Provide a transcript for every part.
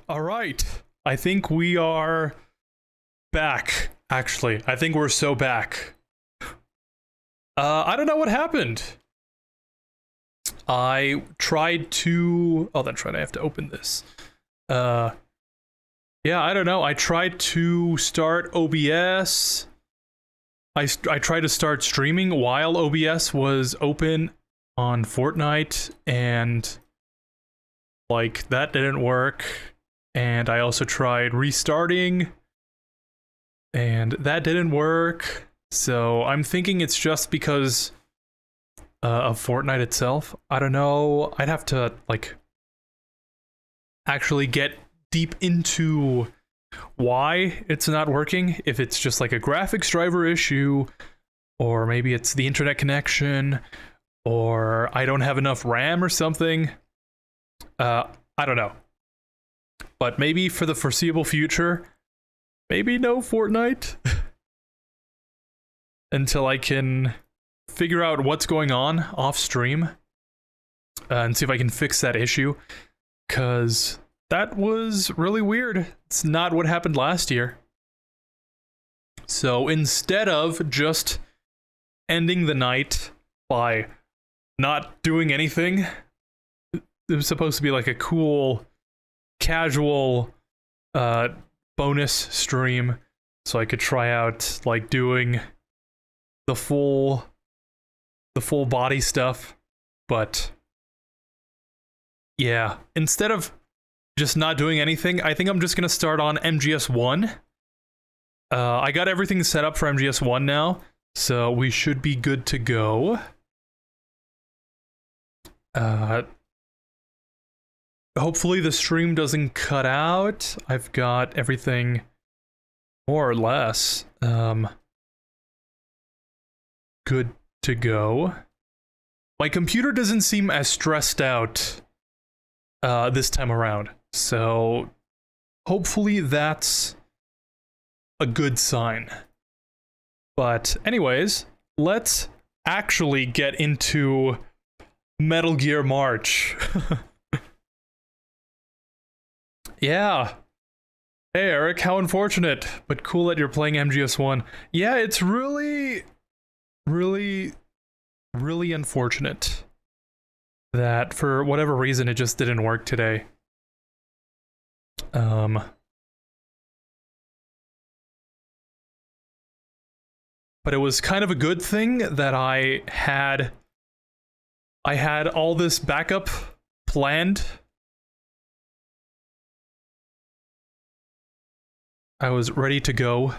All right. I think we are back, actually. I think we're so back. I don't know what happened. I tried to... Oh, that's right. I have to open this. Yeah, I don't know. I tried to start OBS. I tried to start streaming while OBS was open on Fortnite, and like that didn't work. And I also tried restarting, and that didn't work. So I'm thinking it's just because of Fortnite itself. I don't know. I'd have to like actually get deep into why it's not working. If it's just like a graphics driver issue, or maybe it's the internet connection, or I don't have enough RAM or something. I don't know. But maybe for the foreseeable future, maybe no Fortnite until I can figure out what's going on off stream and see if I can fix that issue, because that was really weird. It's not what happened last year. So instead of just ending the night by not doing anything, it was supposed to be like a cool, casual bonus stream, so I could try out like doing the full body stuff. But yeah, instead of just not doing anything, I think I'm just gonna start on MGS1. I got everything set up for MGS1 now, so we should be good to go. Hopefully the stream doesn't cut out. I've got everything more or less good to go. My computer doesn't seem as stressed out this time around, so hopefully that's a good sign. But anyways, let's actually get into Metal Gear March. Yeah. Hey Eric, how unfortunate, but cool that you're playing MGS1. Yeah, it's really unfortunate that for whatever reason it just didn't work today. But it was kind of a good thing that I had all this backup planned. I was ready to go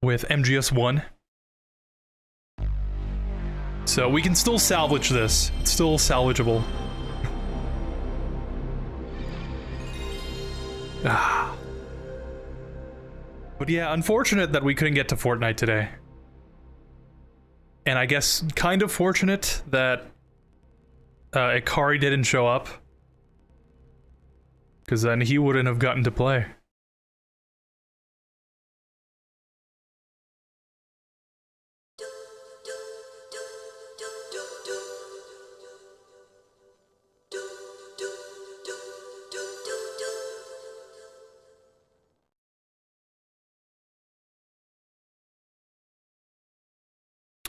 with MGS1. So we can still salvage this. It's still salvageable. But yeah, unfortunate that we couldn't get to Fortnite today. And I guess kind of fortunate that Ikari didn't show up, because then he wouldn't have gotten to play.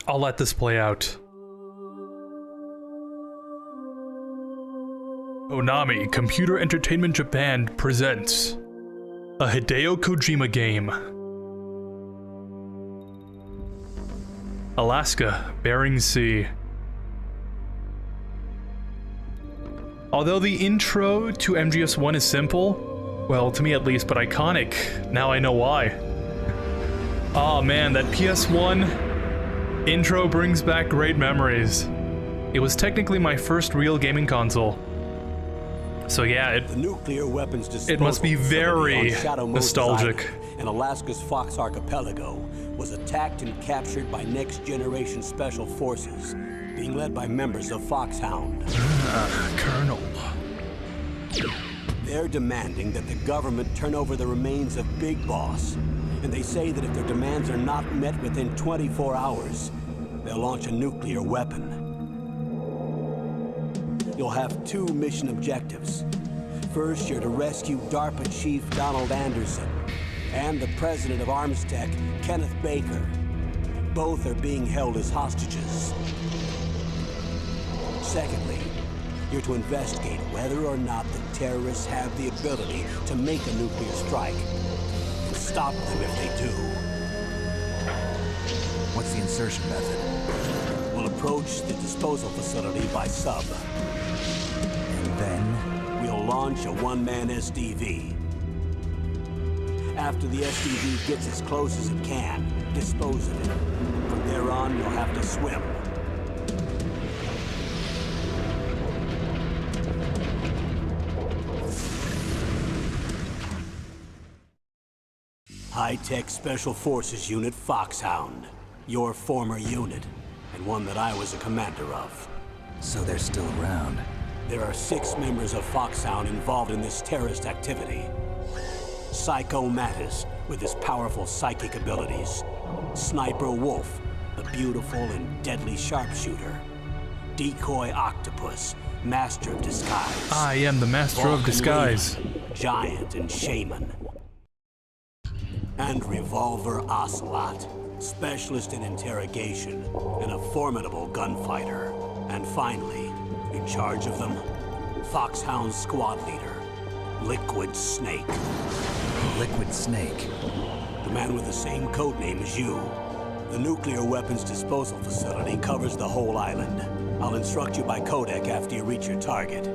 I'll let this play out. Konami Computer Entertainment Japan presents a Hideo Kojima game. Alaska, Bering Sea. Although the intro to MGS1 is simple, well, to me at least, but iconic, now I know why. Oh man, that PS1 intro brings back great memories. It was technically my first real gaming console. So yeah, it must be very nostalgic. And Alaska's Fox Archipelago was attacked and captured by next-generation special forces, being led by members of Foxhound. Colonel. They're demanding that the government turn over the remains of Big Boss. And they say that if their demands are not met within 24 hours, they'll launch a nuclear weapon. You'll have two mission objectives. First, you're to rescue DARPA Chief Donald Anderson and the president of Arms Tech, Kenneth Baker. Both are being held as hostages. Secondly, you're to investigate whether or not the terrorists have the ability to make a nuclear strike and stop them if they do. What's the insertion method? We'll approach the disposal facility by sub. And then? We'll launch a one-man SDV. After the SDV gets as close as it can, dispose of it. From there on, you'll have to swim. High-Tech Special Forces Unit Foxhound. Your former unit, and one that I was a commander of. So they're still around. There are 6 members of Foxhound involved in this terrorist activity. Psycho Mattis, with his powerful psychic abilities. Sniper Wolf, the beautiful and deadly sharpshooter. Decoy Octopus, master of disguise. I am the master of disguise. Leon, giant and shaman. And Revolver Ocelot, specialist in interrogation and a formidable gunfighter. And finally, in charge of them, Foxhound's squad leader, Liquid Snake. Liquid Snake? The man with the same codename as you. The nuclear weapons disposal facility covers the whole island. I'll instruct you by codec after you reach your target.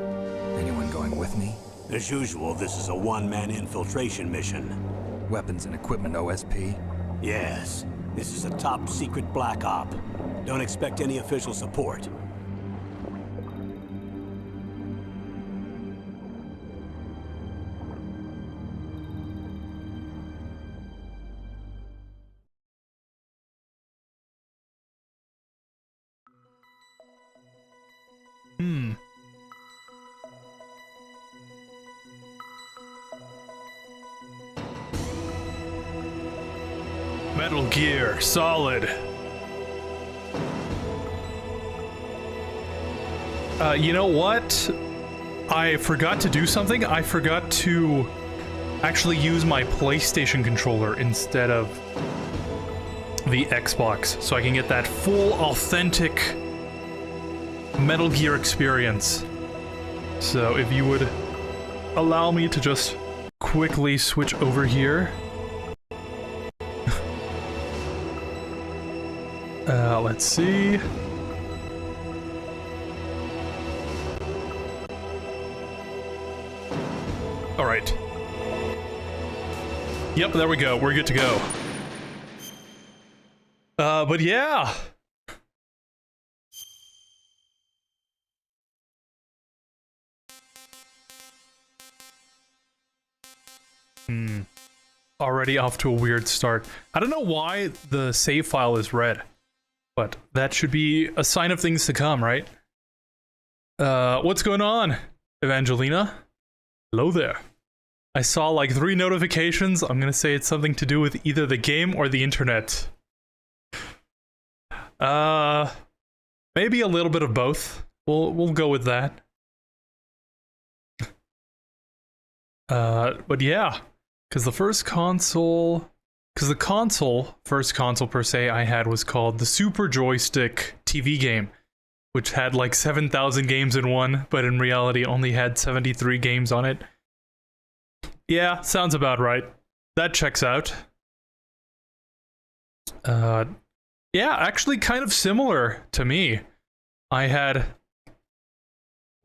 Anyone going with me? As usual, this is a one-man infiltration mission. Weapons and equipment OSP? Yes. This is a top-secret black op. Don't expect any official support. Metal Gear Solid. You know what? I forgot to do something. I forgot to actually use my PlayStation controller instead of the Xbox, so I can get that full, authentic Metal Gear experience. So if you would allow me to just quickly switch over here. Let's see. All right. Yep, there we go. We're good to go. But yeah. Already off to a weird start. I don't know why the save file is red, but that should be a sign of things to come, right? What's going on, Evangelina? Hello there. I saw like 3 notifications. I'm gonna say it's something to do with either the game or the internet. Maybe a little bit of both. We'll go with that. But yeah, because the first console per se I had was called the Super Joystick TV game, which had like 7,000 games in one, but in reality only had 73 games on it. Yeah, sounds about right. That checks out. Yeah, actually kind of similar to me. I had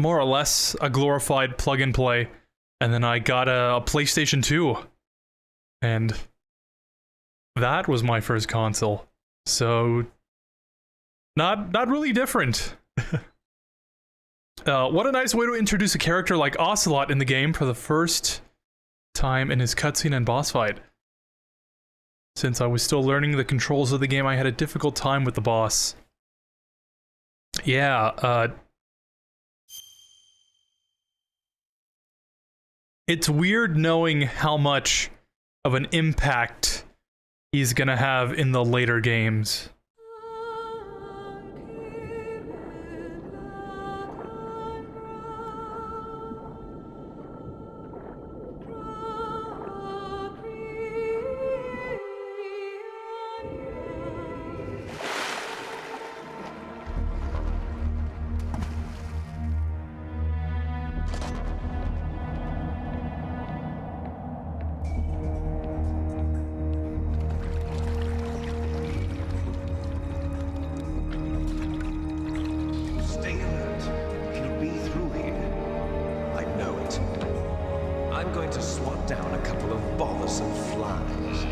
more or less a glorified plug and play, and then I got a PlayStation 2. And that was my first console. So not really different. What a nice way to introduce a character like Ocelot in the game for the first time in his cutscene and boss fight. Since I was still learning the controls of the game, I had a difficult time with the boss. Yeah, it's weird knowing how much of an impact he's gonna have in the later games. I'm going to swat down a couple of bothersome flies.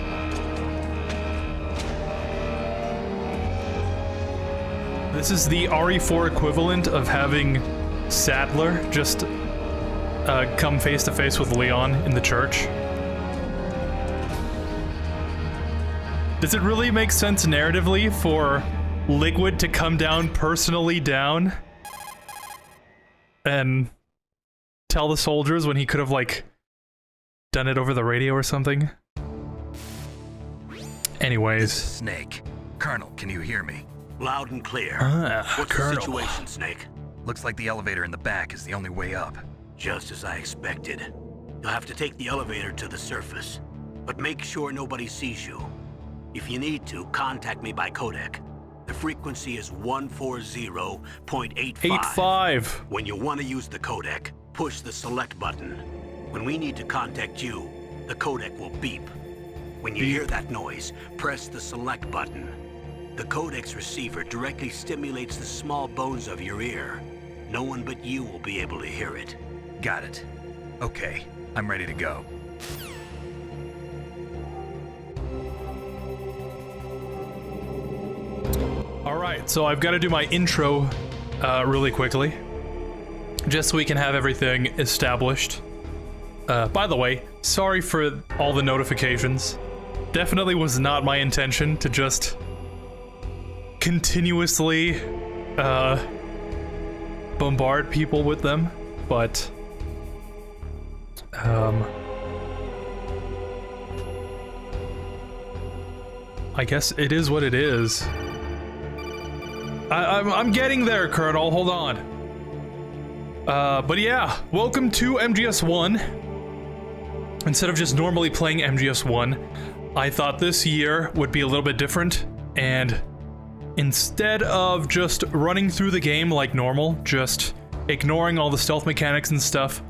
This is the RE4 equivalent of having Sadler just come face to face with Leon in the church. Does it really make sense narratively for Liquid to come down personally down and tell the soldiers when he could have, like, done it over the radio or something? Anyways. Snake. Colonel, can you hear me? Loud and clear. What's Colonel. the situation, Snake? Looks like the elevator in the back is the only way up. Just as I expected. You'll have to take the elevator to the surface, but make sure nobody sees you. If you need to, contact me by codec. The frequency is 140.85. 85. When you want to use the codec, push the select button. When we need to contact you, the codec will beep. When you hear that noise, press the select button. The codec's receiver directly stimulates the small bones of your ear. No one but you will be able to hear it. Got it. Okay, I'm ready to go. Alright, so I've got to do my intro really quickly, just so we can have everything established. By the way, sorry for all the notifications. Definitely was not my intention to just continuously bombard people with them, but I guess it is what it is. I'm getting there, Colonel. Hold on. But yeah, welcome to MGS1. Instead of just normally playing MGS1, I thought this year would be a little bit different, and instead of just running through the game like normal, just ignoring all the stealth mechanics and stuff,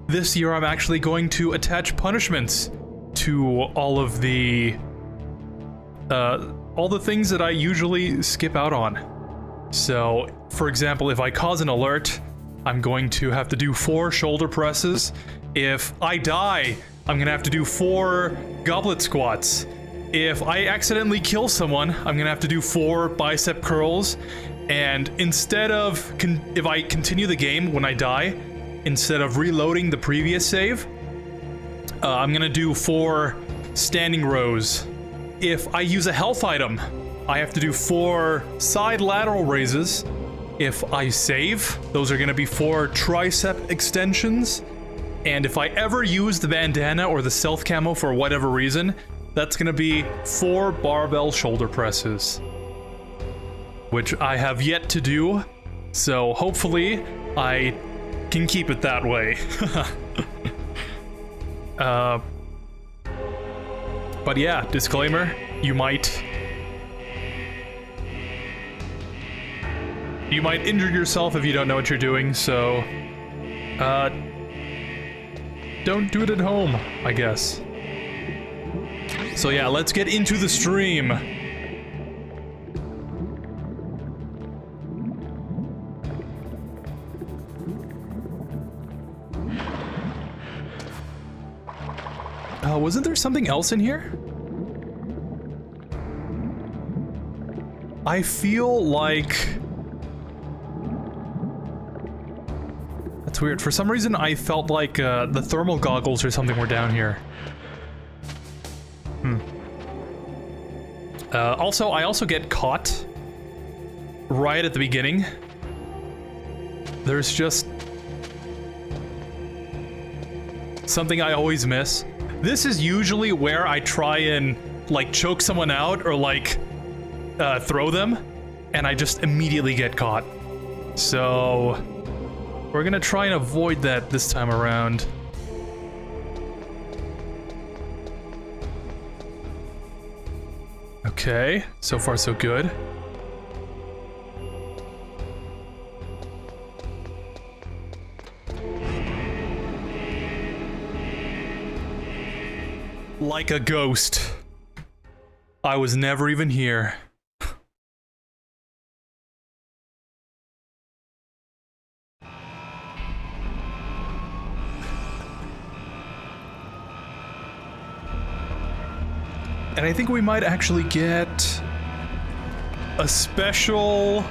this year I'm actually going to attach punishments to all of the things that I usually skip out on. So, for example, if I cause an alert, I'm going to have to do 4 shoulder presses. If I die, I'm gonna have to do 4 goblet squats. If I accidentally kill someone, I'm gonna have to do 4 bicep curls. And instead of, if I continue the game when I die, instead of reloading the previous save, I'm gonna do 4 standing rows. If I use a health item, I have to do 4 side lateral raises. If I save, those are going to be 4 tricep extensions. And if I ever use the bandana or the stealth camo for whatever reason, that's going to be 4 barbell shoulder presses, which I have yet to do. So hopefully I can keep it that way. But yeah, disclaimer, you might injure yourself if you don't know what you're doing, so don't do it at home, I guess. So yeah, let's get into the stream. Wasn't there something else in here? I feel like... That's weird. For some reason, I felt like the thermal goggles or something were down here. Also, I also get caught right at the beginning. There's just something I always miss. This is usually where I try and, like, choke someone out or, like, throw them, and I just immediately get caught. So we're gonna try and avoid that this time around. Okay, so far so good. Like a ghost. I was never even here. And I think we might actually get a special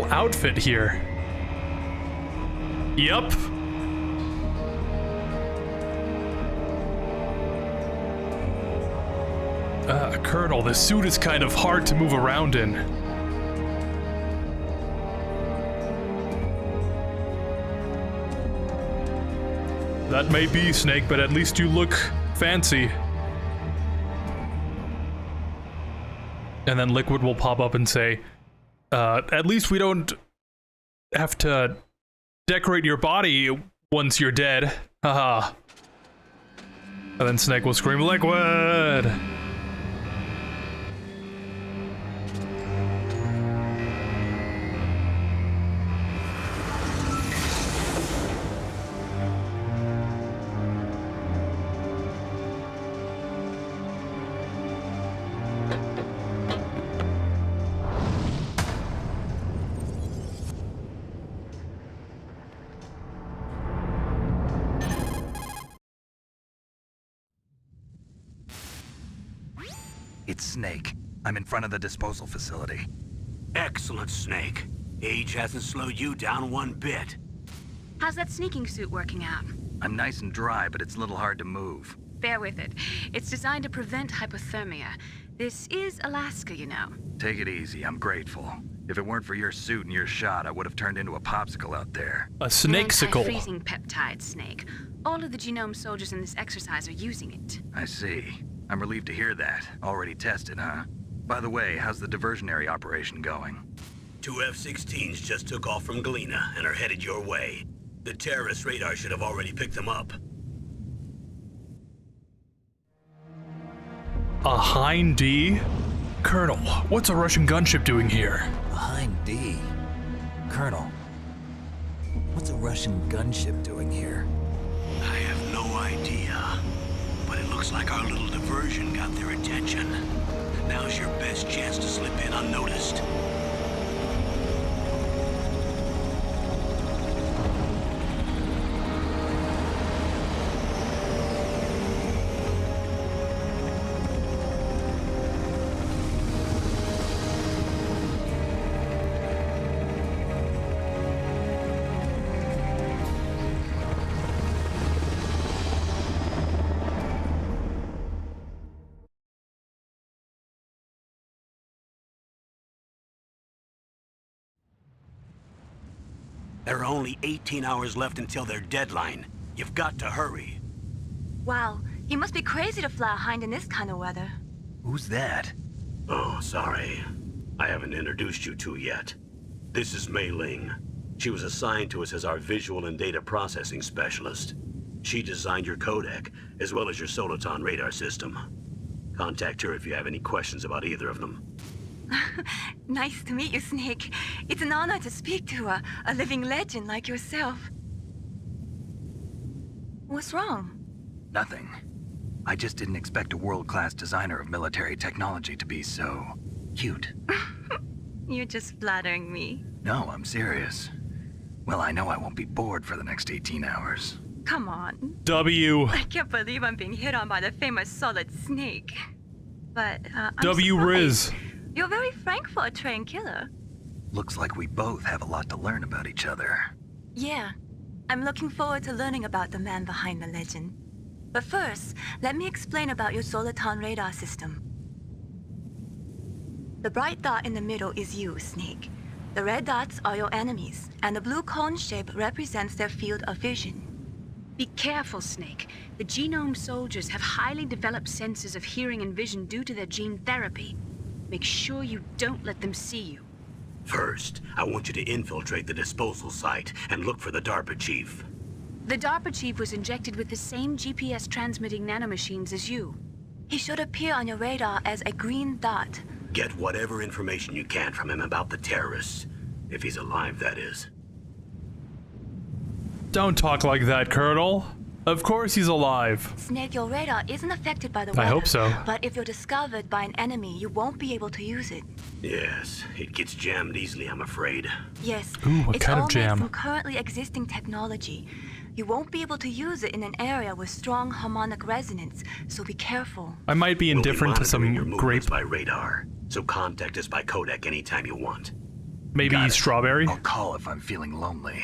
outfit here. Yup. Colonel, this suit is kind of hard to move around in. That may be, Snake, but at least you look fancy. And then Liquid will pop up and say, at least we don't have to decorate your body once you're dead. Haha. And then Snake will scream, Liquid! It's Snake. I'm in front of the disposal facility. Excellent, Snake. Age hasn't slowed you down one bit. How's that sneaking suit working out? I'm nice and dry, but it's a little hard to move. Bear with it. It's designed to prevent hypothermia. This is Alaska, you know. Take it easy, I'm grateful. If it weren't for your suit and your shot, I would have turned into a popsicle out there. A snakesicle. Freezing peptide, Snake. All of the genome soldiers in this exercise are using it. I see. I'm relieved to hear that. Already tested, huh? By the way, how's the diversionary operation going? 2 F-16s just took off from Galena and are headed your way. The terrorist radar should have already picked them up. A Hind D? Colonel, what's a Russian gunship doing here? A Hind D? Colonel, what's a Russian gunship doing here? I have no idea. But it looks like our little diversion got their attention. Now's your best chance to slip in unnoticed. There are only 18 hours left until their deadline. You've got to hurry. Wow, you must be crazy to fly a Hind in this kind of weather. Who's that? Oh, sorry. I haven't introduced you to yet. This is Mei Ling. She was assigned to us as our visual and data processing specialist. She designed your codec, as well as your Soliton radar system. Contact her if you have any questions about either of them. Nice to meet you, Snake. It's an honor to speak to a living legend like yourself. What's wrong? Nothing. I just didn't expect a world-class designer of military technology to be so cute. You're just flattering me. No, I'm serious. Well, I know I won't be bored for the next 18 hours. Come on. W. I can't believe I'm being hit on by the famous Solid Snake. But, I'm W surprised. Riz. You're very frank for a trained killer. Looks like we both have a lot to learn about each other. Yeah. I'm looking forward to learning about the man behind the legend. But first, let me explain about your Soliton radar system. The bright dot in the middle is you, Snake. The red dots are your enemies, and the blue cone shape represents their field of vision. Be careful, Snake. The genome soldiers have highly developed senses of hearing and vision due to their gene therapy. Make sure you don't let them see you. First, I want you to infiltrate the disposal site and look for the DARPA chief. The DARPA chief was injected with the same GPS transmitting nanomachines as you. He should appear on your radar as a green dot. Get whatever information you can from him about the terrorists. If he's alive, that is. Don't talk like that, Colonel. Of course he's alive. Snake, your radar isn't affected by the weather. I hope so. But if you're discovered by an enemy, you won't be able to use it. Yes, it gets jammed easily, I'm afraid. Yes, Ooh, what it's kind all of jam? made from currently existing technology. You won't be able to use it in an area with strong harmonic resonance, so be careful. I might be indifferent to some your grape. movements by radar, so contact us by codec anytime you want. Maybe Got it. strawberry? I'll call if I'm feeling lonely.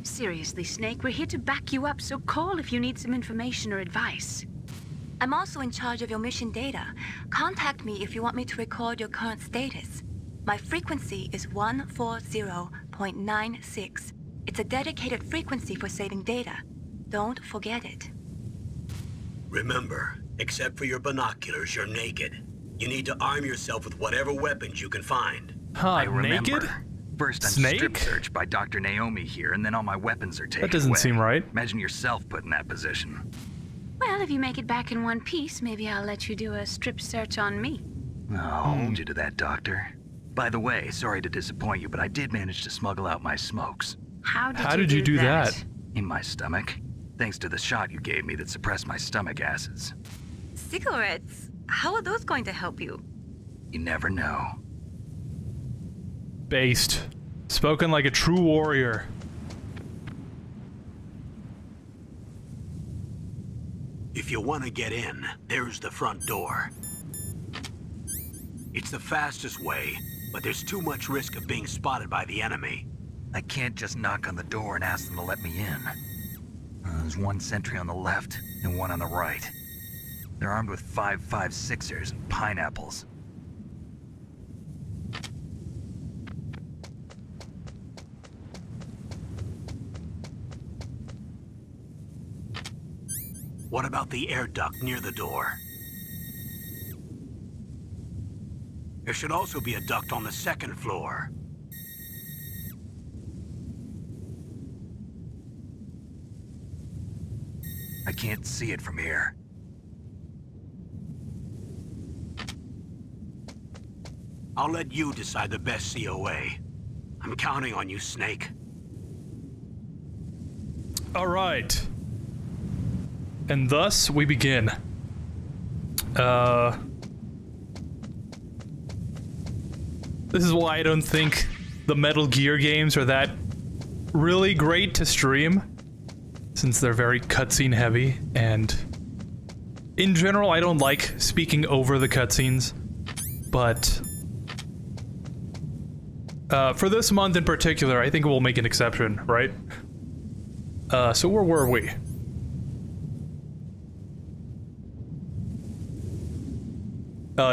Seriously, Snake, we're here to back you up, so call if you need some information or advice. I'm also in charge of your mission data. Contact me if you want me to record your current status. My frequency is 140.96. It's a dedicated frequency for saving data. Don't forget it. Remember, except for your binoculars, you're naked. You need to arm yourself with whatever weapons you can find. I Huh, remember. naked? First I'm Snake? strip searched by Dr. Naomi here, and then all my weapons are taken That doesn't away. seem right. Imagine yourself put in that position. Well, if you make it back in one piece, maybe I'll let you do a strip search on me. I'll hold you to that, Doctor. By the way, sorry to disappoint you, but I did manage to smuggle out my smokes. How How did you do that? In my stomach. Thanks to the shot you gave me that suppressed my stomach acids. Cigarettes? How are those going to help you? You never know. Based. Spoken like a true warrior. If you want to get in, there's the front door. It's the fastest way, but there's too much risk of being spotted by the enemy. I can't just knock on the door and ask them to let me in. There's one sentry on the left and one on the right. They're armed with 5.56ers and pineapples. What about the air duct near the door? There should also be a duct on the second floor. I can't see it from here. I'll let you decide the best COA. I'm counting on you, Snake. All right. And thus we begin. This is why I don't think the Metal Gear games are that really great to stream, since they're very cutscene heavy, and in general I don't like speaking over the cutscenes, but for this month in particular, I think we'll make an exception, right? So where were we?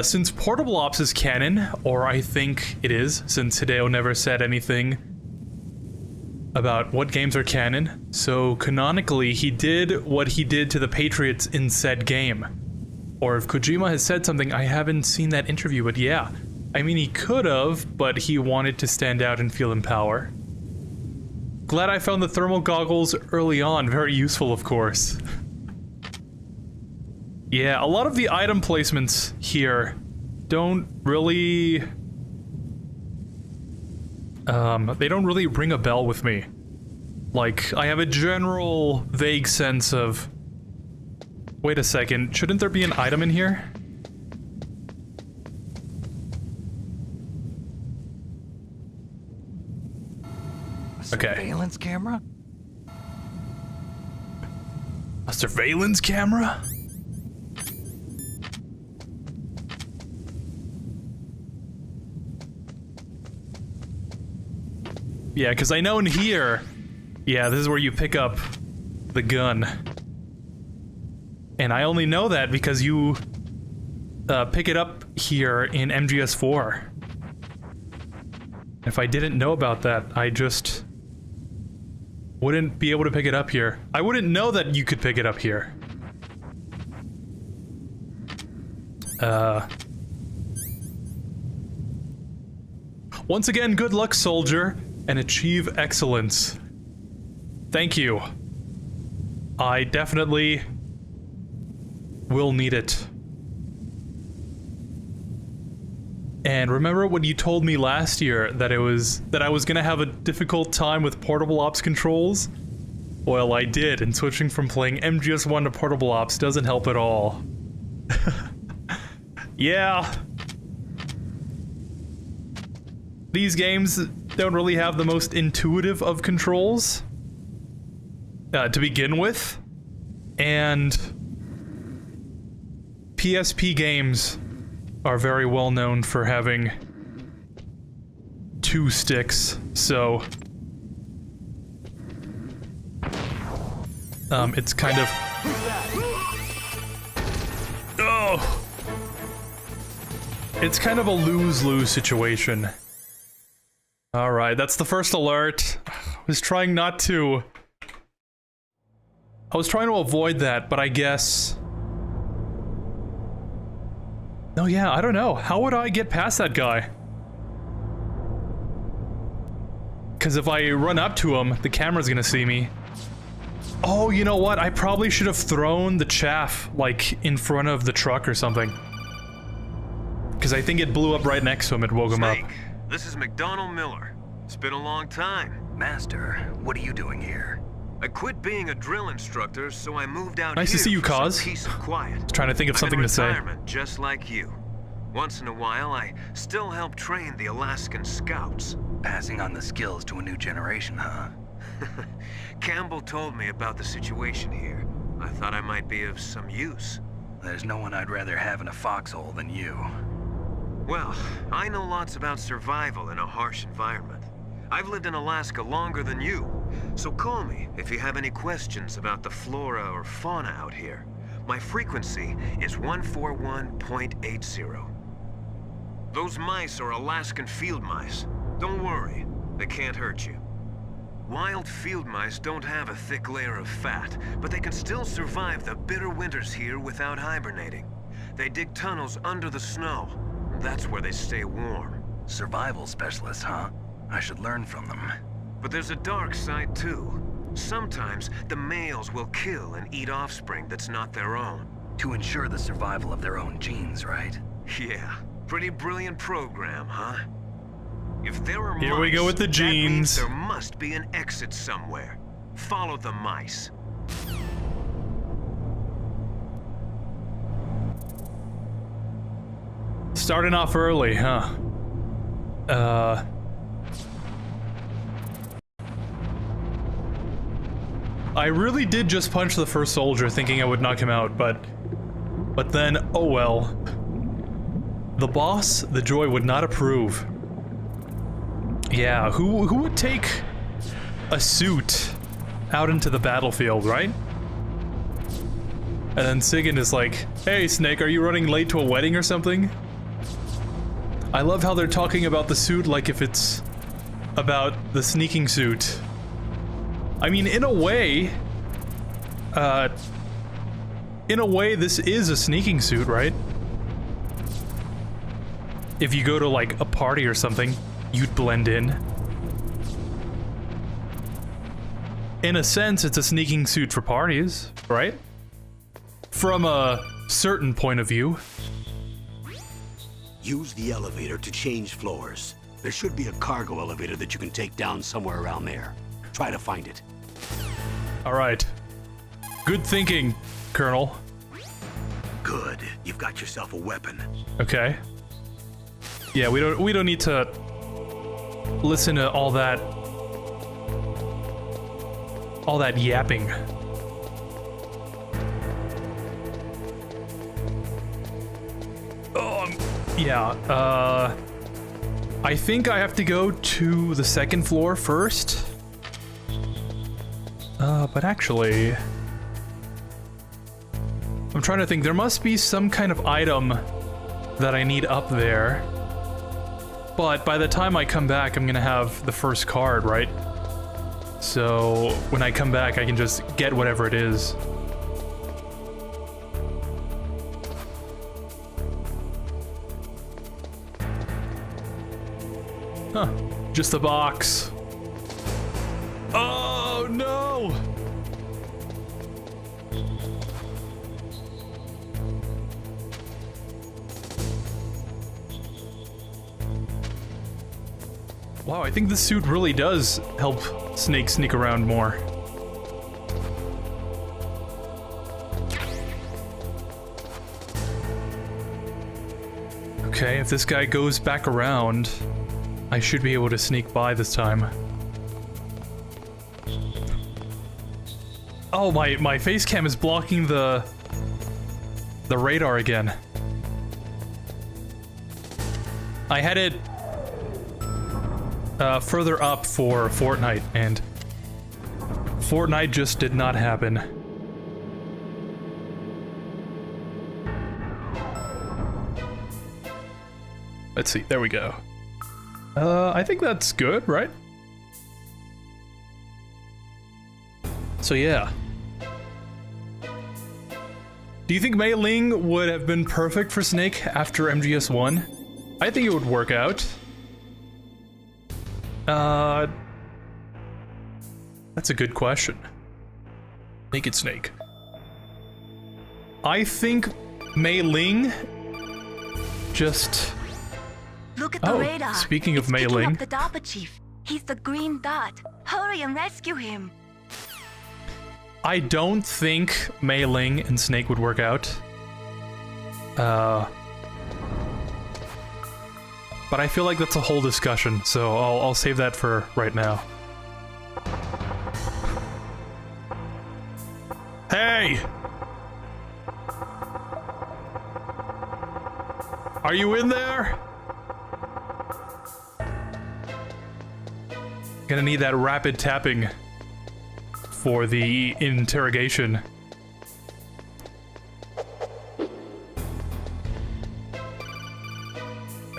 Since Portable Ops is canon, or I think it is, since Hideo never said anything about what games are canon, so canonically he did what he did to the Patriots in said game. Or if Kojima has said something, I haven't seen that interview, but yeah. I mean, he could have, but he wanted to stand out and feel in power. Glad I found the thermal goggles early on, very useful of course. Yeah, a lot of the item placements here don't really... they don't really ring a bell with me. Like, I have a general vague sense of... Wait a second, shouldn't there be an item in here? Okay. Surveillance camera? A surveillance camera? Yeah, because I know in here, yeah, this is where you pick up the gun. And I only know that because you pick it up here in MGS4. If I didn't know about that, I just wouldn't be able to pick it up here. I wouldn't know that you could pick it up here. Once again, good luck, soldier, and achieve excellence. Thank you. I definitely will need it. And remember when you told me last year that I was gonna have a difficult time with Portable Ops controls? Well, I did, and switching from playing MGS1 to Portable Ops doesn't help at all. Yeah. These games don't really have the most intuitive of controls. to begin with, and PSP games are very well known for having 2 sticks, so it's kind of... Oh! It's kind of a lose-lose situation. Alright, that's the first alert. I was trying not to... I was trying to avoid that, but I guess... No, yeah, I don't know. How would I get past that guy? Because if I run up to him, the camera's gonna see me. Oh, you know what? I probably should have thrown the chaff, like, in front of the truck or something. Because I think it blew up right next to him. It woke him up. Snake, this is McDonald Miller. It's been a long time. Master, what are you doing here? I quit being a drill instructor, so I moved out Nice here to see you, for some Cause. peace and quiet. Trying to think of something I'm in to say. retirement, just like you. Once in a while, I still help train the Alaskan Scouts. Passing on the skills to a new generation, huh? Campbell told me about the situation here. I thought I might be of some use. There's no one I'd rather have in a foxhole than you. Well, I know lots about survival in a harsh environment. I've lived in Alaska longer than you, so call me if you have any questions about the flora or fauna out here. My frequency is 141.80. Those mice are Alaskan field mice. Don't worry, they can't hurt you. Wild field mice don't have a thick layer of fat, but they can still survive the bitter winters here without hibernating. They dig tunnels under the snow. That's where they stay warm. Survival specialists, huh? I should learn from them. But there's a dark side too. Sometimes the males will kill and eat offspring that's not their own. To ensure the survival of their own genes, right? Yeah, pretty brilliant program, huh? If there are Here we go with the that means genes. there must be an exit somewhere. Follow the mice. Starting off early, huh? I really did just punch the first soldier thinking I would knock him out, but then, oh well. The boss, the Joy, would not approve. Yeah, who would take a suit out into the battlefield, right? And then Sigyn is like, hey Snake, are you running late to a wedding or something? I love how they're talking about the suit like if it's about the sneaking suit. I mean, in a way, this is a sneaking suit, right? If you go to, like, a party or something, you'd blend in. In a sense, it's a sneaking suit for parties, right? From a certain point of view. Use the elevator to change floors. There should be a cargo elevator that you can take down somewhere around there. Try to find it. Alright. Good thinking, Colonel. Good. You've got yourself a weapon. Okay. Yeah, we don't need to listen to all that yapping. Yeah, I think I have to go to the second floor first. But actually, I'm trying to think. There must be some kind of item that I need up there. But by the time I come back, I'm gonna have the first card, right? So when I come back, I can just get whatever it is. Huh. Just a box. Oh, no! Wow, I think this suit really does help Snake sneak around more. Okay, if this guy goes back around, I should be able to sneak by this time. Oh, my face cam is blocking the radar again. I had it further up for Fortnite, and Fortnite just did not happen. Let's see, there we go. I think that's good, right? So yeah. Do you think Mei Ling would have been perfect for Snake after MGS1? I think it would work out. That's a good question. Naked Snake. I think Mei Ling just... Look at the radar. Speaking of It's Mei picking Ling. up the DARPA chief. He's the green dot. Hurry and rescue him. I don't think Mei Ling and Snake would work out. But I feel like that's a whole discussion, so I'll save that for right now. Hey! Are you in there? Gonna need that rapid tapping for the interrogation.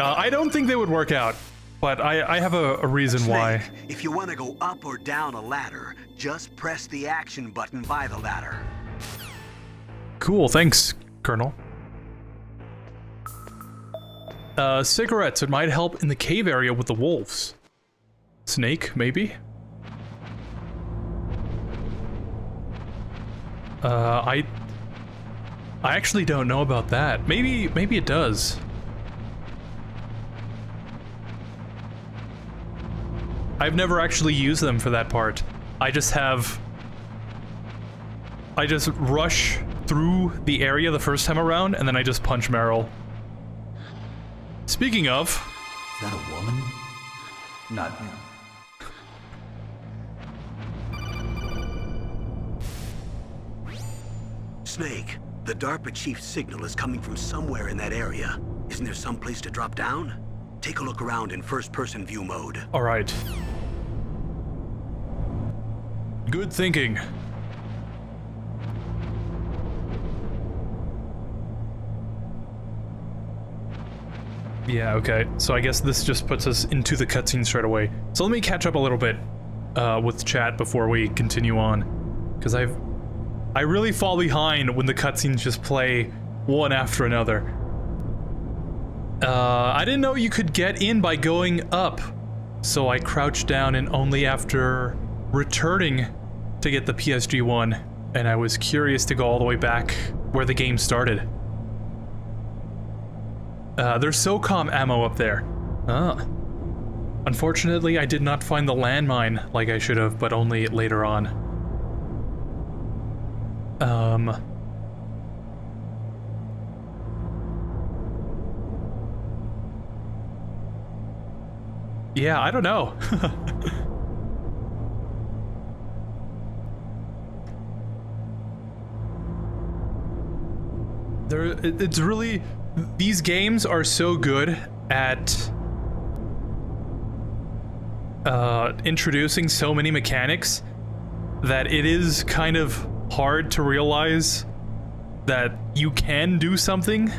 I don't think they would work out, but I have a reason Snake, why. if you want to go up or down a ladder, just press the action button by the ladder. Cool, thanks, Colonel. Cigarettes, it might help in the cave area with the wolves. Snake, maybe? I actually don't know about that. Maybe it does. I've never actually used them for that part. I just rush through the area the first time around, and then I just punch Meryl. Speaking of... Is that a woman? Not him. Snake, the DARPA chief's signal is coming from somewhere in that area. Isn't there some place to drop down? Take a look around in first-person view mode. Alright. Good thinking. Yeah, okay. So I guess this just puts us into the cutscene straight away. So let me catch up a little bit with chat before we continue on. Because I really fall behind when the cutscenes just play one after another. I didn't know you could get in by going up. So I crouched down and only after returning to get the PSG one. And I was curious to go all the way back where the game started. There's SOCOM ammo up there. Ah. Unfortunately, I did not find the landmine like I should have, but only later on. Yeah, I don't know. It's really... These games are so good at introducing so many mechanics that it is kind of hard to realize that you can do something.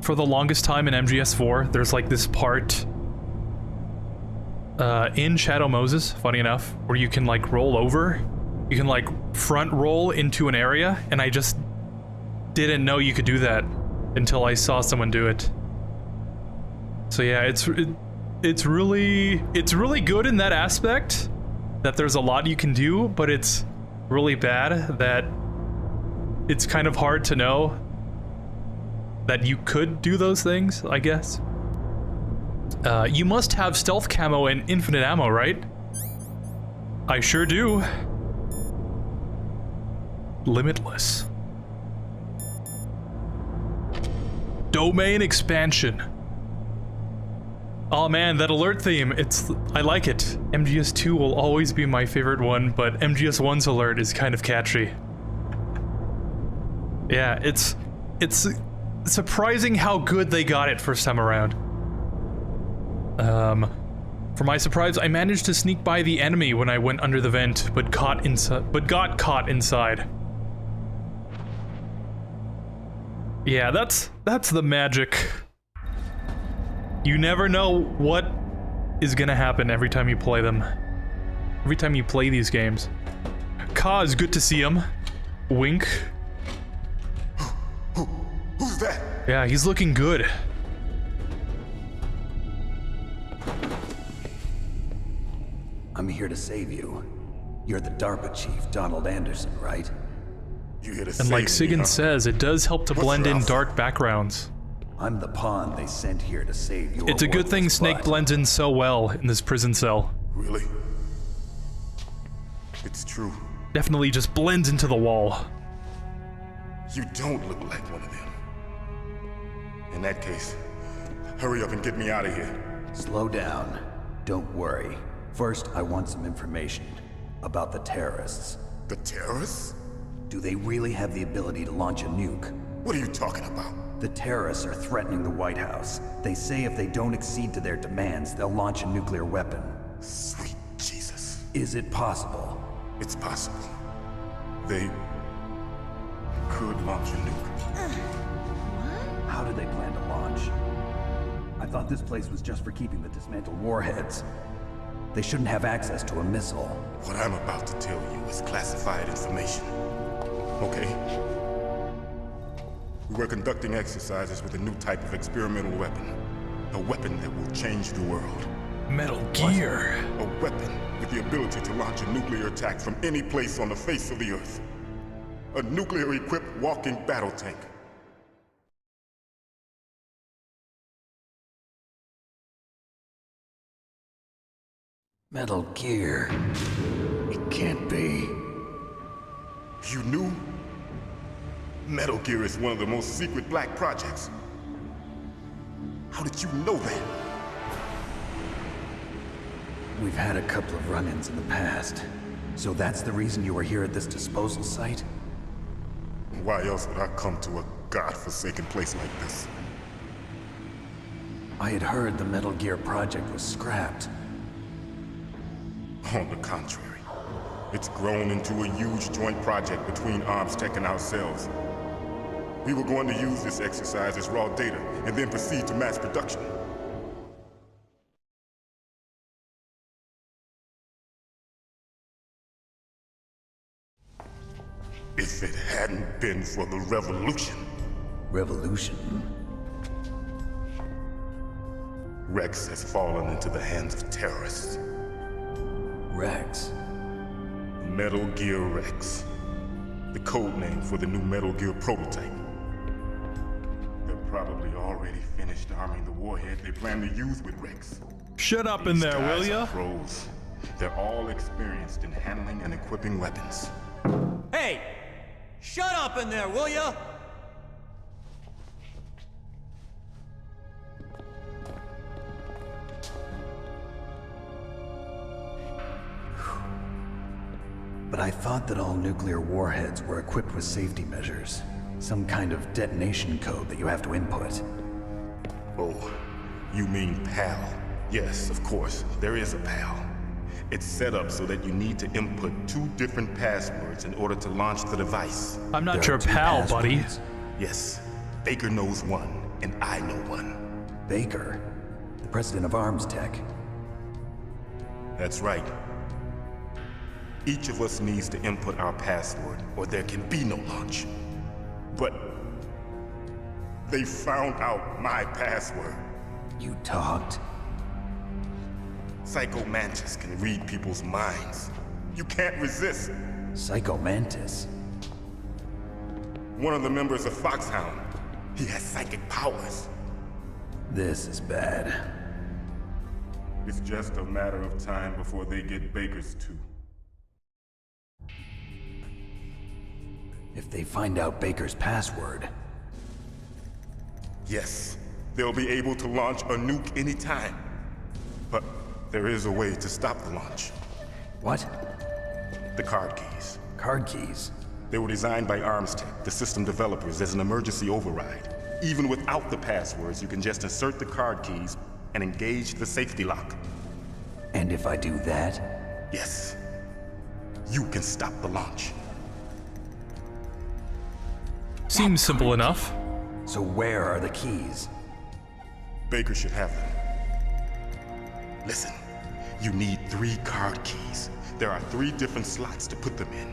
For the longest time in MGS4, there's like this part in Shadow Moses, funny enough, where you can like roll over. You can like front roll into an area, and I just didn't know you could do that until I saw someone do it. So yeah, it's really good in that aspect, that there's a lot you can do, but it's really bad that it's kind of hard to know that you could do those things, I guess. You must have stealth camo and infinite ammo, right? I sure do. Limitless. Domain expansion. Oh man, that alert theme, I like it. MGS2 will always be my favorite one, but MGS1's alert is kind of catchy. Yeah, it's surprising how good they got it first time around. For my surprise, I managed to sneak by the enemy when I went under the vent, but got caught inside. Yeah, that's the magic. You never know what is gonna happen every time you play them. Every time you play these games. Kaz, good to see him. Wink. Who's that? Yeah, he's looking good. I'm here to save you. You're the DARPA chief, Donald Anderson, right? You here to And like save me, Sigan huh? says, it does help to What's blend your in outfit? dark backgrounds. I'm the pawn they sent here to save your It's a good thing worthless Snake butt. blends in so well in this prison cell. Really? It's true. Definitely just blends into the wall. You don't look like one of them. In that case, hurry up and get me out of here. Slow down. Don't worry. First, I want some information about the terrorists. The terrorists? Do they really have the ability to launch a nuke? What are you talking about? The terrorists are threatening the White House. They say if they don't accede to their demands, they'll launch a nuclear weapon. Sweet Jesus. Is it possible? It's possible. They could launch a nuke. How do they plan to launch? I thought this place was just for keeping the dismantled warheads. They shouldn't have access to a missile. What I'm about to tell you is classified information. Okay? We were conducting exercises with a new type of experimental weapon. A weapon that will change the world. Metal Gear. A weapon with the ability to launch a nuclear attack from any place on the face of the Earth. A nuclear-equipped walking battle tank. Metal Gear. It can't be. You knew? Metal Gear is one of the most secret black projects. How did you know that? We've had a couple of run-ins in the past. So that's the reason you were here at this disposal site? Why else would I come to a godforsaken place like this? I had heard the Metal Gear project was scrapped. On the contrary, it's grown into a huge joint project between Arms Tech and ourselves. We were going to use this exercise as raw data and then proceed to mass production. If it hadn't been for the revolution, Revolution? Rex has fallen into the hands of terrorists. Rex? Metal Gear Rex. The code name for the new Metal Gear prototype. They're probably already finished arming the warhead they plan to use with Rex. Shut up in These there, will guys ya? are pros. They're all experienced in handling and equipping weapons. Hey! Shut up in there, will ya? But I thought that all nuclear warheads were equipped with safety measures. Some kind of detonation code that you have to input. Oh, you mean PAL? Yes, of course, there is a PAL. It's set up so that you need to input 2 different passwords in order to launch the device. I'm not There your are 2 pal, buddy. passwords. Yes, Baker knows one, and I know one. Baker, the president of Arms Tech. That's right. Each of us needs to input our password, or there can be no launch. But they found out my password. You talked? Psycho Mantis can read people's minds. You can't resist. Psycho Mantis? One of the members of Foxhound. He has psychic powers. This is bad. It's just a matter of time before they get Baker's too. If they find out Baker's password, Yes, they'll be able to launch a nuke anytime. But there is a way to stop the launch. What? The card keys. Card keys? They were designed by ArmsTech, the system developers, as an emergency override. Even without the passwords, you can just insert the card keys and engage the safety lock. And if I do that? Yes. You can stop the launch. Seems simple enough. So where are the keys? Baker should have them. Listen, you need 3 card keys. There are 3 different slots to put them in.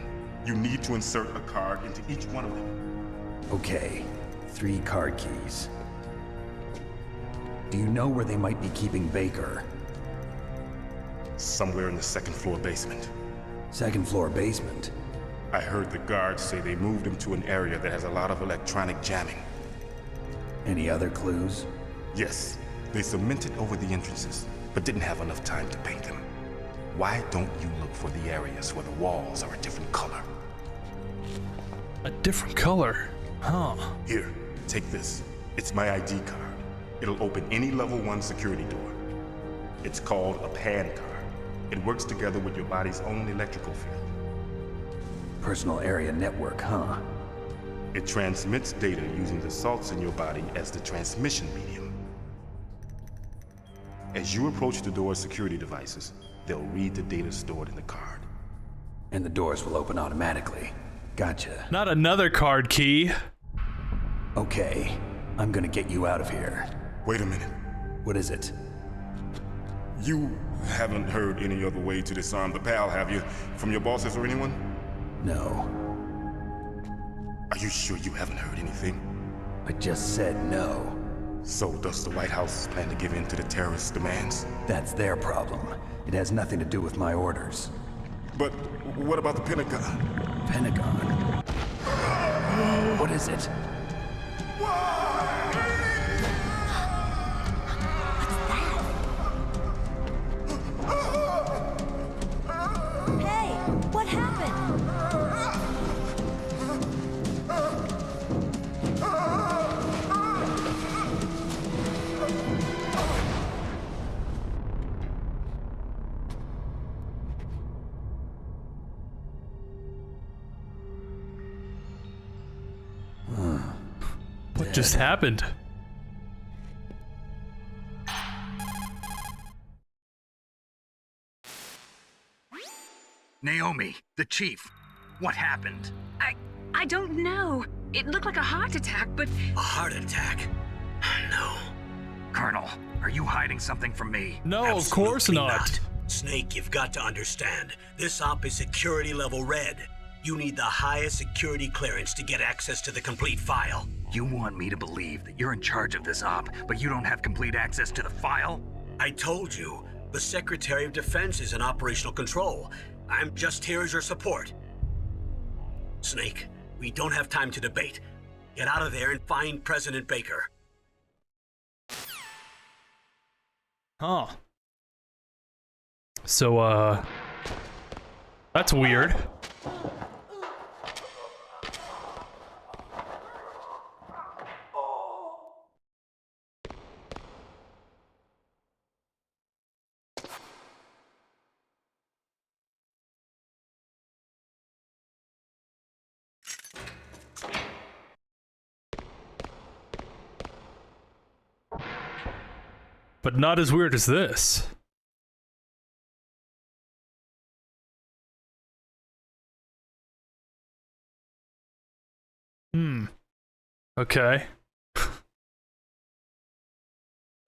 You need to insert a card into each one of them. Okay, 3 card keys. Do you know where they might be keeping Baker? Somewhere in the 2nd floor basement. 2nd floor basement? I heard the guards say they moved him to an area that has a lot of electronic jamming. Any other clues? Yes, they cemented over the entrances, but didn't have enough time to paint them. Why don't you look for the areas where the walls are a different color? A different color? Huh. Here, take this. It's my ID card. It'll open any level 1 security door. It's called a PAN card. It works together with your body's own electrical field. Personal area network, huh? It transmits data using the salts in your body as the transmission medium. As you approach the door's security devices, they'll read the data stored in the card. And the doors will open automatically. Gotcha. Not another card key. Okay, I'm gonna get you out of here. Wait a minute. What is it? You haven't heard any other way to disarm the PAL, have you? From your bosses or anyone? No. Are you sure you haven't heard anything? I just said no. So does the White House plan to give in to the terrorists' demands? That's their problem. It has nothing to do with my orders. But what about the Pentagon? Pentagon? What is it? Hey, what happened? What just happened? Naomi, the chief. What happened? I don't know. It looked like a heart attack, but A heart attack? No. Colonel, are you hiding something from me? No, of course Absolutely not. Snake, you've got to understand. This op is security level red. You need the highest security clearance to get access to the complete file. You want me to believe that you're in charge of this op, but you don't have complete access to the file? I told you, the Secretary of Defense is in operational control. I'm just here as your support. Snake, we don't have time to debate. Get out of there and find President Baker. Huh. So, that's weird. But not as weird as this. Okay.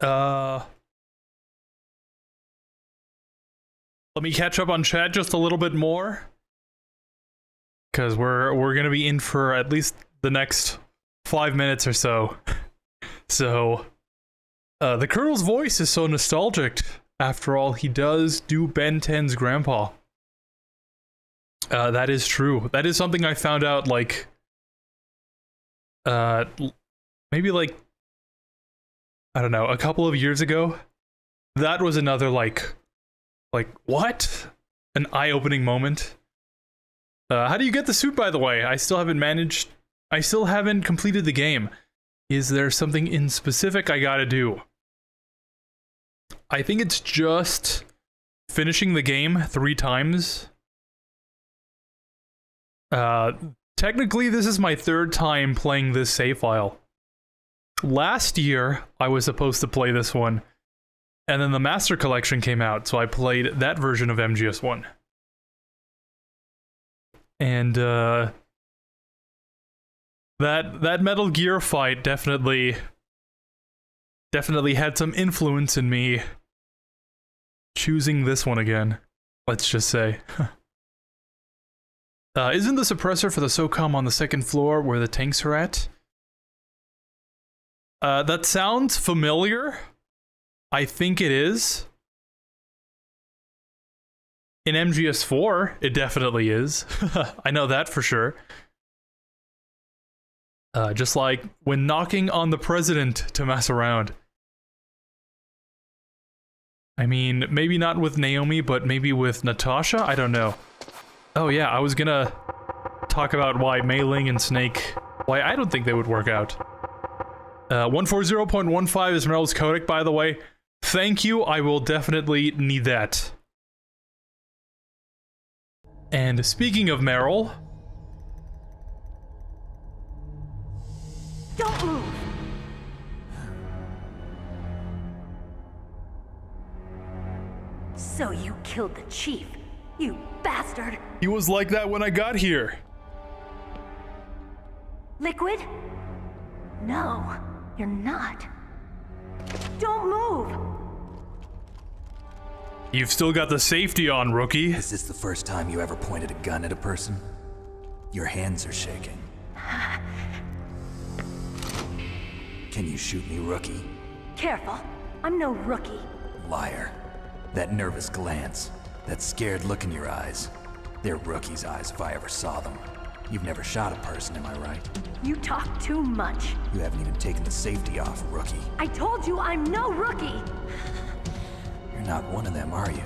Let me catch up on chat just a little bit more, because we're gonna be in for at least the next 5 minutes or so. So, the Colonel's voice is so nostalgic. After all, he does do Ben 10's grandpa. That is true. That is something I found out, like, maybe like, I don't know, a couple of years ago. That was another, like, what? An eye-opening moment. How do you get the suit, by the way? I still haven't completed the game. Is there something in specific I gotta do? I think it's just finishing the game 3 times. Technically, this is my 3rd time playing this save file. Last year, I was supposed to play this one, and then the Master Collection came out, so I played that version of MGS1. And, that Metal Gear fight definitely had some influence in me choosing this one again, let's just say. Isn't the suppressor for the SOCOM on the 2nd floor where the tanks are at? That sounds familiar. I think it is. In MGS4, it definitely is. I know that for sure. Just like when knocking on the president to mess around. I mean, maybe not with Naomi, but maybe with Natasha? I don't know. Oh yeah, I was gonna talk about why Mei Ling and Snake, why I don't think they would work out. 140.15 is Meryl's codec, by the way. Thank you, I will definitely need that. And speaking of Meryl... Don't move! So you killed the chief, you bastard! He was like that when I got here. Liquid? No, you're not. Don't move! You've still got the safety on, rookie. Is this the first time you ever pointed a gun at a person? Your hands are shaking. Can you shoot me, rookie? Careful, I'm no rookie. Liar. That nervous glance, that scared look in your eyes. They're rookie's eyes if I ever saw them. You've never shot a person, am I right? You talk too much. You haven't even taken the safety off, rookie. I told you I'm no rookie! You're not one of them, are you?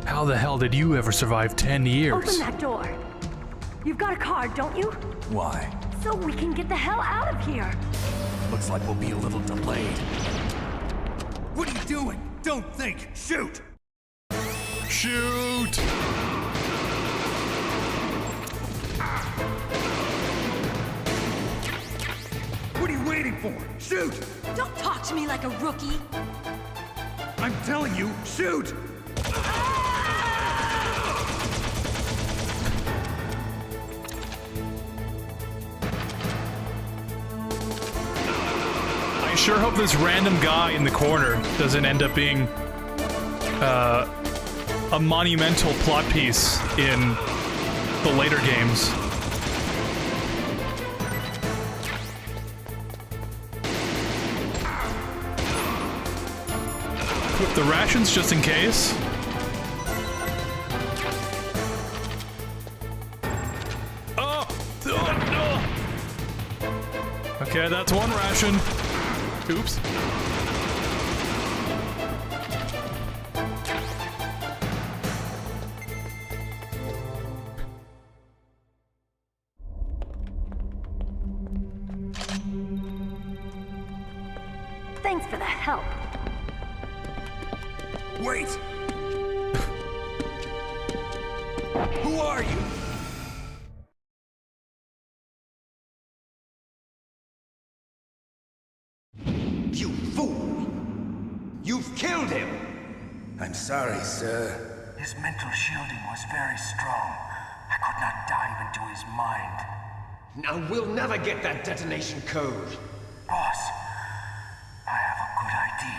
How the hell did you ever survive 10 years? Open that door. You've got a card, don't you? Why? So we can get the hell out of here. Looks like we'll be a little delayed. What are you doing? Don't think! Shoot! Shoot! What are you waiting for? Shoot! Don't talk to me like a rookie. I'm telling you, shoot! I sure hope this random guy in the corner doesn't end up being a monumental plot piece in the later games. Equip the rations just in case. Oh! Okay, that's one ration. Oops. Thanks for the help. Wait! Who are you? You fool! You've killed him! I'm sorry, sir. His mental shielding was very strong. I could not dive into his mind. Now we'll never get that detonation code. Boss, I have a good idea.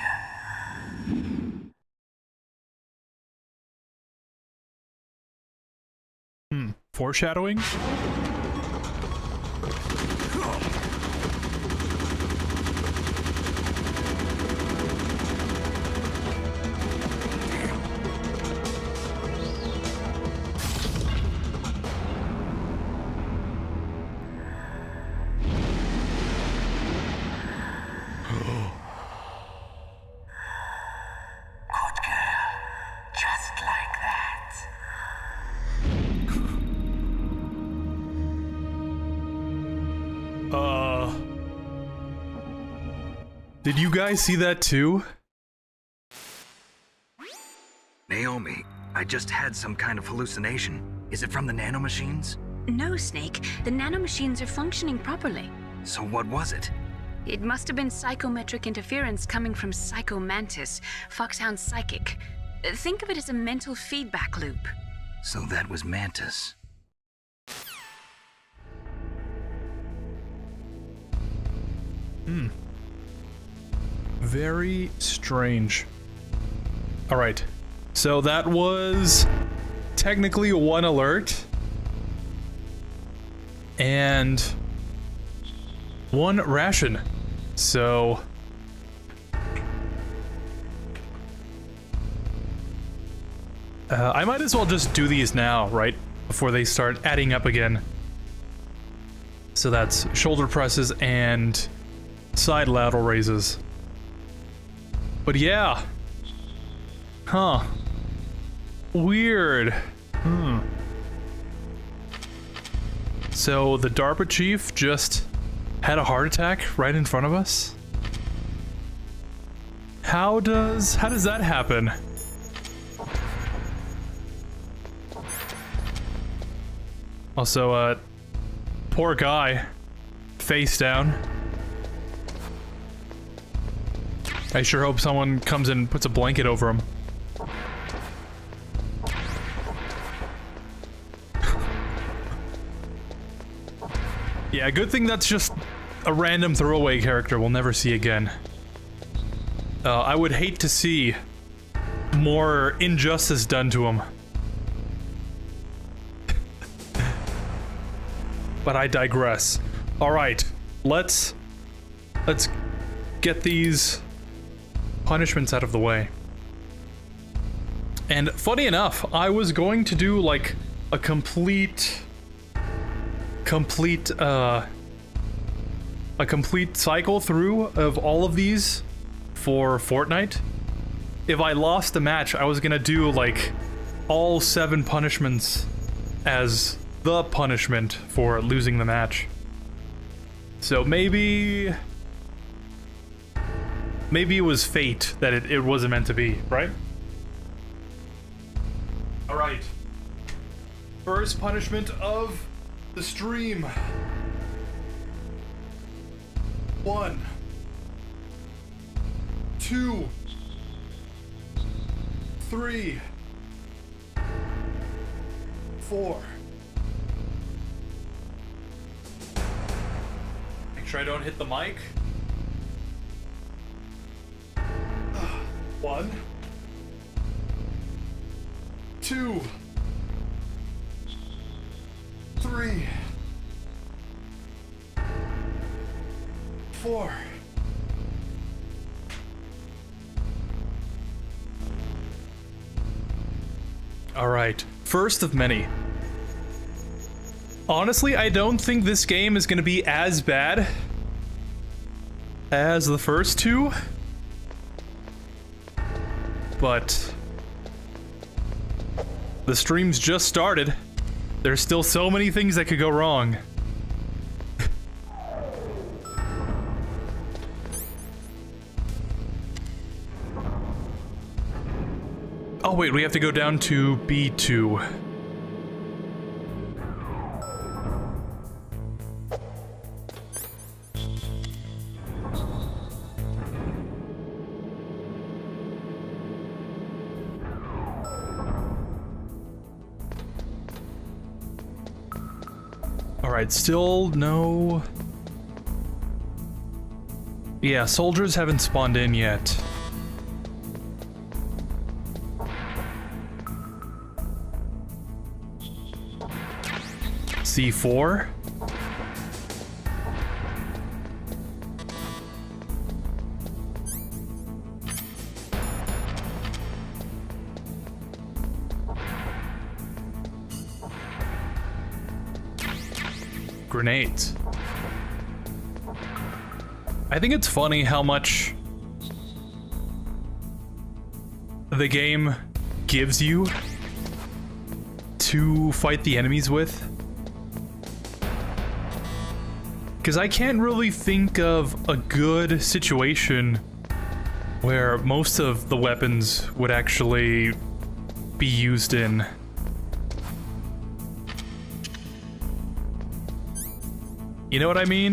Foreshadowing? Good girl. Just like that. Did you guys see that too? Naomi, I just had some kind of hallucination. Is it from the nanomachines? No, Snake. The nanomachines are functioning properly. So what was it? It must have been psychometric interference coming from Psycho Mantis, Foxhound's psychic. Think of it as a mental feedback loop. So that was Mantis. Very strange. Alright, so that was technically one alert. And one ration. So I might as well just do these now, right? Before they start adding up again. So that's shoulder presses and side lateral raises. But yeah. Huh. Weird. So the DARPA chief just had a heart attack right in front of us? How does that happen? Also, poor guy. Face down. I sure hope someone comes and puts a blanket over him. Yeah, good thing that's just a random throwaway character we'll never see again. I would hate to see more injustice done to him. But I digress. Alright, let's get these punishments out of the way. And funny enough, I was going to do like a complete cycle through of all of these for Fortnite. If I lost the match, I was gonna do like all 7 punishments as the punishment for losing the match. So maybe it was fate that it wasn't meant to be, right? Alright. First punishment of the stream. 1, 2, 3, 4. Make sure I don't hit the mic. 1, 2, 3, 4. All right, first of many. Honestly, I don't think this game is going to be as bad as the first 2. But the stream's just started. There's still so many things that could go wrong. Oh wait, we have to go down to B2. Alright, still no... Yeah, soldiers haven't spawned in yet. C4? Grenades. I think it's funny how much the game gives you to fight the enemies with. Because I can't really think of a good situation where most of the weapons would actually be used in. You know what I mean?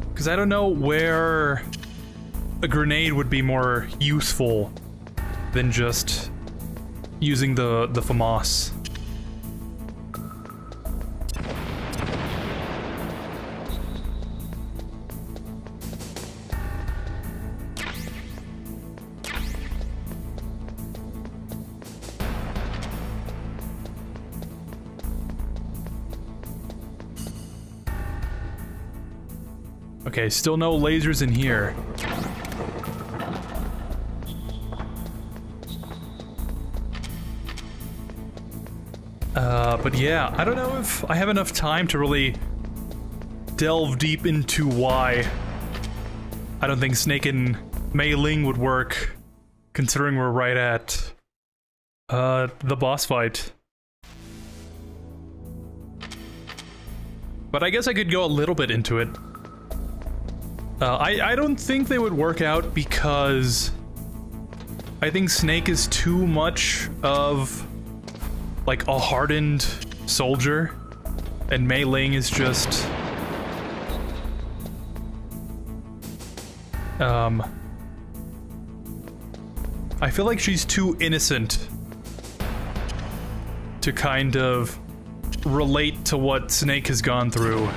Because I don't know where a grenade would be more useful than just using the FAMAS. Okay, still no lasers in here. But yeah, I don't know if I have enough time to really delve deep into why I don't think Snake and Mei Ling would work, considering we're right at the boss fight. But I guess I could go a little bit into it. I don't think they would work out because I think Snake is too much of like a hardened soldier, and Mei Ling is just I feel like she's too innocent to kind of relate to what Snake has gone through.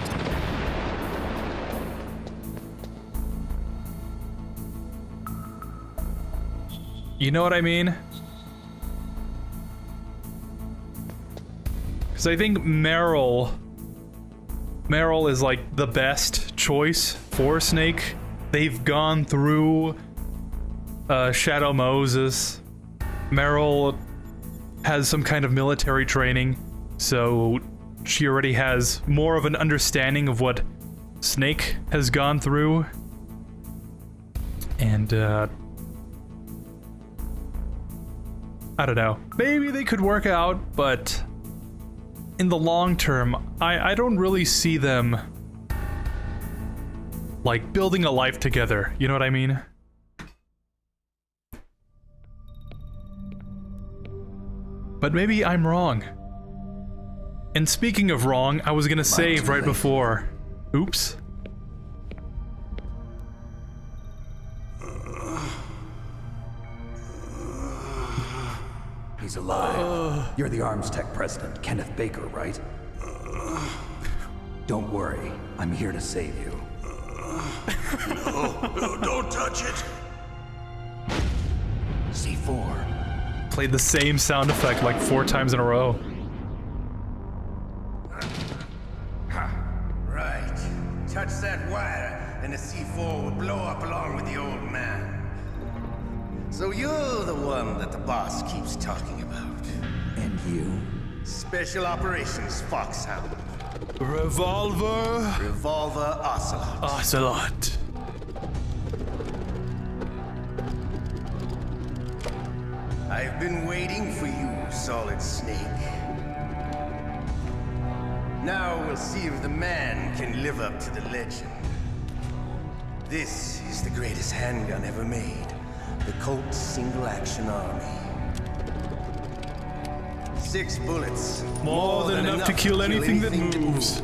You know what I mean? Because I think Meryl is like the best choice for Snake. They've gone through Shadow Moses. Meryl has some kind of military training, so she already has more of an understanding of what Snake has gone through. And I don't know. Maybe they could work out, but in the long term, I don't really see them like building a life together. You know what I mean? But maybe I'm wrong. And speaking of wrong, I was gonna save right before. Oops. He's alive. You're the arms tech president, Kenneth Baker, right? Don't worry, I'm here to save you. No, don't touch it. C4. Played the same sound effect like 4 times in a row. Right. Touch that wire, and the C4 will blow up along with the old man. So you're the one that the boss keeps talking about. And you? Special Operations Foxhound. Revolver Ocelot. Ocelot. I've been waiting for you, Solid Snake. Now we'll see if the man can live up to the legend. This is the greatest handgun ever made. The Colt Single Action Army. 6 bullets. More than enough to kill anything that moves.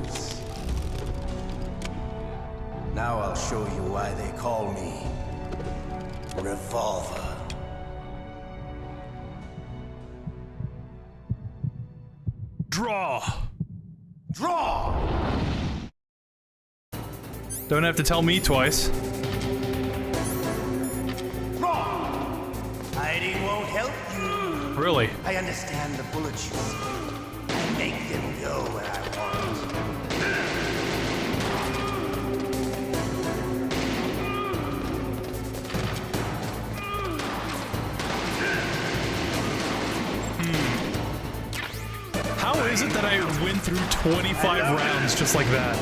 Now I'll show you why they call me Revolver. Draw! Draw! Don't have to tell me twice. Hiding won't help you. Really? I understand the bullets you see. I make them go where I want. How is it that I went through 25 rounds just like that?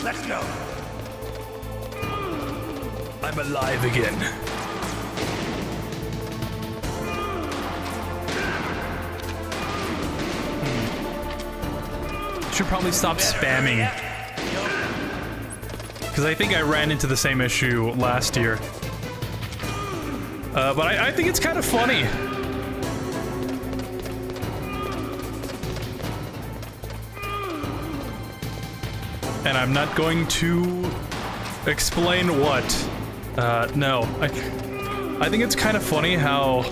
Let's go. I'm alive again. should probably stop spamming. Because I think I ran into the same issue last year. But I think it's kind of funny. And I'm not going to explain what. No. I think it's kind of funny how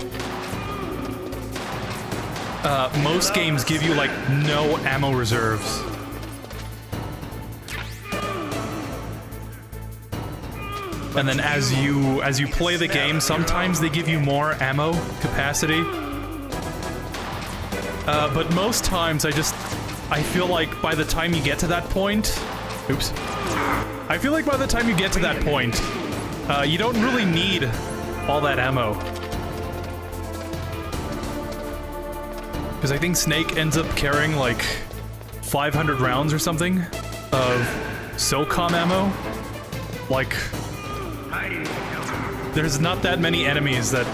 most games give you like no ammo reserves. And then as you play the game, sometimes they give you more ammo capacity. But most times I feel like by the time you get to that point, oops. I feel like by the time you get to that point, you don't really need all that ammo. Because I think Snake ends up carrying like 500 rounds or something of SOCOM ammo. Like, there's not that many enemies that...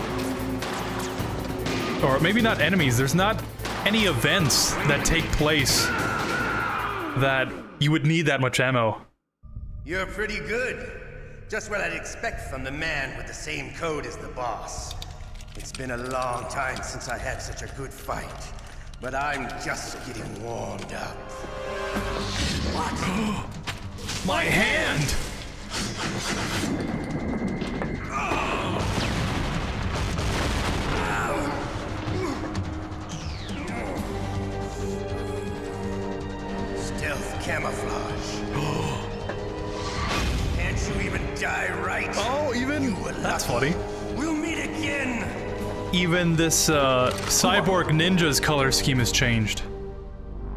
Or maybe not enemies, there's not any events that take place that you would need that much ammo. You're pretty good. Just what I'd expect from the man with the same code as the boss. It's been a long time since I had such a good fight, but I'm just getting warmed up. What? My hand! Stealth camouflage. Can't you even die right? Oh, even? That's funny. We'll meet again. Even this cyborg ninja's color scheme has changed.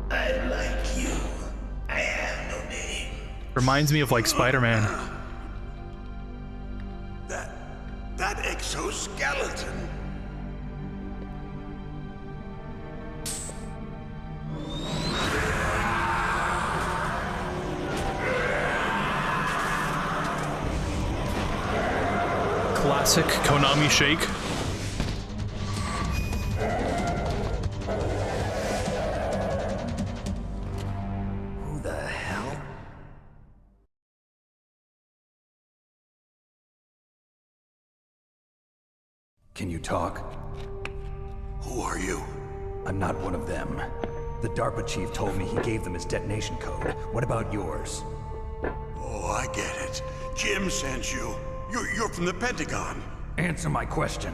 I like you. I have no name. Reminds me of like Spider-Man. That exoskeleton. Classic Konami shake. Who the hell? Can you talk? Who are you? I'm not one of them. The DARPA chief told me he gave them his detonation code. What about yours? Oh, I get it. Jim sent you. You're from the Pentagon. Answer my question.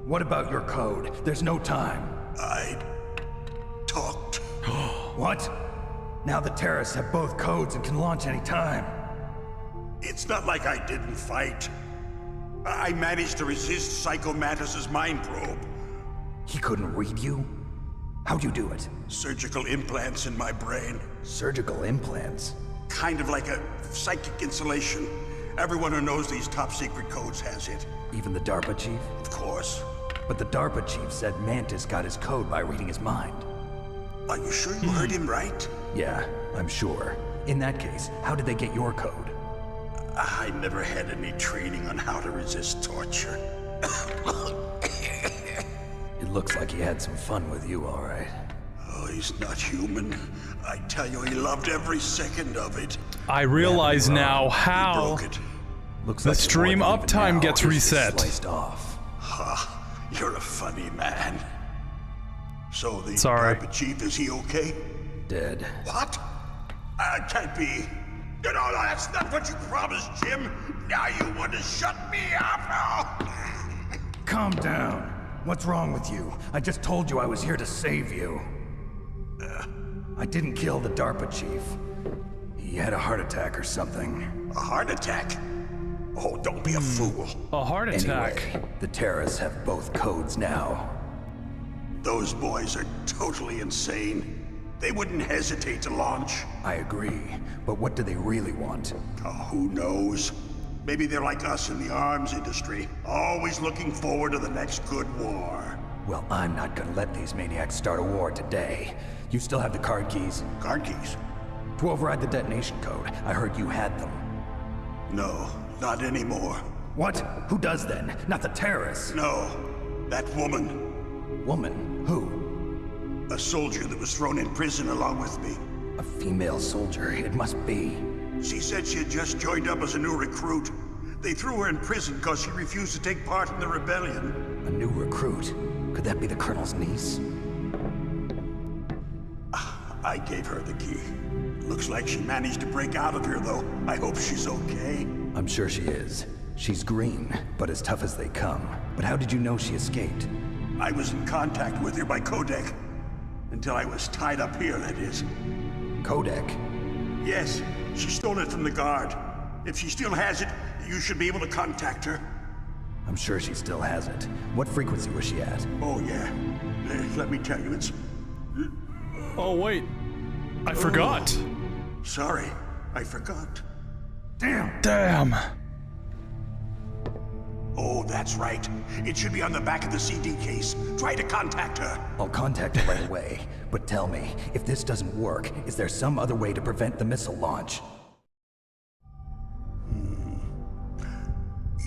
What about your code? There's no time. I talked. What? Now the terrorists have both codes and can launch any time. It's not like I didn't fight. I managed to resist Psycho Mantis's mind probe. He couldn't read you? How'd you do it? Surgical implants in my brain. Surgical implants? Kind of like a psychic insulation. Everyone who knows these top secret codes has it. Even the DARPA chief? Of course. But the DARPA chief said Mantis got his code by reading his mind. Are you sure you heard him right? Yeah, I'm sure. In that case, how did they get your code? I never had any training on how to resist torture. It looks like he had some fun with you, all right. Oh, he's not human. I tell you, he loved every second of it. I realize now how Looks the like stream uptime gets reset. Sliced off. Ha, you're a funny man. So the Sorry. DARPA chief, is he okay? Dead. What? Can't be. No, that's not what you promised, Jim. Now you want to shut me up? Calm down. What's wrong with you? I just told you I was here to save you. I didn't kill the DARPA chief. He had a heart attack or something. A heart attack? Oh, don't be a fool. A heart attack. Anyway, the terrorists have both codes now. Those boys are totally insane. They wouldn't hesitate to launch. I agree, but what do they really want? Oh, who knows? Maybe they're like us in the arms industry, always looking forward to the next good war. Well, I'm not gonna let these maniacs start a war today. You still have the card keys? Card keys? To override the detonation code. I heard you had them. No, not anymore. What? Who does then? Not the terrorists? No, that woman. Woman? Who? A soldier that was thrown in prison along with me. A female soldier, it must be. She said she had just joined up as a new recruit. They threw her in prison because she refused to take part in the rebellion. A new recruit? Could that be the Colonel's niece? I gave her the key. Looks like she managed to break out of here, though. I hope she's okay. I'm sure she is. She's green, but as tough as they come. But how did you know she escaped? I was in contact with her by codec. Until I was tied up here, that is. Codec? Yes, she stole it from the guard. If she still has it, you should be able to contact her. I'm sure she still has it. What frequency was she at? Oh, yeah. Let me tell you, it's... Oh, wait. I forgot. Sorry, I forgot. Damn. Oh, that's right. It should be on the back of the CD case. Try to contact her. I'll contact her right away. But tell me, if this doesn't work, is there some other way to prevent the missile launch?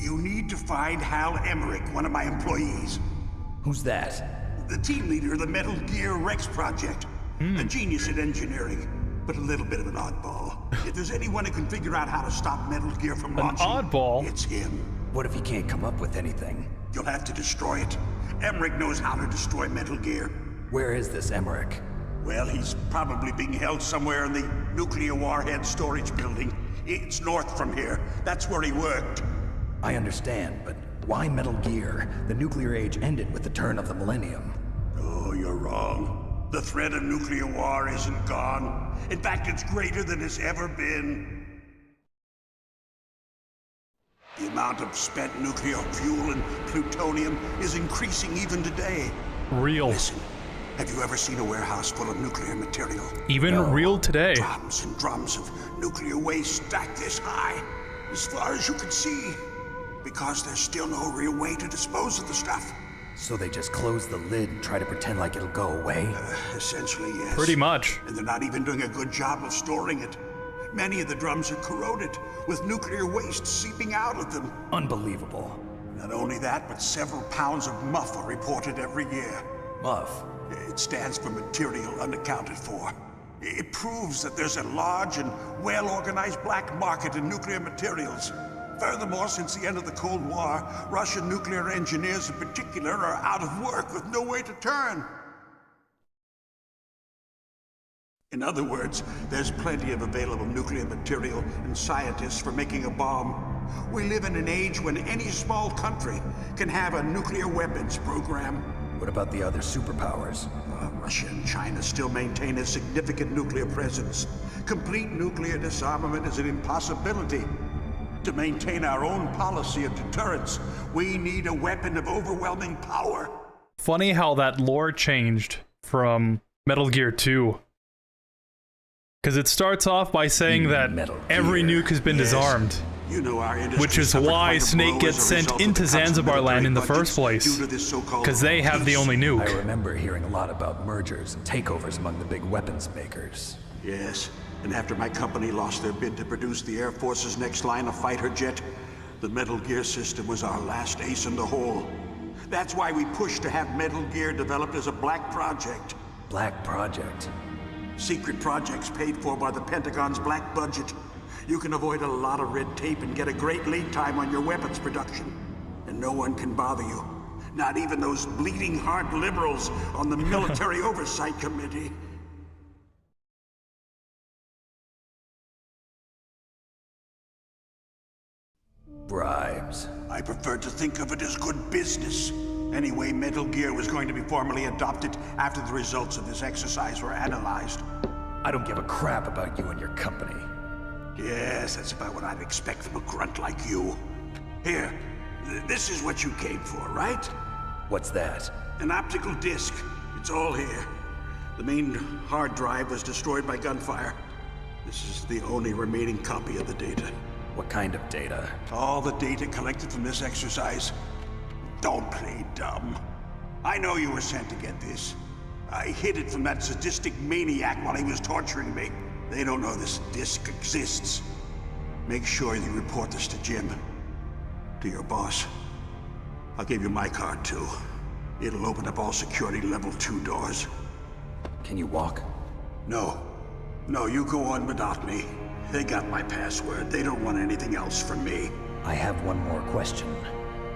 You need to find Hal Emmerich, one of my employees. Who's that? The team leader of the Metal Gear Rex project. A genius at engineering, but a little bit of an oddball. If there's anyone who can figure out how to stop Metal Gear from launching, oddball? It's him. What if he can't come up with anything? You'll have to destroy it. Emmerich knows how to destroy Metal Gear. Where is this Emmerich? Well, he's probably being held somewhere in the nuclear warhead storage building. It's north from here. That's where he worked. I understand, but why Metal Gear? The nuclear age ended with the turn of the millennium. Oh, you're wrong. The threat of nuclear war isn't gone. In fact, it's greater than it's ever been. The amount of spent nuclear fuel and plutonium is increasing even today. Real. Listen, have you ever seen a warehouse full of nuclear material? Even real today. Drums and drums of nuclear waste stacked this high, as far as you can see. Because there's still no real way to dispose of the stuff. So they just close the lid and try to pretend like it'll go away? Essentially, yes. Pretty much. And they're not even doing a good job of storing it. Many of the drums are corroded, with nuclear waste seeping out of them. Unbelievable. Not only that, but several pounds of MUF are reported every year. MUF? It stands for material unaccounted for. It proves that there's a large and well-organized black market in nuclear materials. Furthermore, since the end of the Cold War, Russian nuclear engineers in particular are out of work with no way to turn. In other words, there's plenty of available nuclear material and scientists for making a bomb. We live in an age when any small country can have a nuclear weapons program. What about the other superpowers? Russia and China still maintain a significant nuclear presence. Complete nuclear disarmament is an impossibility. To maintain our own policy of deterrence, we need a weapon of overwhelming power. Funny how that lore changed from Metal Gear 2. Because it starts off by saying that every nuke has been disarmed. You know, our industry which is why Snake gets sent into Zanzibar Land in the first place. Because they have the only nuke. I remember hearing a lot about mergers and takeovers among the big weapons makers. Yes. And after my company lost their bid to produce the Air Force's next line of fighter jet, the Metal Gear system was our last ace in the hole. That's why we pushed to have Metal Gear developed as a black project. Black project? Secret projects paid for by the Pentagon's black budget. You can avoid a lot of red tape and get a great lead time on your weapons production. And no one can bother you. Not even those bleeding heart liberals on the Military Oversight Committee. Bribes. I prefer to think of it as good business. Anyway, Metal Gear was going to be formally adopted after the results of this exercise were analyzed. I don't give a crap about you and your company. Yes, that's about what I'd expect from a grunt like you. Here, this is what you came for, right? What's that? An optical disc. It's all here. The main hard drive was destroyed by gunfire. This is the only remaining copy of the data. What kind of data? All the data collected from this exercise. Don't play dumb. I know you were sent to get this. I hid it from that sadistic maniac while he was torturing me. They don't know this disc exists. Make sure you report this to Jim. To your boss. I'll give you my card too. It'll open up all security level 2 doors. Can you walk? No. No, you go on without me. They got my password. They don't want anything else from me. I have one more question.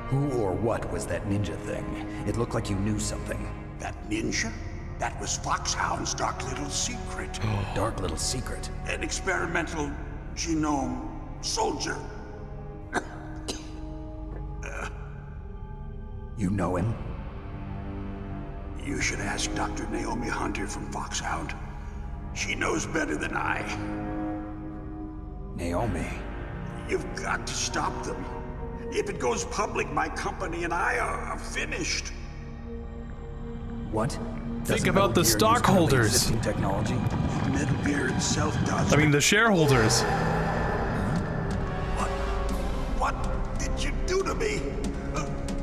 Who or what was that ninja thing? It looked like you knew something. That ninja? That was Foxhound's dark little secret. Dark little secret? An experimental genome soldier. You know him? You should ask Dr. Naomi Hunter from Foxhound. She knows better than I. Naomi? You've got to stop them. If it goes public, my company and I are finished. What? Think about the stockholders. Technology? Metal Gear itself does. I mean, the shareholders. What did you do to me?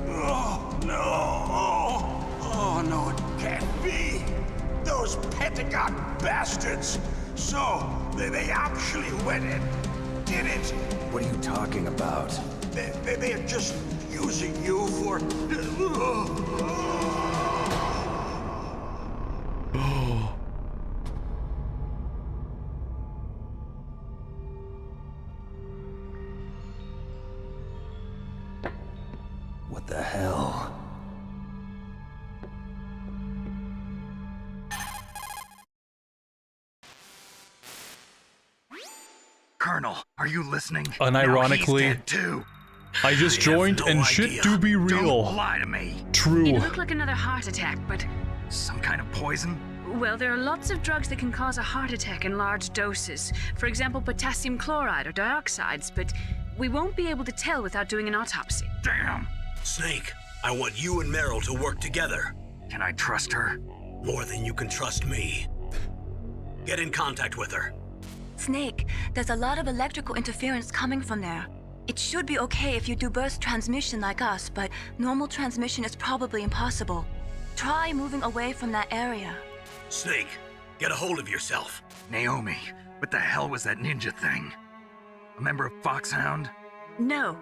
Oh, no. Oh, no, it can't be. Those Pentagon bastards. So, they actually went and did it. What are you talking about? They are just using you for... What the hell? Colonel, are you listening? Unironically, Now he's dead too. I just joined and shit do be real. Don't lie to me. True. It looked like another heart attack, but... Some kind of poison? Well, there are lots of drugs that can cause a heart attack in large doses. For example, potassium chloride or dioxides, but we won't be able to tell without doing an autopsy. Damn. Snake, I want you and Meryl to work together. Can I trust her? More than you can trust me. Get in contact with her. Snake, there's a lot of electrical interference coming from there. It should be okay if you do burst transmission like us, but normal transmission is probably impossible. Try moving away from that area. Snake, get a hold of yourself. Naomi, what the hell was that ninja thing? A member of Foxhound? No.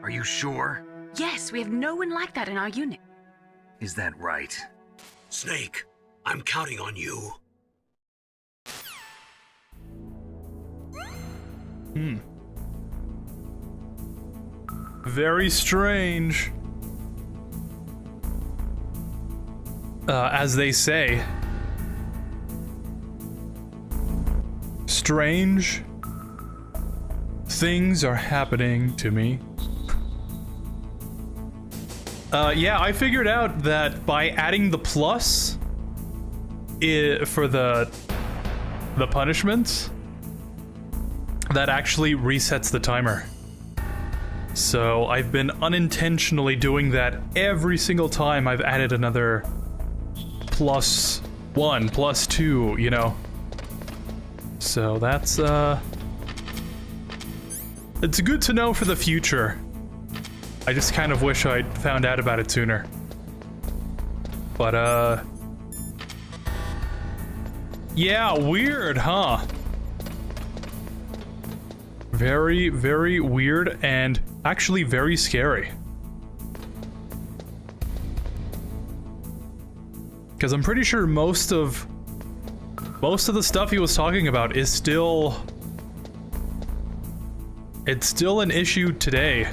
Are you sure? Yes, we have no one like that in our unit. Is that right? Snake, I'm counting on you. Very strange. As they say. Strange things are happening to me. Yeah, I figured out that by adding the plus for the punishments, that actually resets the timer. So I've been unintentionally doing that every single time I've added another +1, +2, you know. So that's, it's good to know for the future. I just kind of wish I'd found out about it sooner. But, yeah, weird, huh? Very, very weird and actually very scary. Because I'm pretty sure most of the stuff he was talking about is still... It's still an issue today.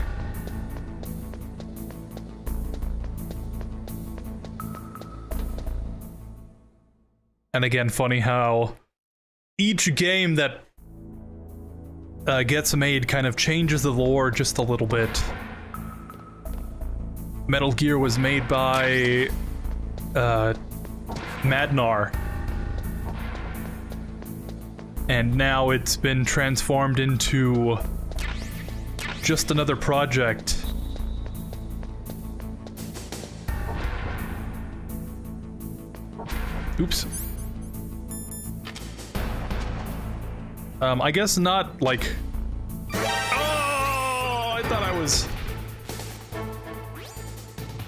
And again, funny how each game that gets made kind of changes the lore just a little bit. Metal Gear was made by Madnar, and now it's been transformed into just another project. Oops. I guess not, like... Oh, I thought I was...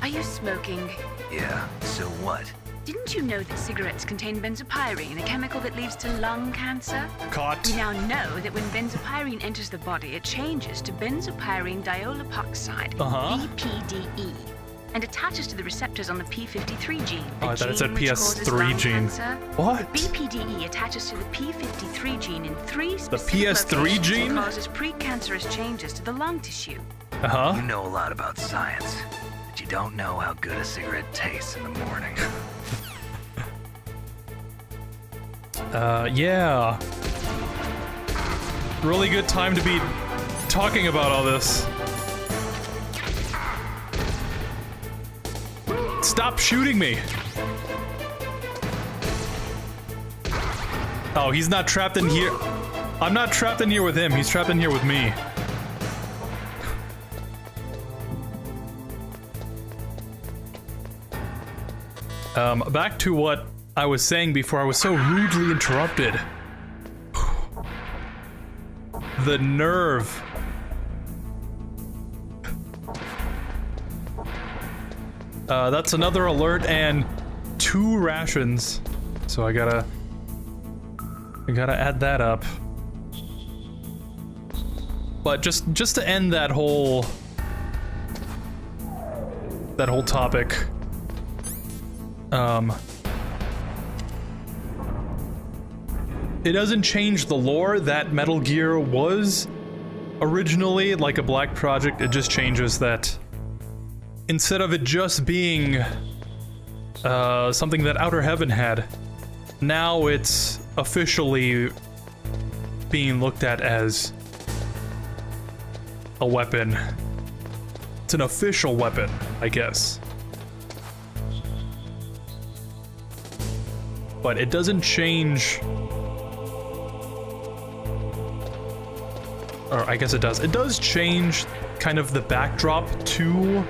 Are you smoking? Yeah, so what? Didn't you know that cigarettes contain benzopyrene, a chemical that leads to lung cancer? Caught. We now know that when benzopyrene enters the body, it changes to benzopyrene diolipoxide, BPDE. and attaches to the receptors on the P53 gene. Oh, I thought it said which causes PS3 lung gene. cancer. What? The BPDE attaches to the P53 gene in 3 specific PS3 locations gene? and causes precancerous changes to the lung tissue. You know a lot about science, but you don't know how good a cigarette tastes in the morning. Yeah. Really good time to be talking about all this. Stop shooting me! Oh, he's not trapped in here. I'm not trapped in here with him, he's trapped in here with me. Back to what I was saying before I was so rudely interrupted. The nerve. That's another alert and 2 rations. So I gotta add that up. But just to end that whole topic. It doesn't change the lore that Metal Gear was originally like a Black Project. It just changes that instead of it just being something that Outer Heaven had, now it's officially being looked at as a weapon. It's an official weapon, I guess. But it doesn't change... Or I guess it does. It does change kind of the backdrop to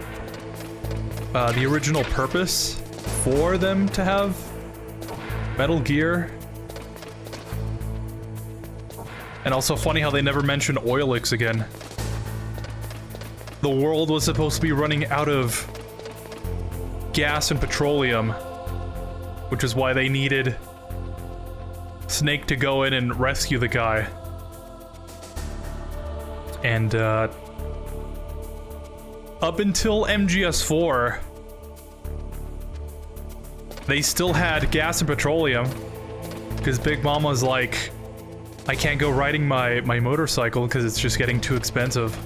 the original purpose for them to have Metal Gear. And also funny how they never mentioned Oilix again. The world was supposed to be running out of gas and petroleum, which is why they needed Snake to go in and rescue the guy. And up until MGS4, they still had gas and petroleum, because Big Mama was like, I can't go riding my motorcycle because it's just getting too expensive.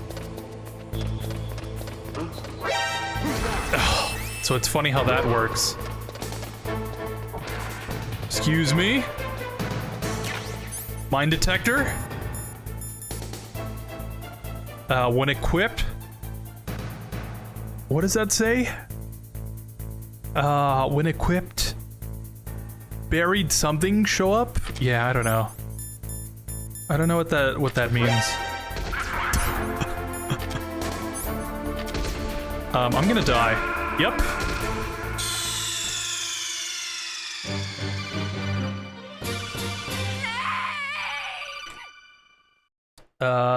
So it's funny how that works. Excuse me? Mine detector? When equipped... What does that say? When equipped... Buried something show up? Yeah, I don't know. I don't know what that means. I'm gonna die. Yep.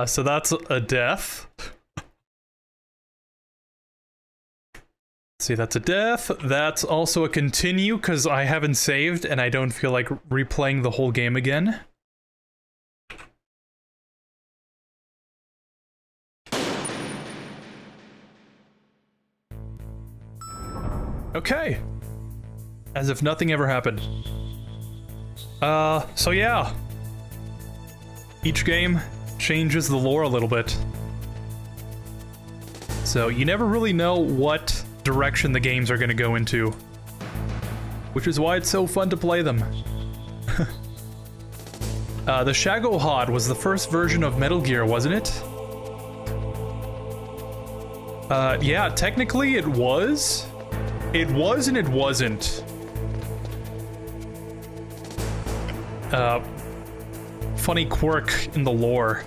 So that's a death. See, that's a death. That's also a continue, because I haven't saved and I don't feel like replaying the whole game again. Okay. As if nothing ever happened. So yeah. Each game changes the lore a little bit. So you never really know what direction the games are gonna go into. Which is why it's so fun to play them. The Shagohod was the first version of Metal Gear, wasn't it? Yeah, technically it was. It was and it wasn't. Funny quirk in the lore.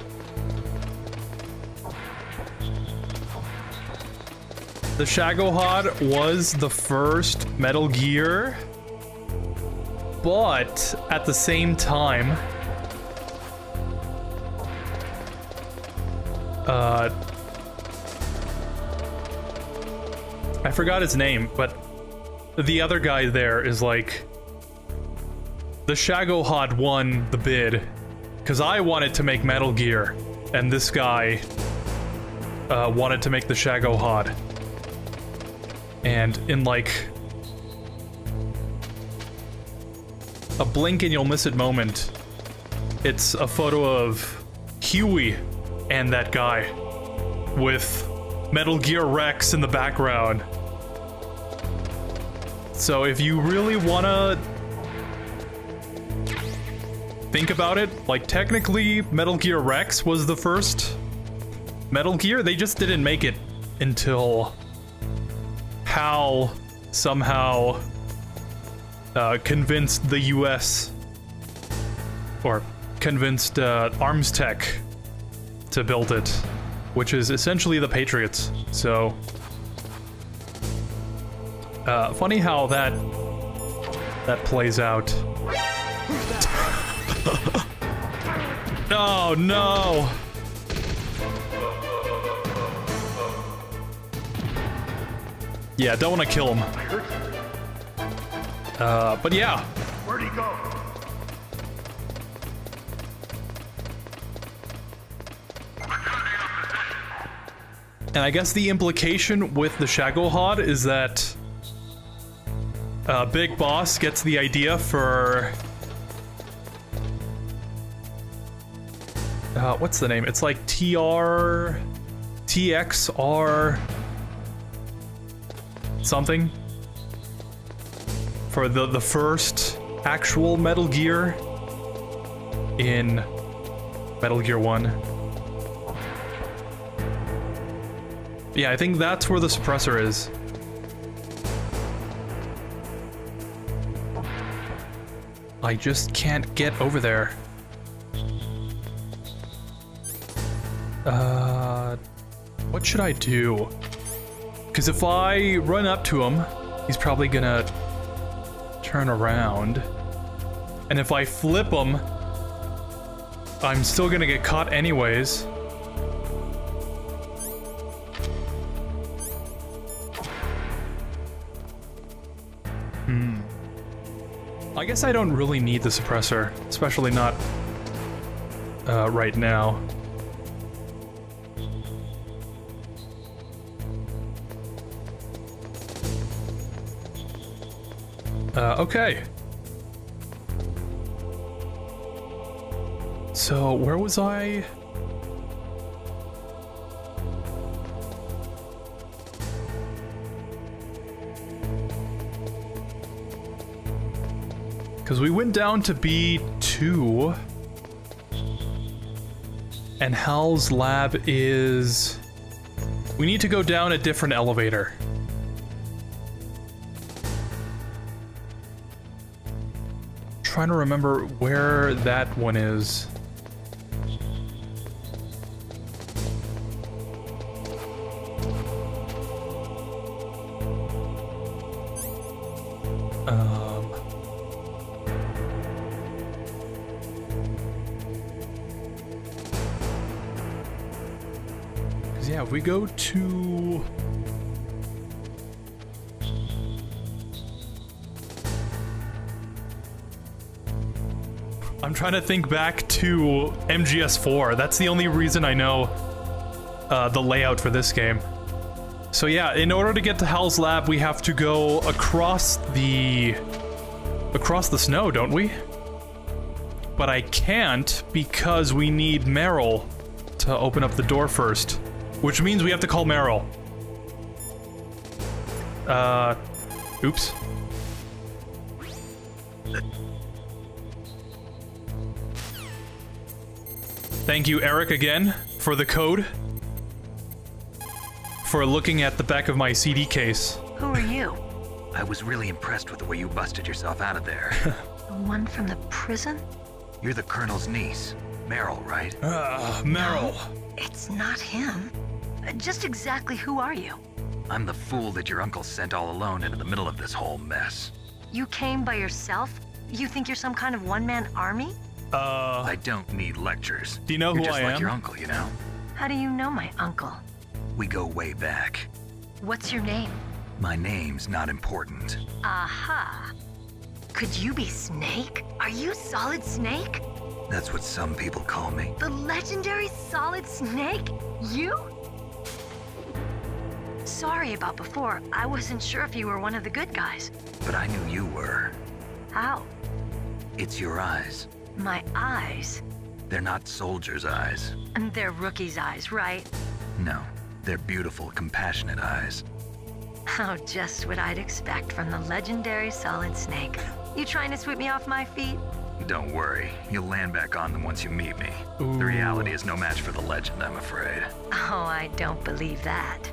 The Shagohod was the first Metal Gear, but at the same time, I forgot his name, but the other guy there is like, the Shagohod won the bid, because I wanted to make Metal Gear, and this guy wanted to make the Shagohod. And in like a blink and you'll miss it moment, it's a photo of Huey and that guy with Metal Gear Rex in the background. So if you really wanna think about it, like technically Metal Gear Rex was the first Metal Gear. They just didn't make it until HAL somehow convinced the US, or convinced Arms Tech to build it, which is essentially the Patriots. So funny how that plays out. Oh no! Yeah, don't want to kill him. But yeah. Where'd he go? And I guess the implication with the Shagohod is that Big Boss gets the idea for what's the name? It's like TXR something for the first actual Metal Gear in Metal Gear 1. Yeah, I think that's where the suppressor is. I just can't get over there. What should I do? Because if I run up to him, he's probably gonna turn around. And if I flip him, I'm still gonna get caught anyways. I guess I don't really need the suppressor, especially not right now. Okay. So, where was I? Because we went down to B2, and Hal's lab is... We need to go down a different elevator. Trying to remember where that one is. Yeah, if we go to... I'm trying to think back to MGS4. That's the only reason I know the layout for this game. So yeah, in order to get to Hal's lab, we have to go across the snow, don't we? But I can't because we need Meryl to open up the door first, which means we have to call Meryl. Oops. Thank you, Eric, again, for the code. For looking at the back of my CD case. Who are you? I was really impressed with the way you busted yourself out of there. The one from the prison? You're the Colonel's niece, Meryl, right? Meryl. No, it's not him. Just exactly who are you? I'm the fool that your uncle sent all alone into the middle of this whole mess. You came by yourself? You think you're some kind of one-man army? I don't need lectures. Do you know who You're just I like am? your uncle, you know? How do you know my uncle? We go way back. What's your name? My name's not important. Aha. Could you be Snake? Are you Solid Snake? That's what some people call me. The legendary Solid Snake? You? sorry about before. I wasn't sure if you were one of the good guys. But I knew you were. How? It's your eyes. My eyes? They're not soldiers' eyes. And they're rookies' eyes, right? No, they're beautiful, compassionate eyes. Oh, just what I'd expect from the legendary Solid Snake. You trying to sweep me off my feet? Don't worry, you'll land back on them once you meet me. Ooh. The reality is no match for the legend, I'm afraid. Oh, I don't believe that.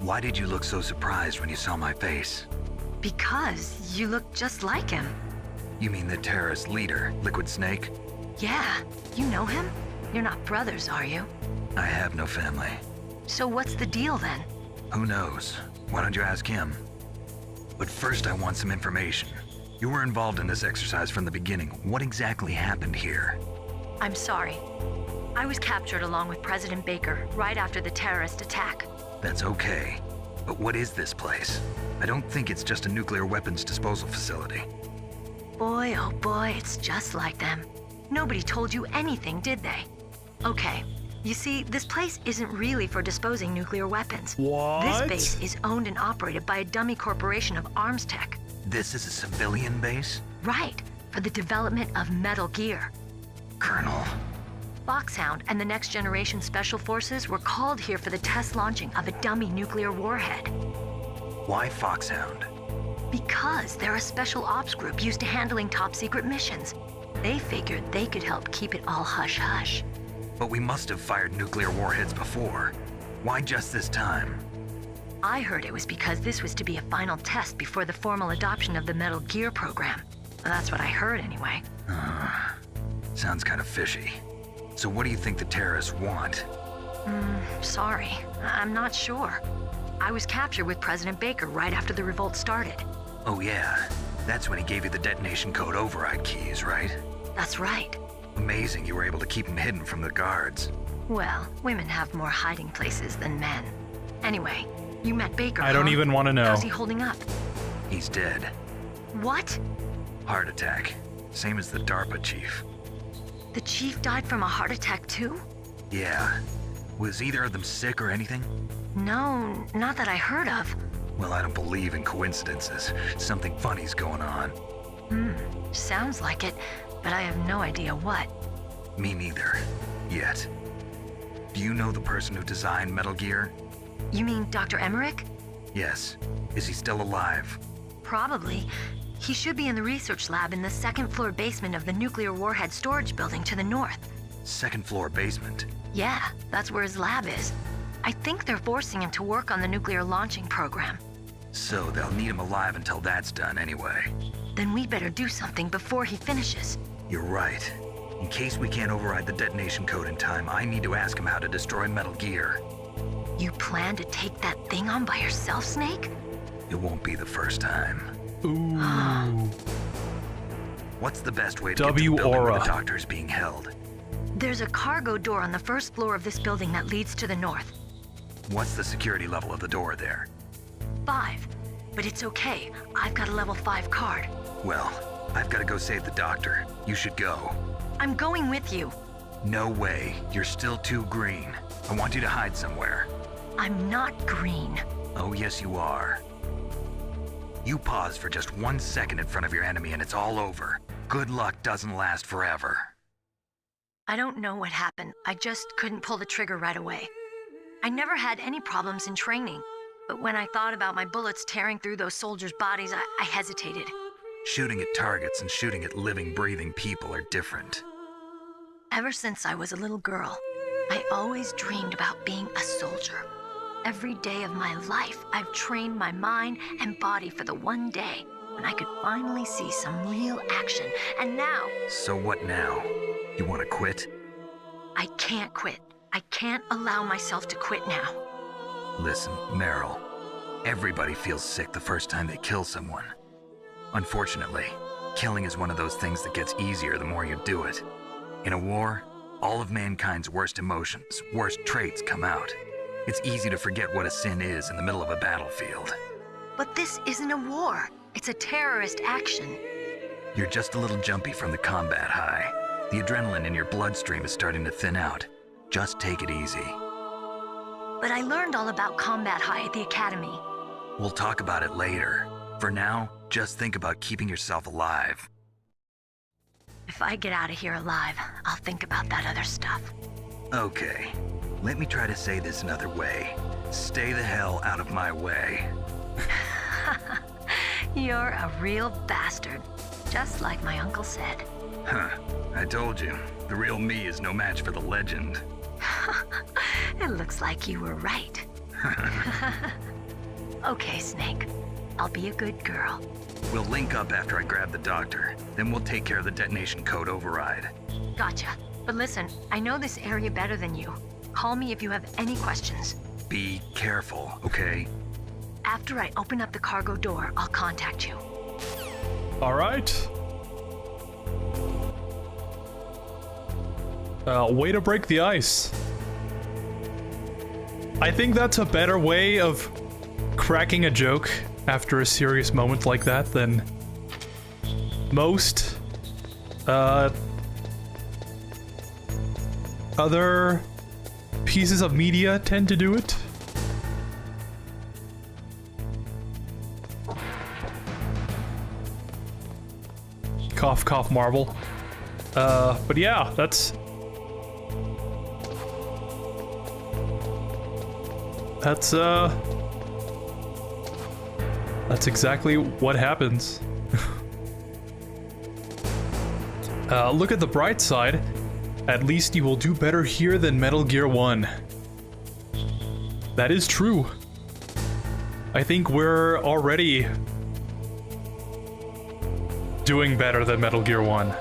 Why did you look so surprised when you saw my face? Because you look just like him. You mean the terrorist leader, Liquid Snake? Yeah, you know him? You're not brothers, are you? I have no family. So what's the deal then? Who knows? Why don't you ask him? But first I want some information. You were involved in this exercise from the beginning. What exactly happened here? I'm sorry. I was captured along with President Baker right after the terrorist attack. That's okay. But what is this place? I don't think it's just a nuclear weapons disposal facility. Boy, oh boy, it's just like them. Nobody told you anything, did they? Okay, you see, this place isn't really for disposing nuclear weapons. What? This base is owned and operated by a dummy corporation of arms tech. This is a civilian base? Right, for the development of Metal Gear. Colonel. Foxhound and the Next Generation Special Forces were called here for the test launching of a dummy nuclear warhead. Why Foxhound? Because they're a special ops group used to handling top secret missions. They figured they could help keep it all hush-hush. But we must have fired nuclear warheads before. Why just this time? I heard it was because this was to be a final test before the formal adoption of the Metal Gear program. That's what I heard anyway. Sounds kind of fishy. So what do you think the terrorists want? Sorry, I'm not sure. I was captured with President Baker right after the revolt started. Oh yeah, that's when he gave you the detonation code override keys, right? That's right. Amazing you were able to keep him hidden from the guards. Well, women have more hiding places than men. Anyway, you met Baker, I don't even want to know. How's he holding up? He's dead. What? Heart attack. Same as the DARPA chief. The chief died from a heart attack too? Yeah. Was either of them sick or anything? No, not that I heard of. Well, I don't believe in coincidences. Something funny's going on. Sounds like it, but I have no idea what. Me neither. Yet. Do you know the person who designed Metal Gear? You mean Dr. Emmerich? Yes. Is he still alive? Probably. He should be in the research lab in the second floor basement of the nuclear warhead storage building to the north. Second floor basement? Yeah, that's where his lab is. I think they're forcing him to work on the nuclear launching program. So they'll need him alive until that's done anyway. Then we better do something before he finishes. You're right. In case we can't override the detonation code in time, I need to ask him how to destroy Metal Gear. You plan to take that thing on by yourself, Snake? It won't be the first time. Ooh. What's the best way to get to the building where the doctor is being held? There's a cargo door on the first floor of this building that leads to the north. What's the security level of the door there? 5. But it's okay. I've got a level 5 card. Well, I've got to go save the doctor. You should go. I'm going with you. No way. You're still too green. I want you to hide somewhere. I'm not green. Oh, yes, you are. You pause for just 1 second in front of your enemy and it's all over. Good luck doesn't last forever. I don't know what happened. I just couldn't pull the trigger right away. I never had any problems in training, but when I thought about my bullets tearing through those soldiers' bodies, I hesitated. Shooting at targets and shooting at living, breathing people are different. Ever since I was a little girl, I always dreamed about being a soldier. Every day of my life, I've trained my mind and body for the one day when I could finally see some real action, and now... So what now? You want to quit? I can't quit. I can't allow myself to quit now. Listen, Meryl, everybody feels sick the first time they kill someone. Unfortunately, killing is one of those things that gets easier the more you do it. In a war, all of mankind's worst emotions, worst traits come out. It's easy to forget what a sin is in the middle of a battlefield. But this isn't a war. It's a terrorist action. You're just a little jumpy from the combat high. The adrenaline in your bloodstream is starting to thin out. Just take it easy. but I learned all about combat high at the academy. We'll talk about it later. For now, just think about keeping yourself alive. If I get out of here alive, I'll think about that other stuff. Okay, let me try to say this another way. Stay the hell out of my way. You're a real bastard, just like my uncle said. Huh, I told you, the real me is no match for the legend. It looks like you were right. Okay, Snake. I'll be a good girl. We'll link up after I grab the doctor. Then we'll take care of the detonation code override. Gotcha. But listen, I know this area better than you. Call me if you have any questions. Be careful, okay? After I open up the cargo door, I'll contact you. All right. Way to break the ice. I think that's a better way of cracking a joke after a serious moment like that than most other pieces of media tend to do it. Cough, cough, marble. But yeah, that's exactly what happens. Look at the bright side. At least you will do better here than Metal Gear 1. That is true. I think we're already doing better than Metal Gear 1.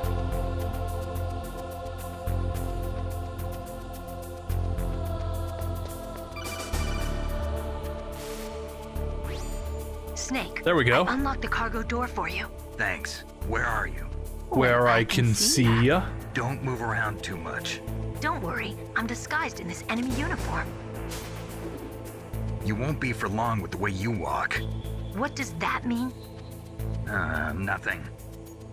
Snake. There we go. I unlocked the cargo door for you. Thanks. Where are you? Where I can see ya. Don't move around too much. Don't worry, I'm disguised in this enemy uniform. You won't be for long with the way you walk. What does that mean? Nothing.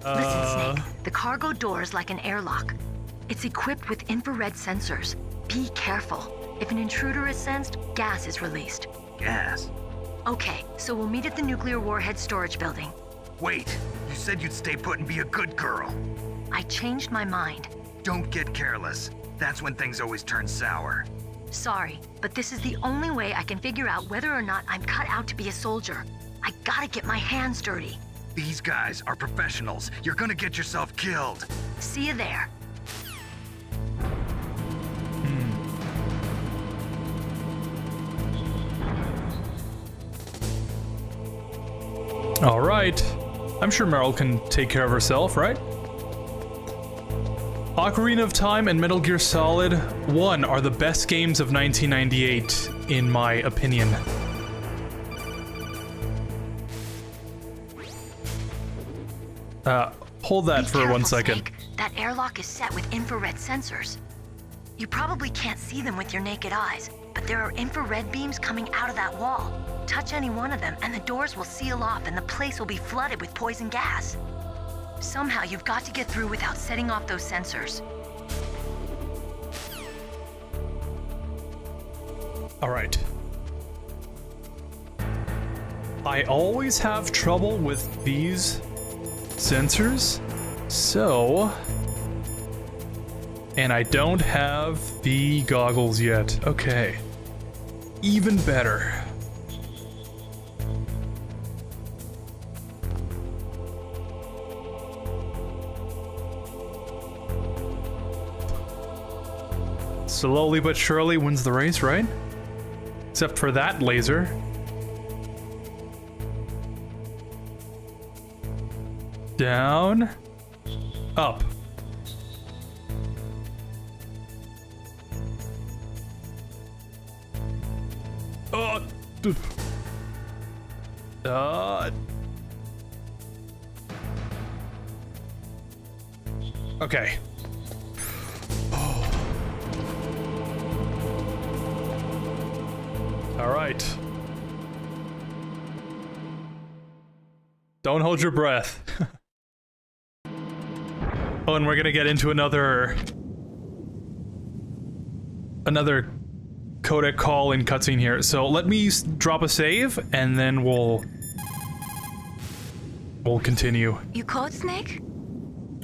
Listen, Snake. The cargo door is like an airlock. It's equipped with infrared sensors. Be careful. If an intruder is sensed, gas is released. Gas? Okay, so we'll meet at the nuclear warhead storage building. Wait, you said you'd stay put and be a good girl. I changed my mind. Don't get careless. That's when things always turn sour. Sorry, but this is the only way I can figure out whether or not I'm cut out to be a soldier. I gotta get my hands dirty. These guys are professionals. You're gonna get yourself killed. See you there. All right. I'm sure Meryl can take care of herself, right? Ocarina of Time and Metal Gear Solid 1 are the best games of 1998, in my opinion. Hold that for 1 second. Snake. That airlock is set with infrared sensors. You probably can't see them with your naked eyes, but there are infrared beams coming out of that wall. Touch any one of them and the doors will seal off and the place will be flooded with poison gas. Somehow you've got to get through without setting off those sensors. All right. I always have trouble with these sensors, so... And I don't have the goggles yet. Okay. Even better. Slowly but surely wins the race, right? Except for that laser. Down. Up. Okay. All right. Don't hold your breath. Oh, and we're gonna get into another codec call in cutscene here. So let me drop a save, and then we'll continue. You called, Snake?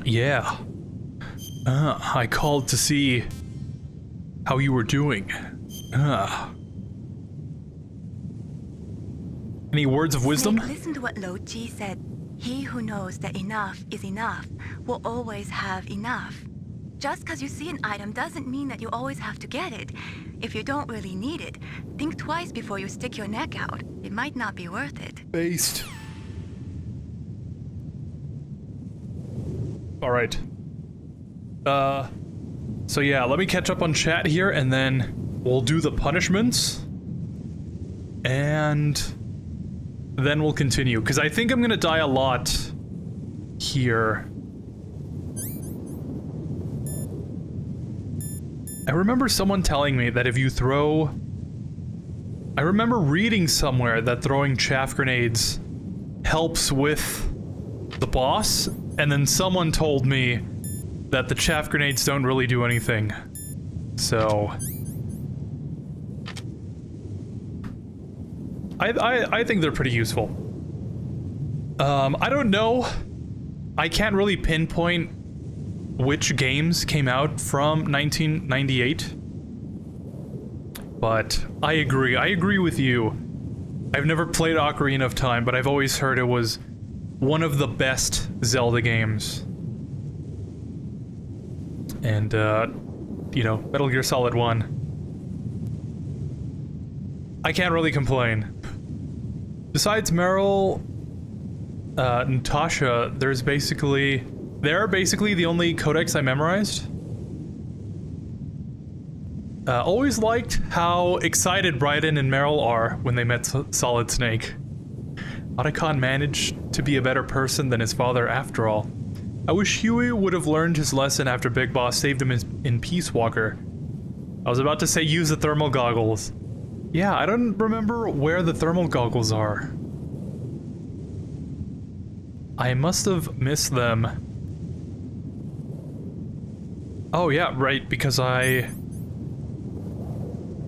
Yeah. I called to see how you were doing. Any words of wisdom? Snake, listen to what Lo Ji said. He who knows that enough is enough will always have enough. Just because you see an item doesn't mean that you always have to get it. If you don't really need it, think twice before you stick your neck out. It might not be worth it. Based. Alright. So yeah, let me catch up on chat here, and then we'll do the punishments. And then we'll continue, because I think I'm gonna die a lot here. I remember someone telling me that if you throw... I remember reading somewhere that throwing chaff grenades helps with the boss, and then someone told me that the chaff grenades don't really do anything. So... I think they're pretty useful. I don't know. I can't really pinpoint which games came out from 1998. But I agree. I agree with you. I've never played Ocarina of Time, but I've always heard it was one of the best Zelda games. And, you know, Metal Gear Solid 1. I can't really complain. Besides Meryl, Natasha, they're basically the only codex I memorized. Always liked how excited Bryden and Meryl are when they met Solid Snake. Otacon managed to be a better person than his father after all. I wish Huey would have learned his lesson after Big Boss saved him in Peace Walker. I was about to say use the thermal goggles. Yeah, I don't remember where the thermal goggles are. I must have missed them. Oh yeah, right, because I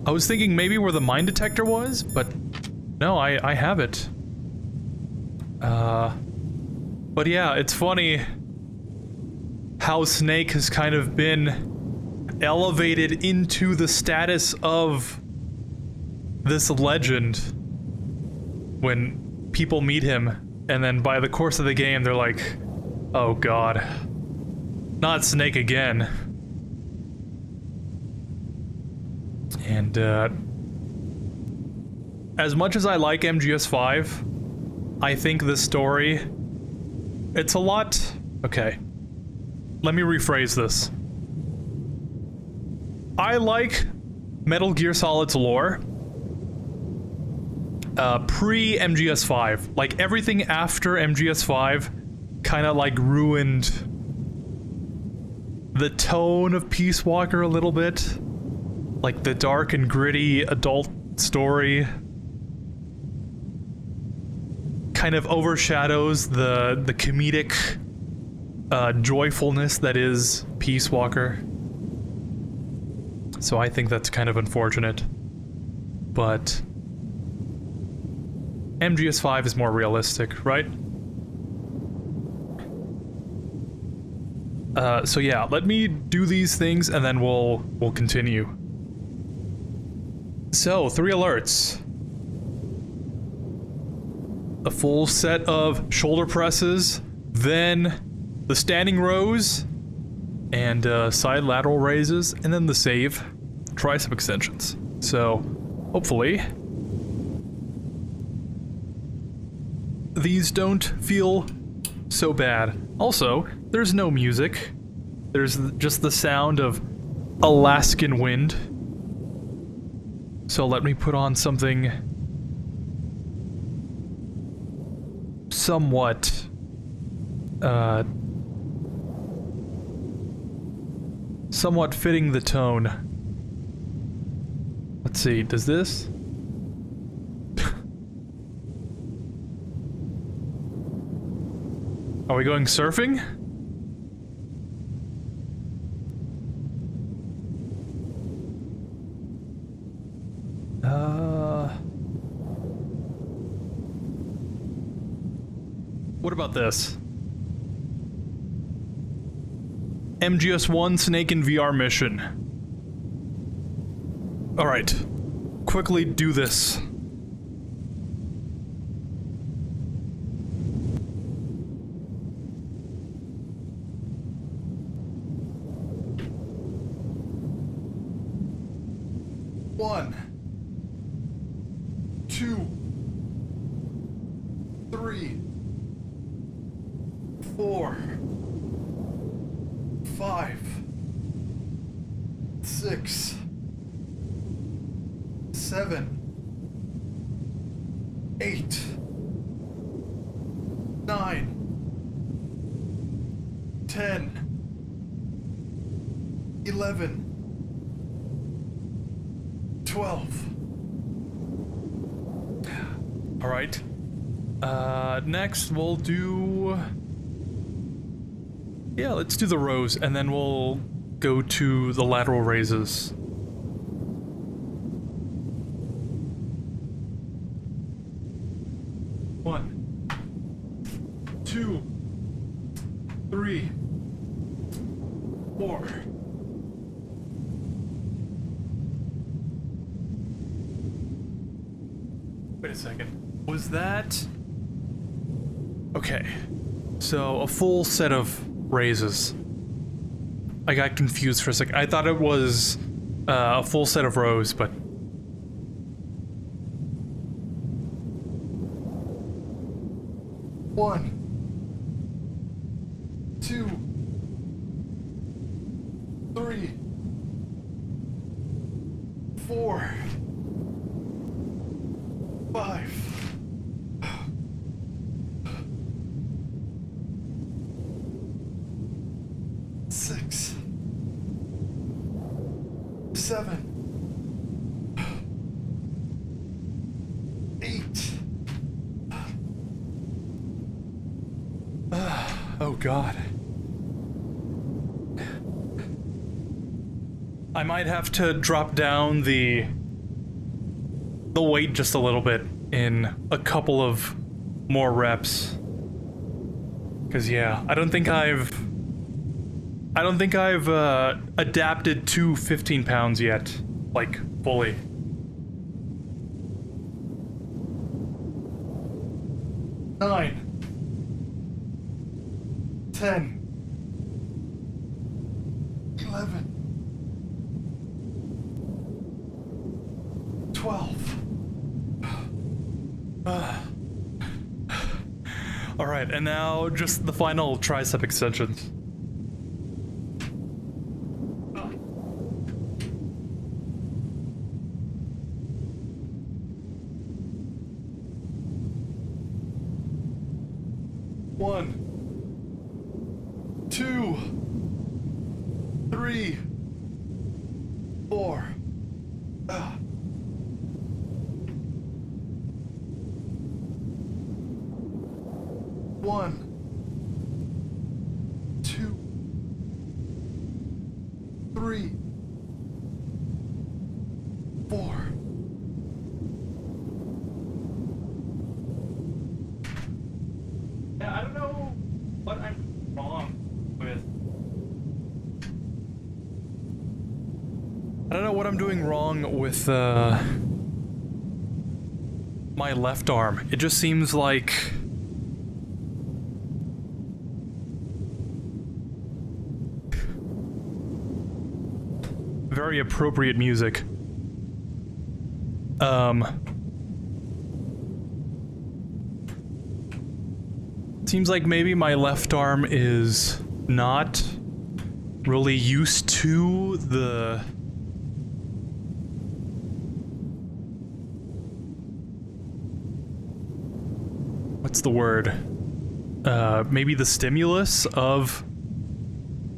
was thinking maybe where the mine detector was, but no, I have it. But yeah, it's funny how Snake has kind of been elevated into the status of this legend when people meet him, and then by the course of the game they're like, oh god, not Snake again. And as much as I like MGS5, I think this story, it's a lot... Okay, let me rephrase this. I like Metal Gear Solid's lore pre-MGS5. Like, everything after MGS5 kind of like ruined the tone of Peace Walker a little bit. Like, the dark and gritty adult story kind of overshadows the comedic joyfulness that is Peace Walker. So I think that's kind of unfortunate. But MGS5 is more realistic, right? So yeah, let me do these things and then we'll continue. So, 3 alerts. A full set of shoulder presses, then the standing rows, and side lateral raises, and then the save, tricep extensions. So, hopefully, these don't feel so bad. Also, there's no music. There's just the sound of Alaskan wind. So let me put on something somewhat somewhat fitting the tone. Let's see, does this? Are we going surfing? about this? MGS1 Snake in VR mission. Alright. Quickly do this. One, 2, 3, 4, 5, 6, 7, 8, 9, 10, 11, 12. All right. Next we'll do... Yeah, let's do the rows, and then we'll go to the lateral raises. One, 2, 3, 4. Wait a second. Was that... Okay. So, a full set of raises. I got confused for a second. I thought it was a full set of rows, but... One. 2. 3. 4. 5. 6. 7. 8. Oh God. I might have to drop down the weight just a little bit in a couple of more reps. 'Cause yeah, I don't think I've adapted to 15 pounds yet, like fully. Nine. 10. 11. 12. Alright, and now just the final tricep extensions. One, 2, 3, 4. One, 2, 3, 4. Yeah, I don't know what I'm wrong with. I don't know what I'm doing wrong with my left arm. It just seems like very appropriate music. Seems like maybe my left arm is not really used to the what's the word? Maybe the stimulus of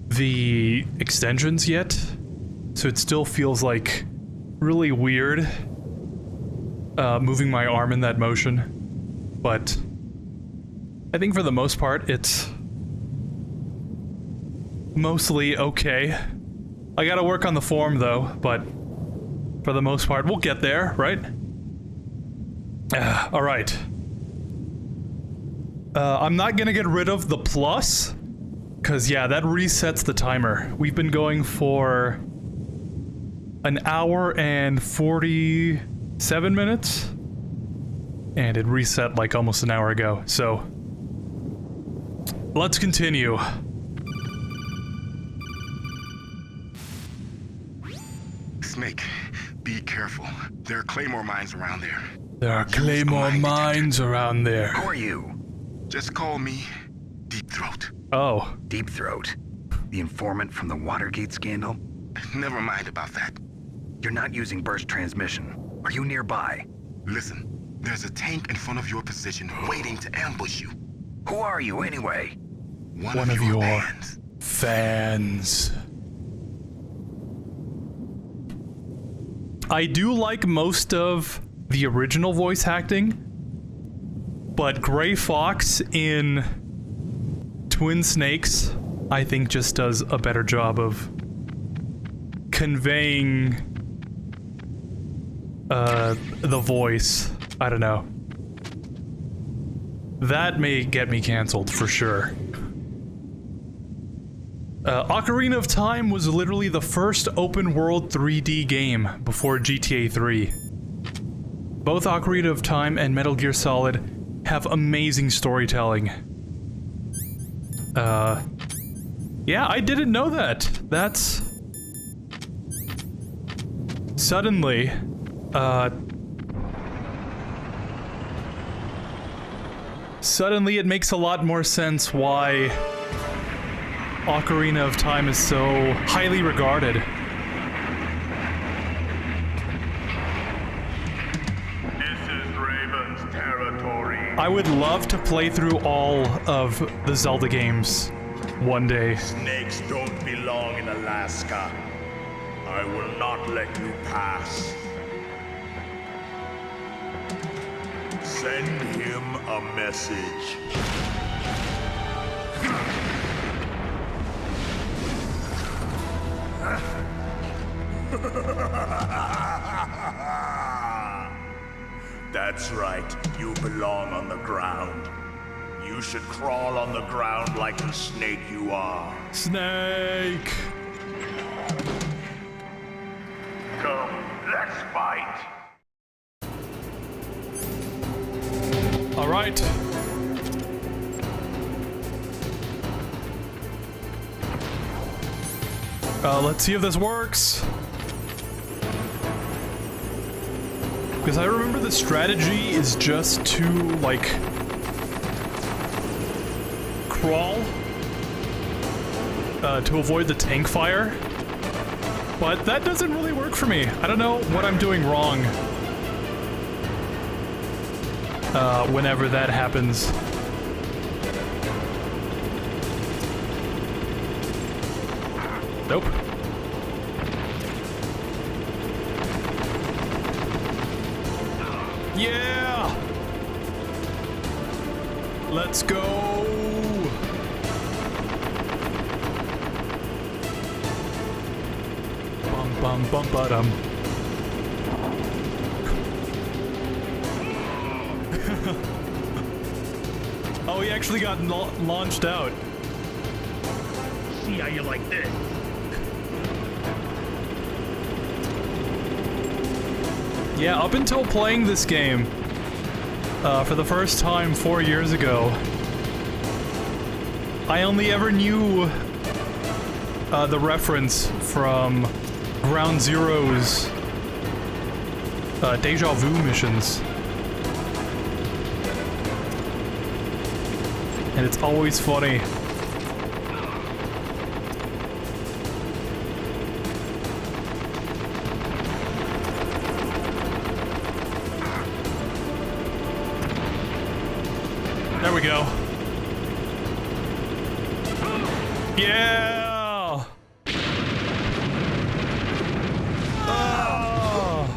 the extensions yet. So it still feels like really weird moving my arm in that motion. But I think for the most part, it's mostly okay. I gotta work on the form though, but for the most part, we'll get there, right? Alright. I'm not gonna get rid of the plus, because yeah, that resets the timer. We've been going for an hour and 47 minutes, and it reset like almost an hour ago, so let's continue. Snake, be careful. There are claymore mines around there. There are claymore mines around there. Who are you? Just call me Deep Throat. Oh. Deep Throat? The informant from the Watergate scandal? Never mind about that. You're not using burst transmission. Are you nearby? Listen, there's a tank in front of your position waiting to ambush you. Who are you anyway? One of your fans. I do like most of the original voice acting, but Gray Fox in Twin Snakes, I think, just does a better job of conveying the voice. I don't know. That may get me canceled for sure. Ocarina of Time was literally the first open world 3D game before GTA 3. Both Ocarina of Time and Metal Gear Solid have amazing storytelling. Yeah, I didn't know that. That's... Suddenly, Suddenly it makes a lot more sense why Ocarina of Time is so highly regarded. This is Raven's territory. I would love to play through all of the Zelda games one day. Snakes don't belong in Alaska. I will not let you pass. Send him a message. That's right, you belong on the ground. You should crawl on the ground like the snake you are. Snake! Come, let's fight. Alright. Let's see if this works. Because I remember the strategy is just to, like, crawl to avoid the tank fire. But that doesn't really work for me. I don't know what I'm doing wrong. Whenever that happens. Nope. Yeah! Let's go! Bum bum bum ba-dum. Oh, he actually got launched out. See how you like this. Yeah, up until playing this game for the first time 4 years ago, I only ever knew the reference from Ground Zero's Deja Vu missions. And it's always funny. There we go. Yeah! Oh!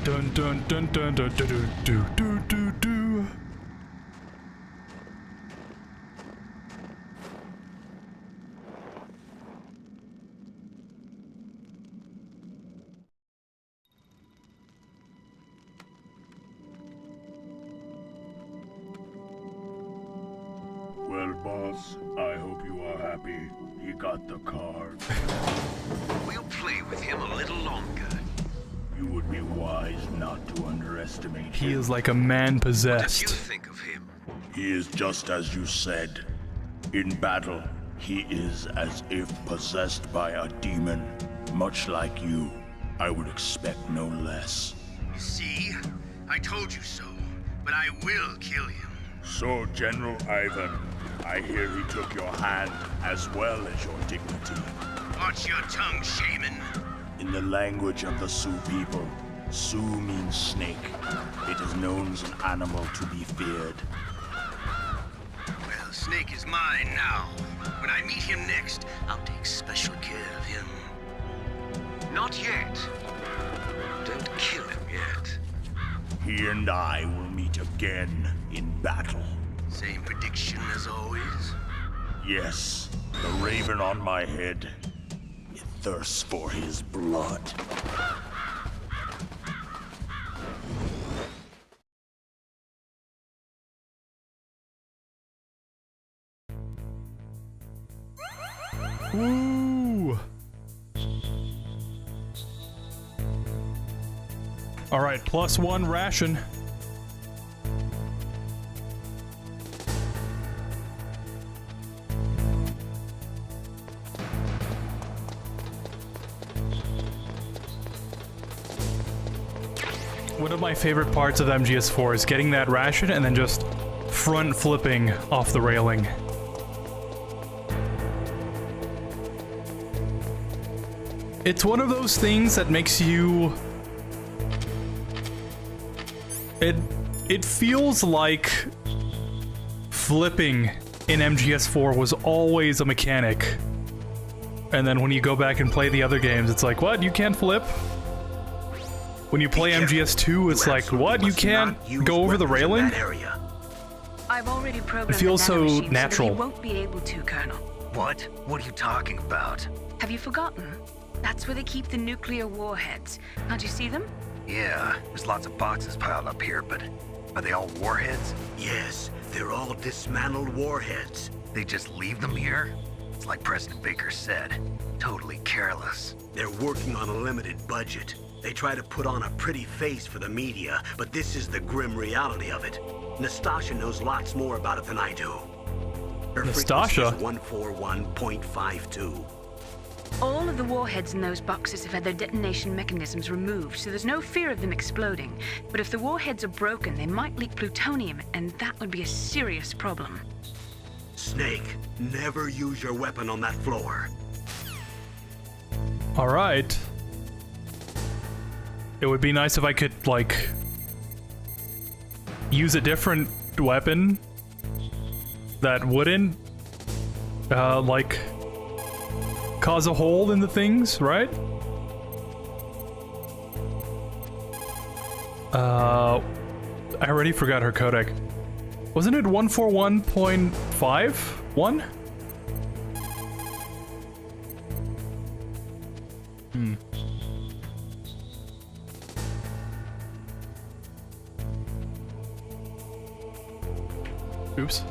Dun dun dun dun dun dun dun dun dun dun dun. boss. I hope you are happy. He got the card. We'll play with him a little longer. You would be wise not to underestimate He him. is like a man What do you possessed. think of him? He is just as you said. In battle, he is as if possessed by a demon. Much like you, I would expect no less. See? I told you so. But I will kill him. So, General Ivan, I hear he took your hand as well as your dignity. Watch your tongue, shaman. In the language of the Sioux people, Sioux means snake. It is known as an animal to be feared. Well, Snake is mine now. When I meet him next, I'll take special care of him. Not yet. Don't kill him yet. He and I will meet again in battle. Same prediction as always? Yes, the raven on my head. It thirsts for his blood. Woo! All right, +1 ration. One of my favorite parts of MGS4 is getting that ration and then just front flipping off the railing. It's one of those things that makes you... It feels like flipping in MGS4 was always a mechanic. And then when you go back and play the other games, it's like, what? You can't flip? When you play MGS2, it's like, what? You can't go over the railing? I've already programmed It feels the so nanomachine natural. So that he won't be able to, Colonel. What? What are you talking about? Have you forgotten? That's where they keep the nuclear warheads. Can't you see them? Yeah, there's lots of boxes piled up here, but are they all warheads? Yes, they're all dismantled warheads. They just leave them here? It's like President Baker said, totally careless. They're working on a limited budget. They try to put on a pretty face for the media, but this is the grim reality of it. Nastasha knows lots more about it than I do. Her Nastasha? frequency is 141.52. All of the warheads in those boxes have had their detonation mechanisms removed, so there's no fear of them exploding. But if the warheads are broken, they might leak plutonium, and that would be a serious problem. Snake, never use your weapon on that floor. All right. It would be nice if I could, like, use a different weapon that wouldn't, like, cause a hole in the things, right? I already forgot her codec. Wasn't it 141.51? Oops.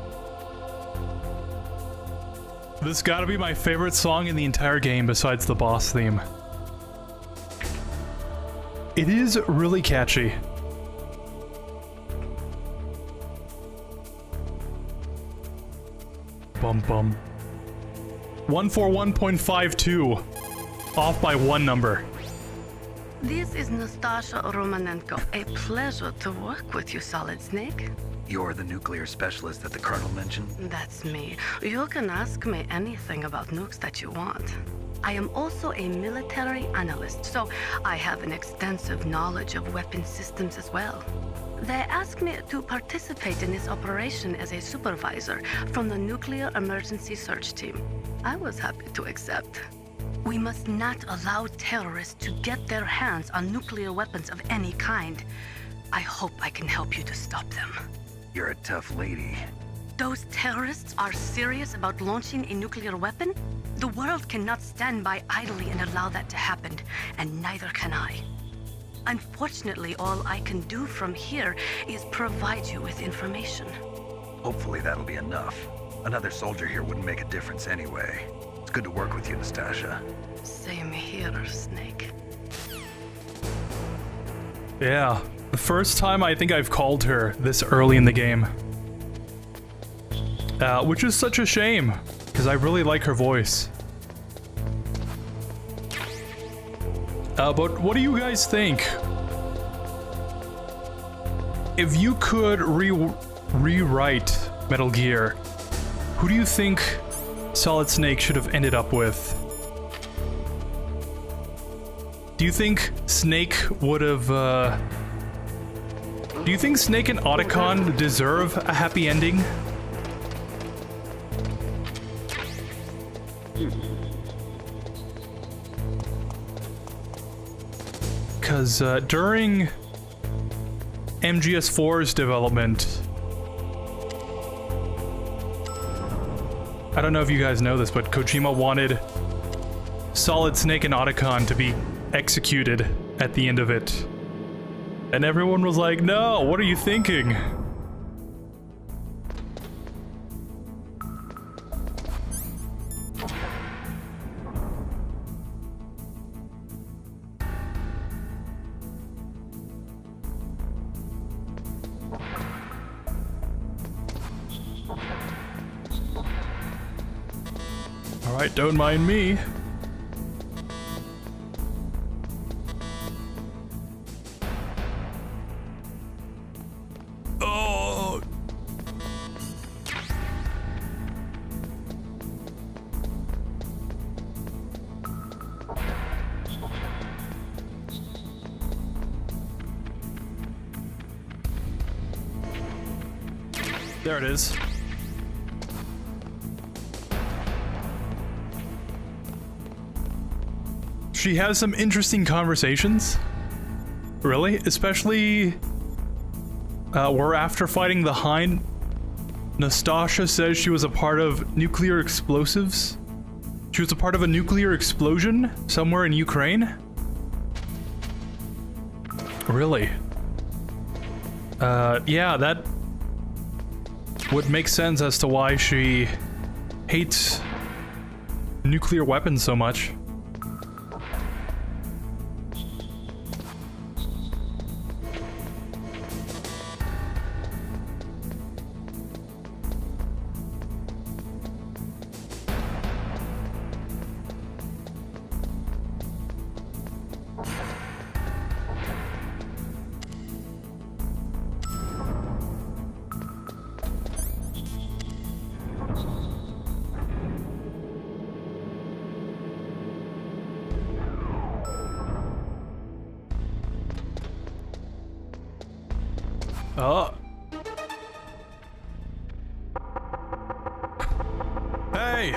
This gotta be my favorite song in the entire game besides the boss theme. It is really catchy. Bum bum. 141.52. Off by one number. This is Nastasha Romanenko. A pleasure to work with you, Solid Snake. You're the nuclear specialist that the Colonel mentioned? That's me. You can ask me anything about nukes that you want. I am also a military analyst, so I have an extensive knowledge of weapon systems as well. They asked me to participate in this operation as a supervisor from the Nuclear Emergency Search Team. I was happy to accept. We must not allow terrorists to get their hands on nuclear weapons of any kind. I hope I can help you to stop them. You're a tough lady. Those terrorists are serious about launching a nuclear weapon? The world cannot stand by idly and allow that to happen, and neither can I. Unfortunately, all I can do from here is provide you with information. Hopefully that'll be enough. Another soldier here wouldn't make a difference anyway. It's good to work with you, Nastasha. Same here, Snake. Yeah, the first time I think I've called her this early in the game. Which is such a shame, because I really like her voice. But what do you guys think? If you could rewrite Metal Gear, who do you think Solid Snake should have ended up with? Do you think Snake would have, do you think Snake and Otacon deserve a happy ending? Because during MGS4's development, I don't know if you guys know this, but Kojima wanted Solid Snake and Otacon to be executed at the end of it. And everyone was like, no, what are you thinking? Alright, don't mind me. Oh. There it is. She has some interesting conversations. Really? Especially where after fighting the Hind, Nastasha says she was a part of nuclear explosives. She was a part of a nuclear explosion somewhere in Ukraine? Really? Yeah, that would make sense as to why she hates nuclear weapons so much. Oh. Hey.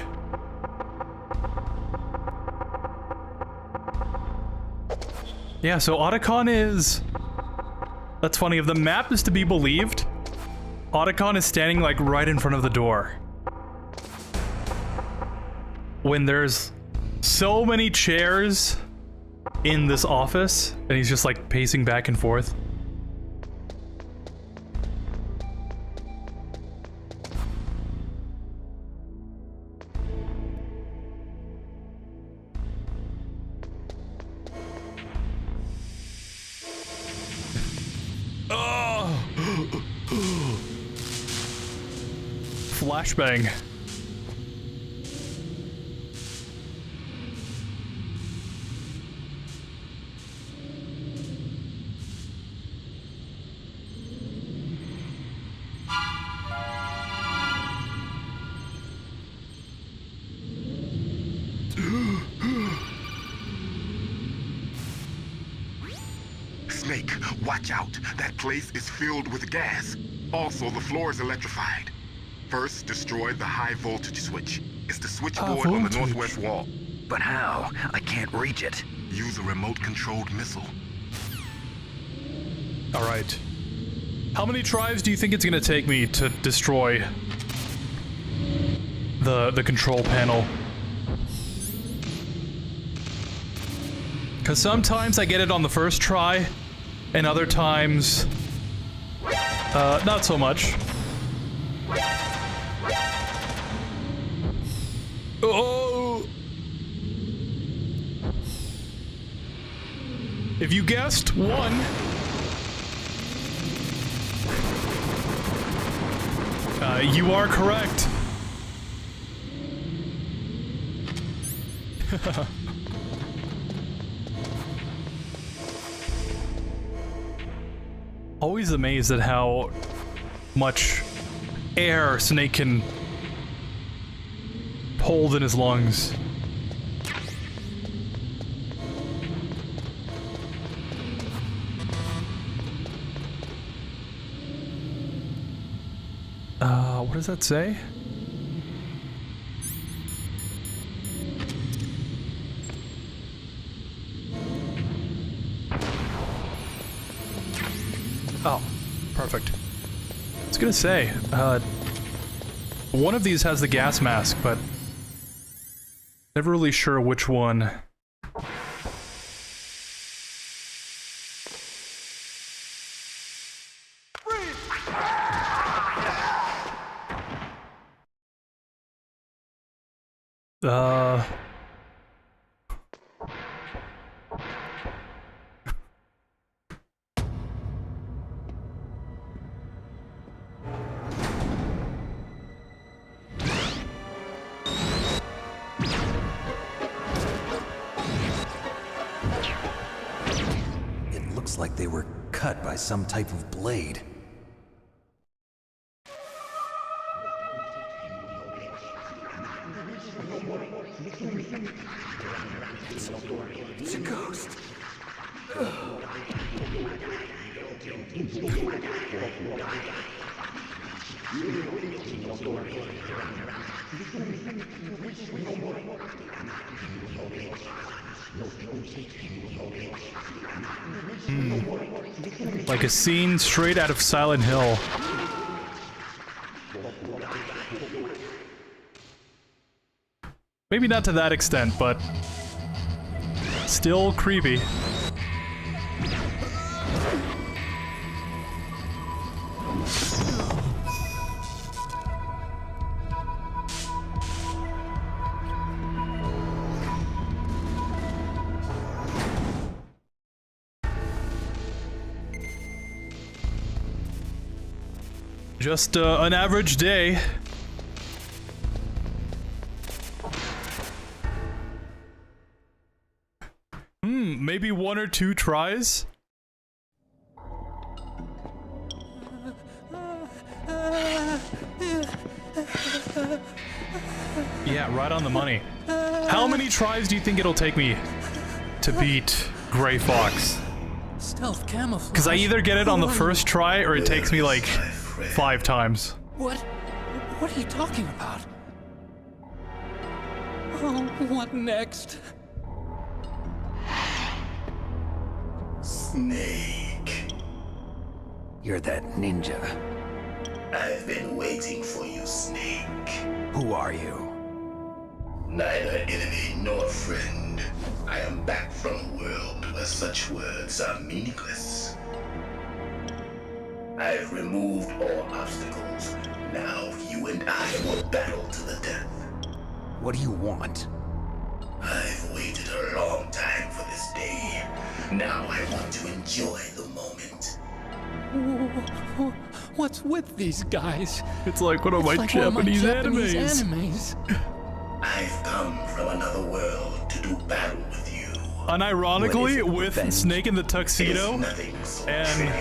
Yeah, so Otacon is... That's funny, if the map is to be believed, Otacon is standing like right in front of the door. When there's so many chairs in this office, and he's just like pacing back and forth. Flashbang. Snake, watch out. That place is filled with gas. Also, the floor is electrified. First, destroy the high voltage switch. It's the switchboard on the northwest wall. But how? I can't reach it. Use a remote-controlled missile. Alright. How many tries do you think it's gonna take me to destroy the control panel? Because sometimes I get it on the first try, and other times, not so much. If you guessed 1, you are correct. Always amazed at how much air Snake can hold in his lungs. What does that say? Oh, perfect. I was gonna say, one of these has the gas mask, but never really sure which one. It looks like they were cut by some type of blade. It's a ghost. Like a scene straight out of Silent Hill. Maybe not to that extent, but still creepy. Just an average day. Maybe 1 or 2 tries? Yeah, right on the money. How many tries do you think it'll take me to beat Gray Fox? Stealth camouflage. Because I either get it on the first try or it takes me like 5 times. What are you talking about? Oh, what next? Snake. You're that ninja. I've been waiting for you, Snake. Who are you? Neither enemy nor friend. I am back from a world where such words are meaningless. I've removed all obstacles. Now you and I will battle to the death. What do you want? I've waited a long time for this day. Now I want to enjoy the moment. What's with these guys? It's like one of my Japanese animes. I've come from another world to do battle with you. Unironically, with Snake in the tuxedo and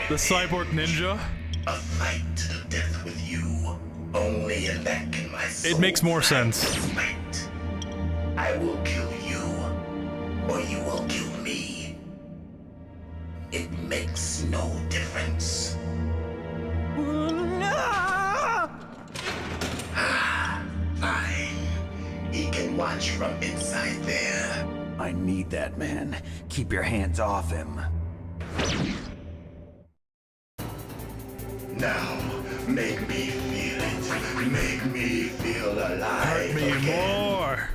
the cyborg ninja. A fight to the death with you. Only in that can my soul. It makes more sense. Fight. I will kill you, or you will kill me. It makes no difference. Fine. He can watch from inside there. I need that man. Keep your hands off him. Now, make me feel it. Make me feel alive. Hurt me more.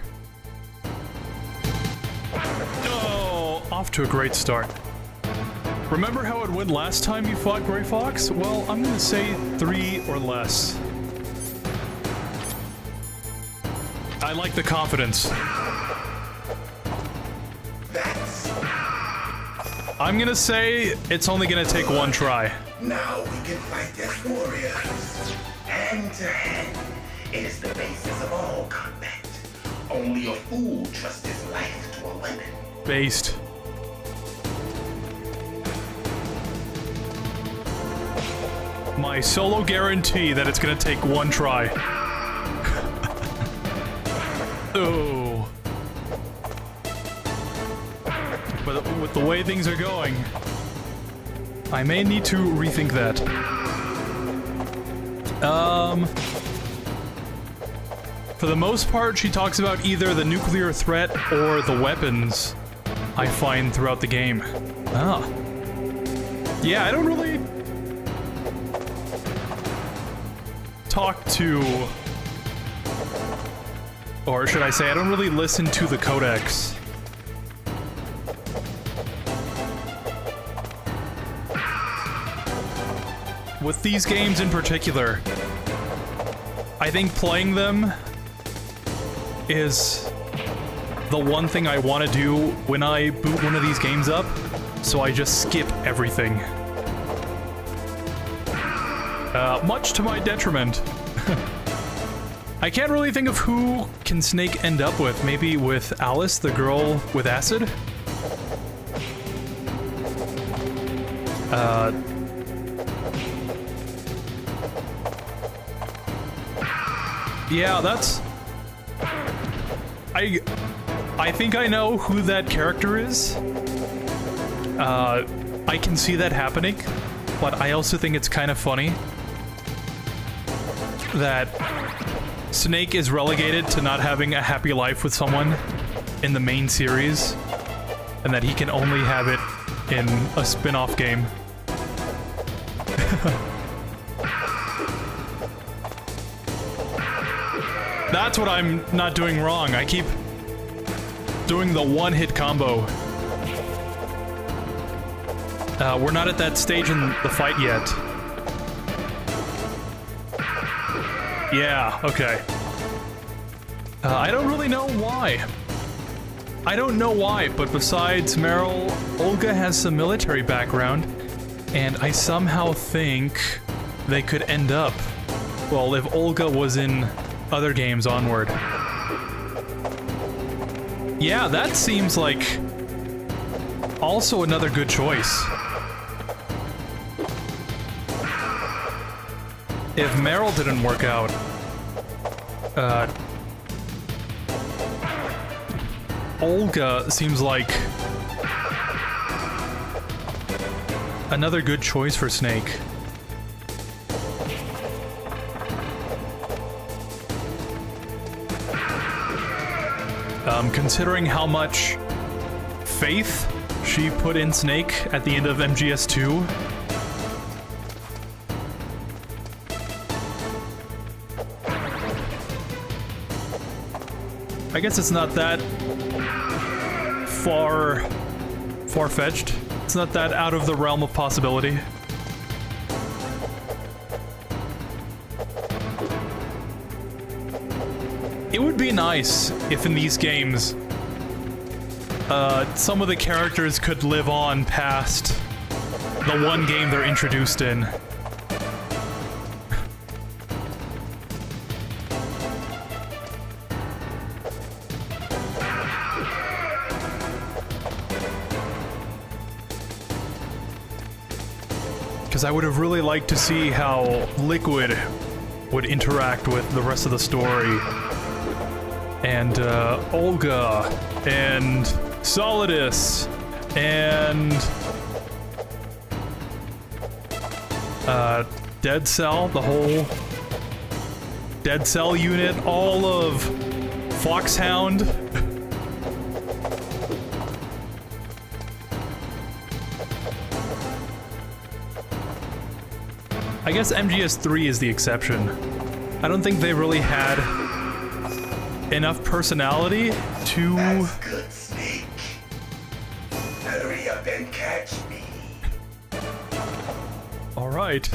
Oh, off to a great start. Remember how it went last time you fought Gray Fox? Well, I'm gonna say 3 or less. I like the confidence. That's I'm gonna say it's only gonna take one try. Now we can fight as warriors. Hand to hand. It is the basis of all combat. Only a fool trusts his life to a weapon. Based. My solo guarantee that it's gonna take one try. Oh. But with the way things are going, I may need to rethink that. For the most part, she talks about either the nuclear threat or the weapons I find throughout the game. Ah. Yeah, I don't really talk to... Or should I say, I don't really listen to the codex. With these games in particular, I think playing them is the one thing I want to do when I boot one of these games up, so I just skip everything. Much to my detriment. I can't really think of who can Snake end up with. Maybe with Alice, the girl with acid? Yeah, that's... I think I know who that character is. I can see that happening, but I also think it's kind of funny that Snake is relegated to not having a happy life with someone in the main series, and that he can only have it in a spin-off game. That's what I'm not doing wrong. I keep doing the one-hit combo. We're not at that stage in the fight yet. Yeah, okay. I don't really know why. I don't know why, but besides Meryl, Olga has some military background, and I somehow think they could end up, well, if Olga was in other games onward. Yeah, that seems like also another good choice. If Meryl didn't work out, Olga seems like another good choice for Snake. Considering how much faith she put in Snake at the end of MGS2. I guess it's not that far-fetched. It's not that out of the realm of possibility. It would be nice if in these games, some of the characters could live on past the one game they're introduced in. Because I would have really liked to see how Liquid would interact with the rest of the story. And Olga, and Solidus, and Dead Cell, the whole Dead Cell unit, all of Foxhound. I guess MGS3 is the exception. I don't think they really had enough personality to... That's good, Snake. Hurry up and catch me. Alright.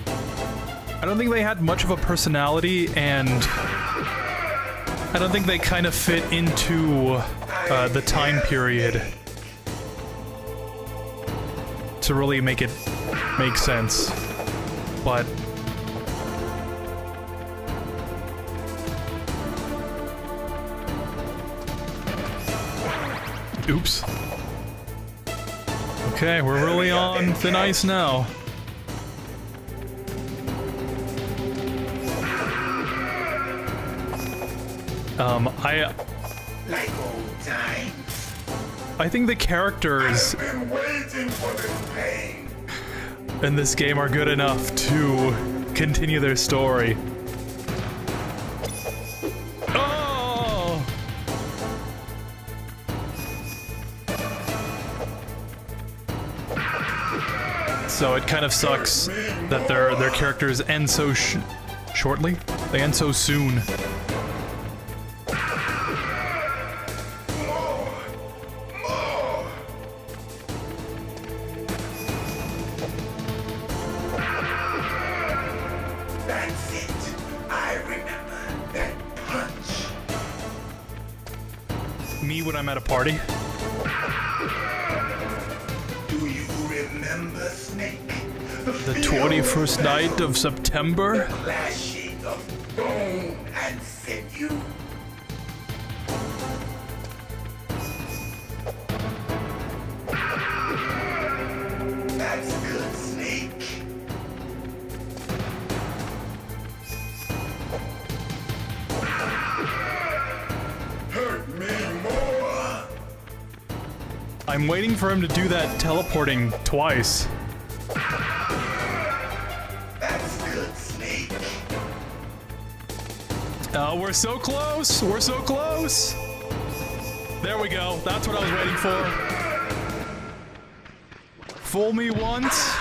I don't think they had much of a personality, and I don't think they kind of fit into the time period. to really make it make sense. But oops. Okay, we're really on thin ice now. Like old times. I think the characters I've been waiting for this pain. in this game are good enough to continue their story. Oh! So it kind of sucks that their characters end so shortly. They end so soon. When I'm at a party. Do you remember, Snake? The 21st night of September? The clashing of bone and sinew. That's good, Snake. Hurt me more. I'm waiting for him to do that teleporting twice. That's good, Snake. We're so close! We're so close! There we go. That's what I was waiting for. Fool me once.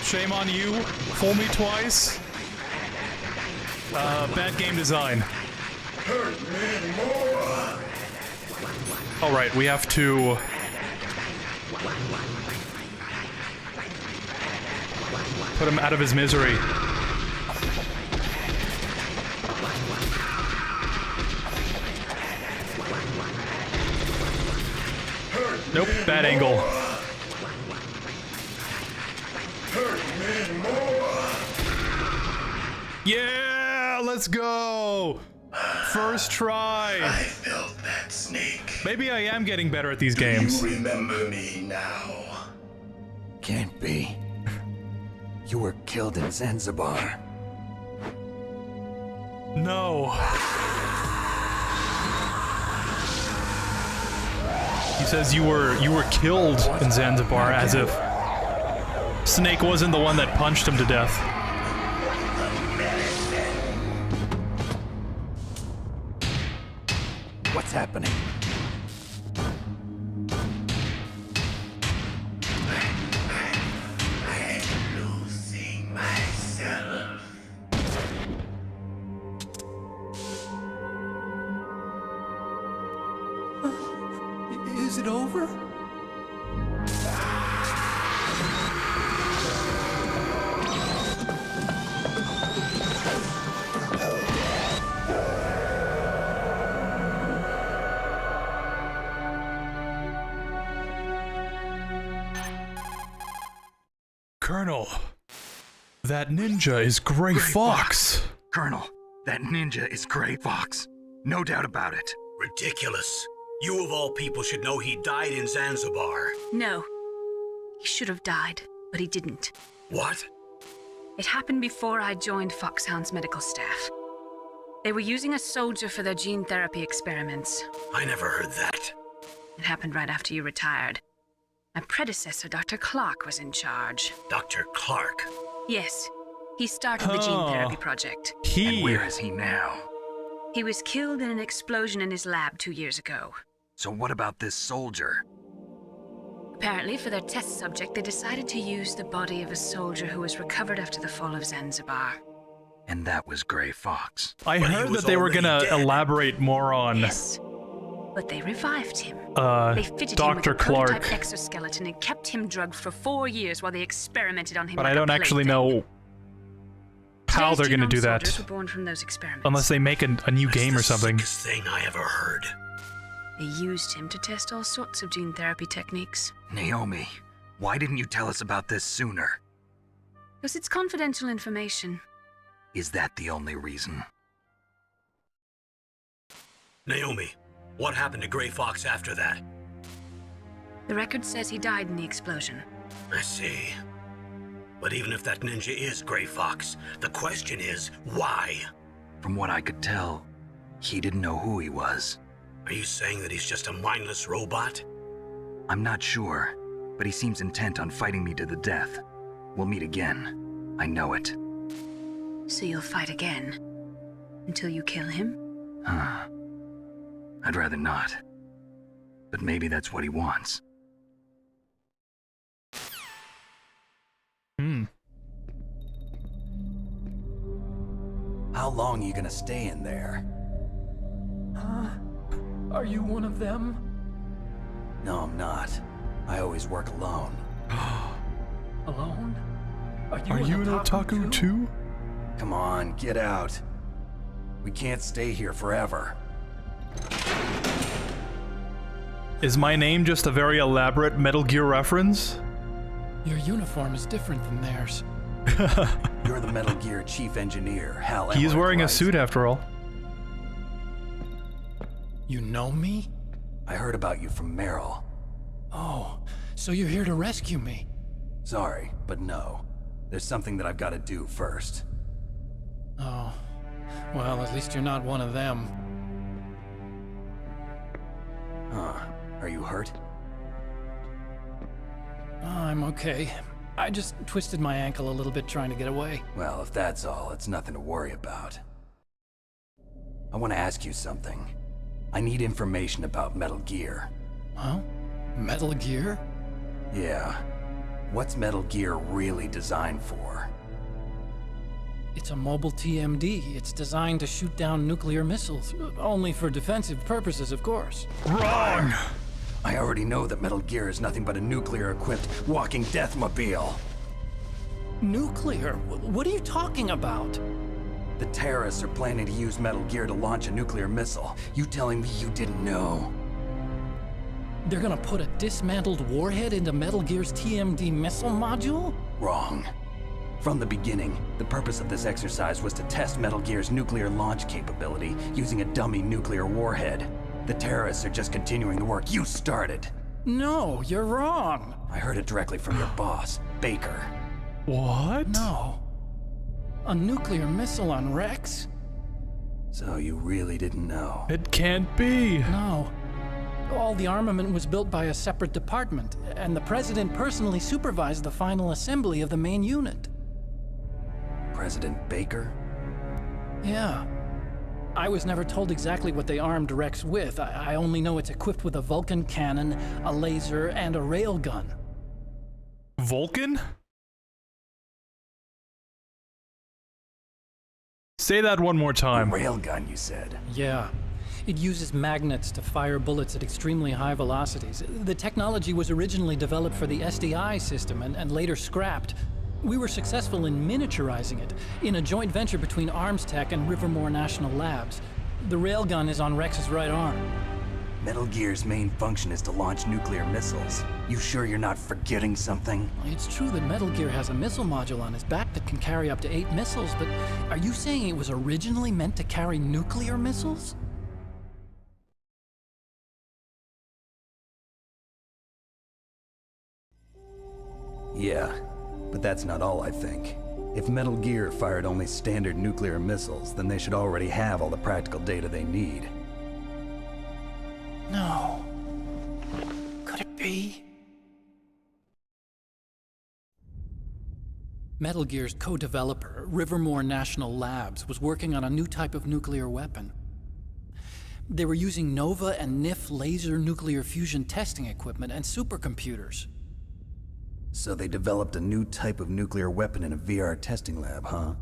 Shame on you. Fool me twice. Bad game design. Hurt me more. Alright, we have to... put him out of his misery. Nope, bad angle. Yeah, let's go! First try! I felt that, Snake. Maybe I am getting better at these games. You remember me now? Can't be. You were killed in Zanzibar. No. He says you were killed in Zanzibar, as if Snake wasn't the one that punched him to death. What's happening? I'm losing myself. Is it over? Colonel, that ninja is Gray Fox. Colonel, that ninja is Gray Fox. No doubt about it. Ridiculous. You of all people should know he died in Zanzibar. No. He should have died, but he didn't. What? It happened before I joined Foxhound's medical staff. They were using a soldier for their gene therapy experiments. I never heard that. It happened right after you retired. My predecessor, Dr. Clark, was in charge. Dr. Clark? Yes. He started the gene therapy project. And where is he now? He was killed in an explosion in his lab 2 years ago. So what about this soldier? Apparently, for their test subject, they decided to use the body of a soldier who was recovered after the fall of Zanzibar. And that was Gray Fox. I heard that they were gonna elaborate more on... Yes. But they revived him. They fitted Dr. him with a Clark. prototype exoskeleton and kept him drugged for 4 years while they experimented on him. But like I don't actually know how they're gonna do that. Soldiers were born from those experiments. Unless they make a new game or something. Thing I ever heard. They used him to test all sorts of gene therapy techniques. Naomi, why didn't you tell us about this sooner? Because it's confidential information. Is that the only reason? Naomi, what happened to Gray Fox after that? The record says he died in the explosion. I see. But even if that ninja is Gray Fox, the question is, why? From what I could tell, he didn't know who he was. Are you saying that he's just a mindless robot? I'm not sure, but he seems intent on fighting me to the death. We'll meet again. I know it. So you'll fight again? Until you kill him? I'd rather not. But maybe that's what he wants. How long are you gonna stay in there? Are you one of them? No, I'm not. I always work alone. Alone? Are you an otaku too? Come on, get out. We can't stay here forever. Is my name just a very elaborate Metal Gear reference? Your uniform is different than theirs. You're the Metal Gear chief engineer, Hal. He's wearing a suit after all. You know me? I heard about you from Meryl. Oh, so you're here to rescue me? Sorry, but no. There's something that I've got to do first. Oh, well, at least you're not one of them. Huh. Are you hurt? I'm okay. I just twisted my ankle a little bit trying to get away. Well, if that's all, it's nothing to worry about. I want to ask you something. I need information about Metal Gear. Huh? Metal Gear? Yeah. What's Metal Gear really designed for? It's a mobile TMD. It's designed to shoot down nuclear missiles. Only for defensive purposes, of course. Wrong! I already know that Metal Gear is nothing but a nuclear-equipped walking deathmobile. Nuclear? What are you talking about? The terrorists are planning to use Metal Gear to launch a nuclear missile. You telling me you didn't know? They're gonna put a dismantled warhead into Metal Gear's TMD missile module? Wrong. From the beginning, the purpose of this exercise was to test Metal Gear's nuclear launch capability using a dummy nuclear warhead. The terrorists are just continuing the work you started. No, you're wrong. I heard it directly from your boss, Baker. What? No. A nuclear missile on Rex? So you really didn't know? It can't be. No. All the armament was built by a separate department, and the president personally supervised the final assembly of the main unit. President Baker? Yeah. I was never told exactly what they armed Rex with. I only know it's equipped with a Vulcan cannon, a laser, and a railgun. Vulcan? Say that one more time. A railgun, you said? Yeah. It uses magnets to fire bullets at extremely high velocities. The technology was originally developed for the SDI system and later scrapped. We were successful in miniaturizing it in a joint venture between Arms Tech and Rivermore National Labs. The railgun is on Rex's right arm. Metal Gear's main function is to launch nuclear missiles. You sure you're not forgetting something? It's true that Metal Gear has a missile module on its back that can carry up to 8 missiles, but are you saying it was originally meant to carry nuclear missiles? Yeah, but that's not all I think. If Metal Gear fired only standard nuclear missiles, then they should already have all the practical data they need. No. Could it be? Metal Gear's co-developer, Rivermore National Labs, was working on a new type of nuclear weapon. They were using NOVA and NIF laser nuclear fusion testing equipment and supercomputers. So they developed a new type of nuclear weapon in a VR testing lab, huh?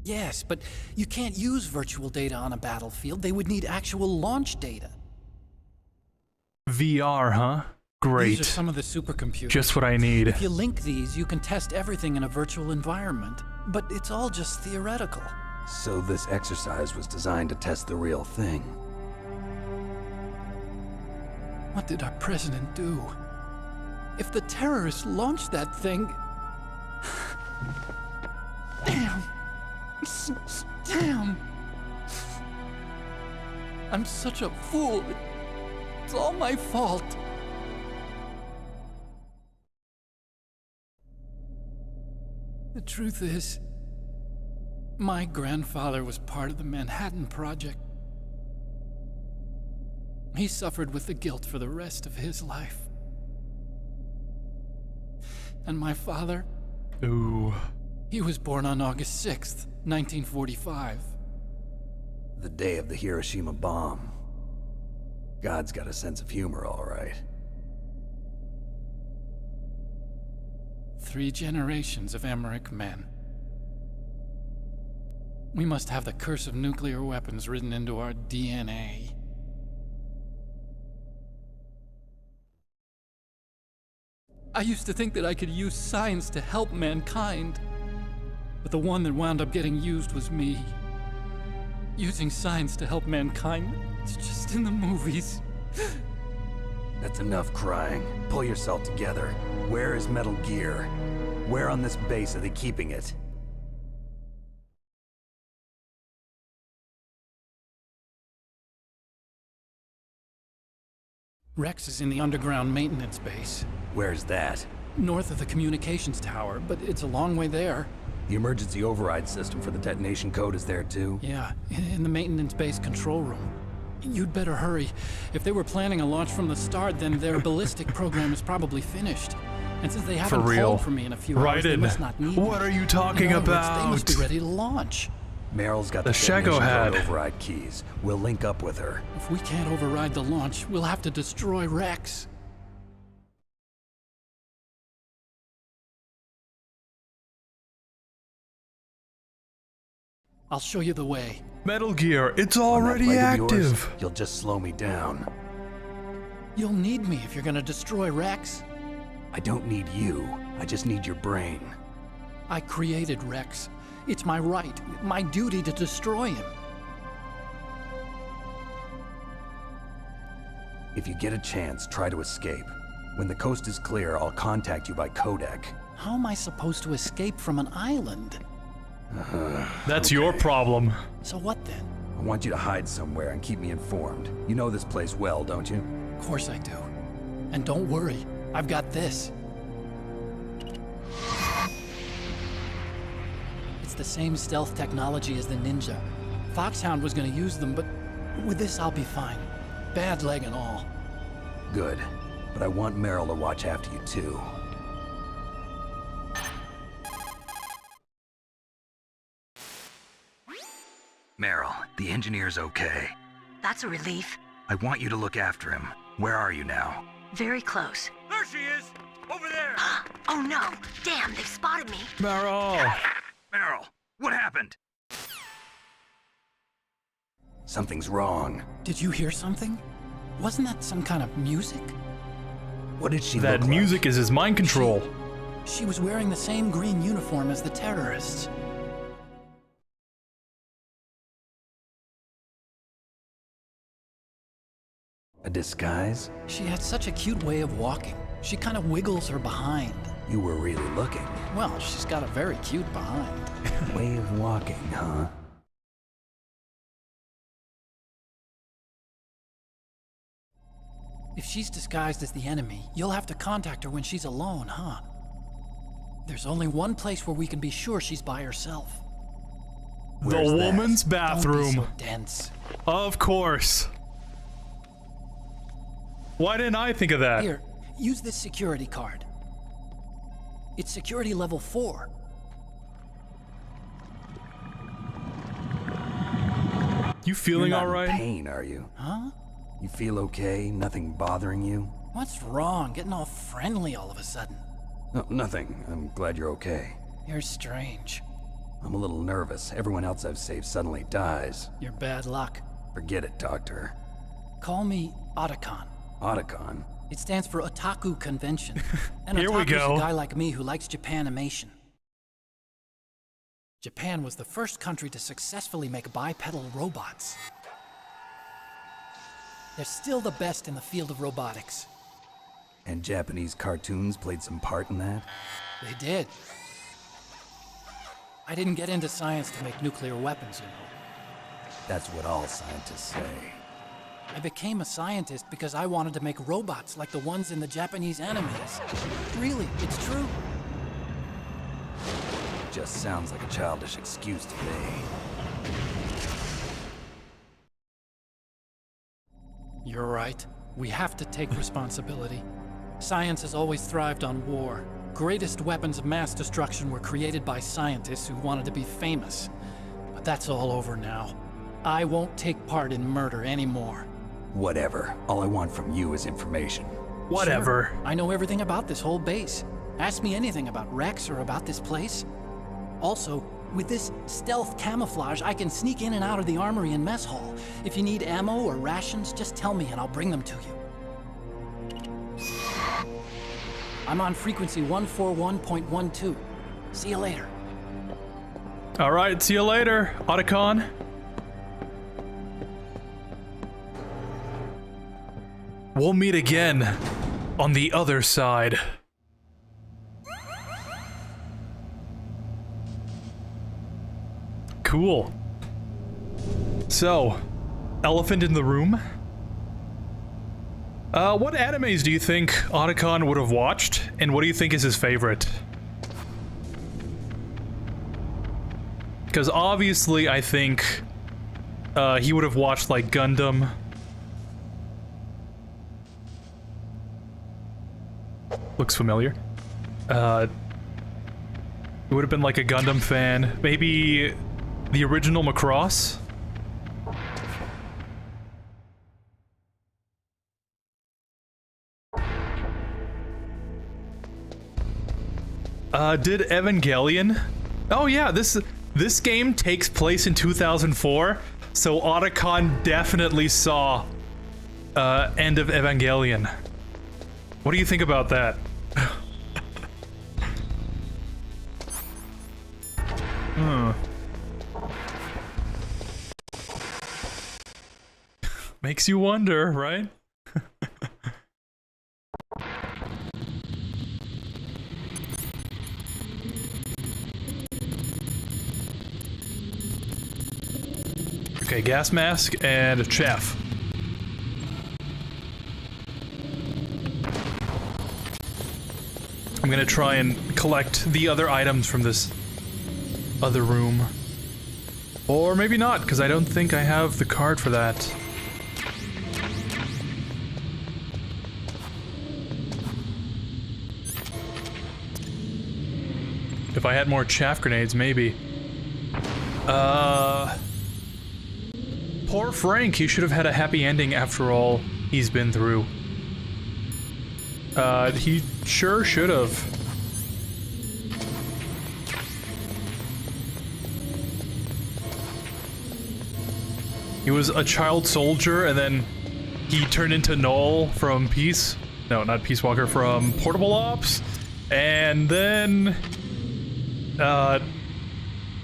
Yes, but you can't use virtual data on a battlefield. They would need actual launch data. VR, huh? Great. These are some of the supercomputers. Just what I need. If you link these, you can test everything in a virtual environment. But it's all just theoretical. So this exercise was designed to test the real thing. What did our president do? If the terrorists launched that thing... Damn. Damn. I'm such a fool. It's all my fault. The truth is, my grandfather was part of the Manhattan Project. He suffered with the guilt for the rest of his life. And my father? Ooh. He was born on August 6th, 1945. The day of the Hiroshima bomb. God's got a sense of humor, all right. 3 generations of Emmerich men. We must have the curse of nuclear weapons written into our DNA. I used to think that I could use science to help mankind, but the one that wound up getting used was me. Using science to help mankind, it's just in the movies. That's enough crying. Pull yourself together. Where is Metal Gear? Where on this base are they keeping it? Rex is in the underground maintenance base. Where's that? North of the communications tower, but it's a long way there. The emergency override system for the detonation code is there too? Yeah, in the maintenance base control room. You'd better hurry. If they were planning a launch from the start, then their ballistic program is probably finished. And since they haven't called for me in a few hours, they must not need me. What are you talking about? They must be ready to launch. Meryl's got the detonation Shago code override keys. We'll link up with her. If we can't override the launch, we'll have to destroy Rex. I'll show you the way. Metal Gear, it's already active. Yours, you'll just slow me down. You'll need me if you're gonna destroy Rex. I don't need you. I just need your brain. I created Rex. It's my right, my duty to destroy him. If you get a chance, try to escape. When the coast is clear, I'll contact you by codec. How am I supposed to escape from an island? That's your problem. So what then? I want you to hide somewhere and keep me informed. You know this place well, don't you? Of course I do. And don't worry, I've got this. It's the same stealth technology as the Ninja. Foxhound was gonna use them, but with this I'll be fine. Bad leg and all. Good. But I want Meryl to watch after you too. Meryl, the engineer's okay. That's a relief. I want you to look after him. Where are you now? Very close. There she is! Over there! Oh no! Damn, they've spotted me! Meryl! Meryl, what happened? Something's wrong. Did you hear something? Wasn't that some kind of music? What did she That look music is his mind control. She was wearing the same green uniform as the terrorists. A disguise? She had such a cute way of walking. She kind of wiggles her behind. You were really looking. Well, she's got a very cute behind. Way of walking, huh? If she's disguised as the enemy, you'll have to contact her when she's alone, huh? There's only one place where we can be sure she's by herself. The woman's bathroom. Don't be so dense. Of course. Why didn't I think of that? Here, use this security card. It's security level 4. You feeling You're not all right? in pain, are you? Huh? You feel okay? Nothing bothering you? What's wrong? Getting all friendly all of a sudden. No, nothing. I'm glad you're okay. You're strange. I'm a little nervous. Everyone else I've saved suddenly dies. You're bad luck. Forget it, Doctor. Call me Otacon. Otacon? It stands for Otaku Convention. And Here we Otaku's go. a guy like me who likes Japanimation. Japan was the first country to successfully make bipedal robots. They're still the best in the field of robotics. And Japanese cartoons played some part in that? They did. I didn't get into science to make nuclear weapons, you know. That's what all scientists say. I became a scientist because I wanted to make robots like the ones in the Japanese animes. Really, it's true. Just sounds like a childish excuse to me. You're right. We have to take responsibility. Science has always thrived on war. Greatest weapons of mass destruction were created by scientists who wanted to be famous. But that's all over now. I won't take part in murder anymore. Whatever. All I want from you is information. Whatever. Sure. I know everything about this whole base. Ask me anything about Rex or about this place. Also, with this stealth camouflage, I can sneak in and out of the armory and mess hall. If you need ammo or rations, just tell me and I'll bring them to you. I'm on frequency 141.12. See you later. All right, see you later, Otacon. We'll meet again on the other side. Cool. So, elephant in the room. What animes do you think Otacon would have watched, and what do you think is his favorite? Because obviously, I think he would have watched like Gundam. Looks familiar. He would have been like a Gundam fan. Maybe the original Macross? Did Evangelion? Oh yeah, this game takes place in 2004, so Otacon definitely saw End of Evangelion. What do you think about that? Makes you wonder, right? Okay, gas mask and chef. I'm gonna try and collect the other items from this other room. Or maybe not, because I don't think I have the card for that. If I had more chaff grenades, maybe. Poor Frank, he should have had a happy ending after all he's been through. He sure should have. He was a child soldier, and then he turned into Null from Peace. No, not Peace Walker, from Portable Ops. And then...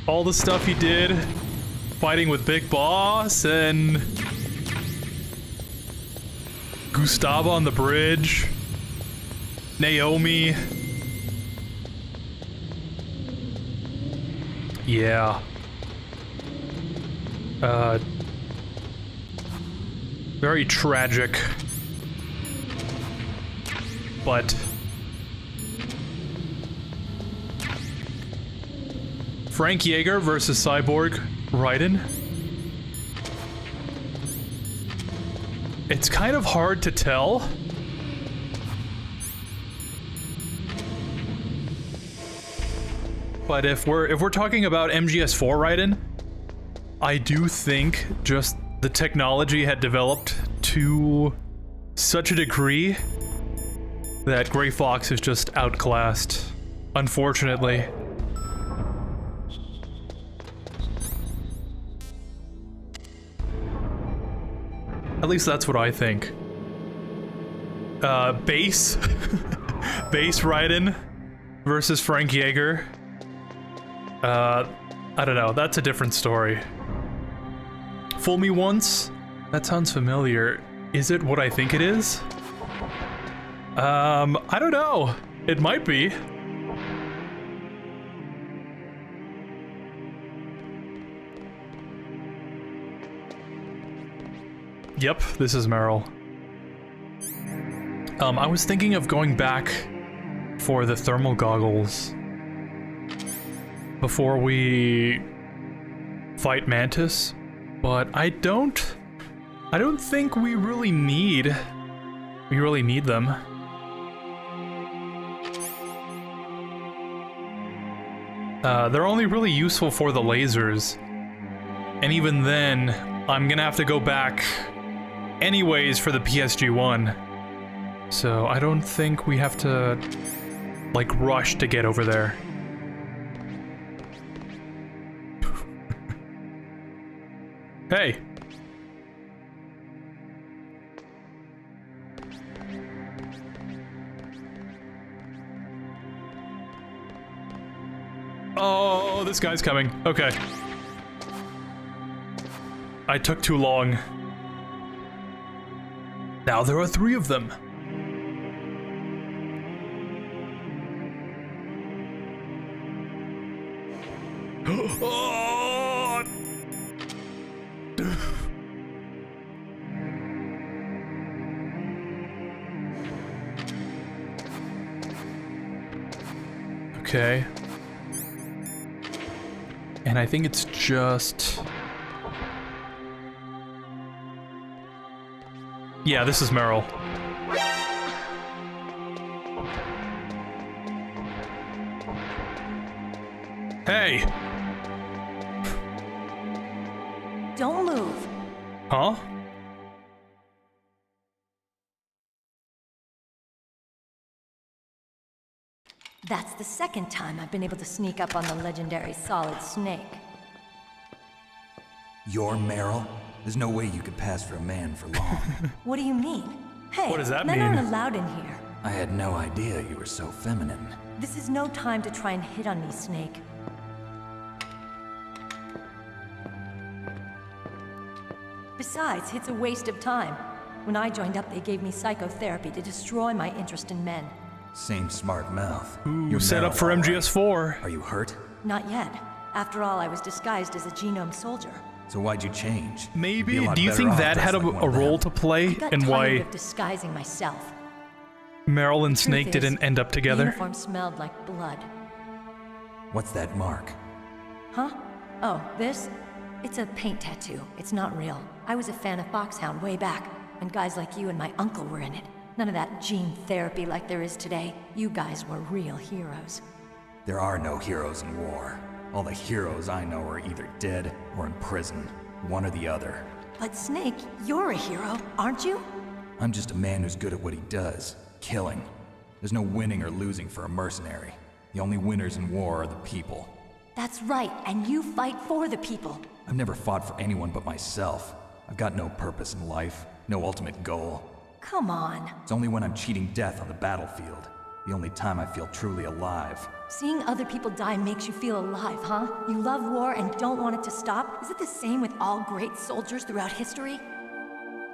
all the stuff he did, fighting with Big Boss, and... Gustavo on the bridge. Naomi. Yeah. Very tragic. But... Frank Yeager versus Cyborg Raiden. It's kind of hard to tell. But if we're talking about MGS4 Raiden, I do think just the technology had developed to such a degree that Gray Fox is just outclassed, unfortunately. At least that's what I think. Base Raiden versus Frank Yeager. I don't know, that's a different story. Fool Me Once? That sounds familiar. Is it what I think it is? I don't know. It might be. Yep, this is Meryl. I was thinking of going back for the thermal goggles before we fight Mantis, but I don't think we really need them. They're only really useful for the lasers, and even then, I'm gonna have to go back anyways for the PSG-1. So I don't think we have to, like, rush to get over there. Hey! Oh, this guy's coming. Okay. I took too long. Now there are 3 of them. Oh! Okay. And I think it's just... Yeah, this is Meryl. Hey! Don't move. Huh? That's the second time I've been able to sneak up on the legendary Solid Snake. You're Meryl? There's no way you could pass for a man for long. What do you mean? Hey, what does that men mean? aren't allowed in here. I had no idea you were so feminine. This is no time to try and hit on me, Snake. Besides, it's a waste of time. When I joined up, they gave me psychotherapy to destroy my interest in men. Same smart mouth. Ooh, set up for MGS4. Are you hurt? Not yet. After all, I was disguised as a genome soldier. So why'd you change? Maybe. Do you think that had a role to play in why of disguising myself? Meryl and Snake didn't end up The together? uniform smelled like blood. What's that mark? Huh? Oh, this? It's a paint tattoo. It's not real. I was a fan of Foxhound way back, and guys like you and my uncle were in it. None of that gene therapy like there is today. You guys were real heroes. There are no heroes in war. All the heroes I know are either dead or in prison. One or the other. But Snake, you're a hero, aren't you? I'm just a man who's good at what he does. Killing. There's no winning or losing for a mercenary. The only winners in war are the people. That's right, and you fight for the people. I've never fought for anyone but myself. I've got no purpose in life, no ultimate goal. Come on. It's only when I'm cheating death on the battlefield. The only time I feel truly alive. Seeing other people die makes you feel alive, huh? You love war and don't want it to stop? Is it the same with all great soldiers throughout history?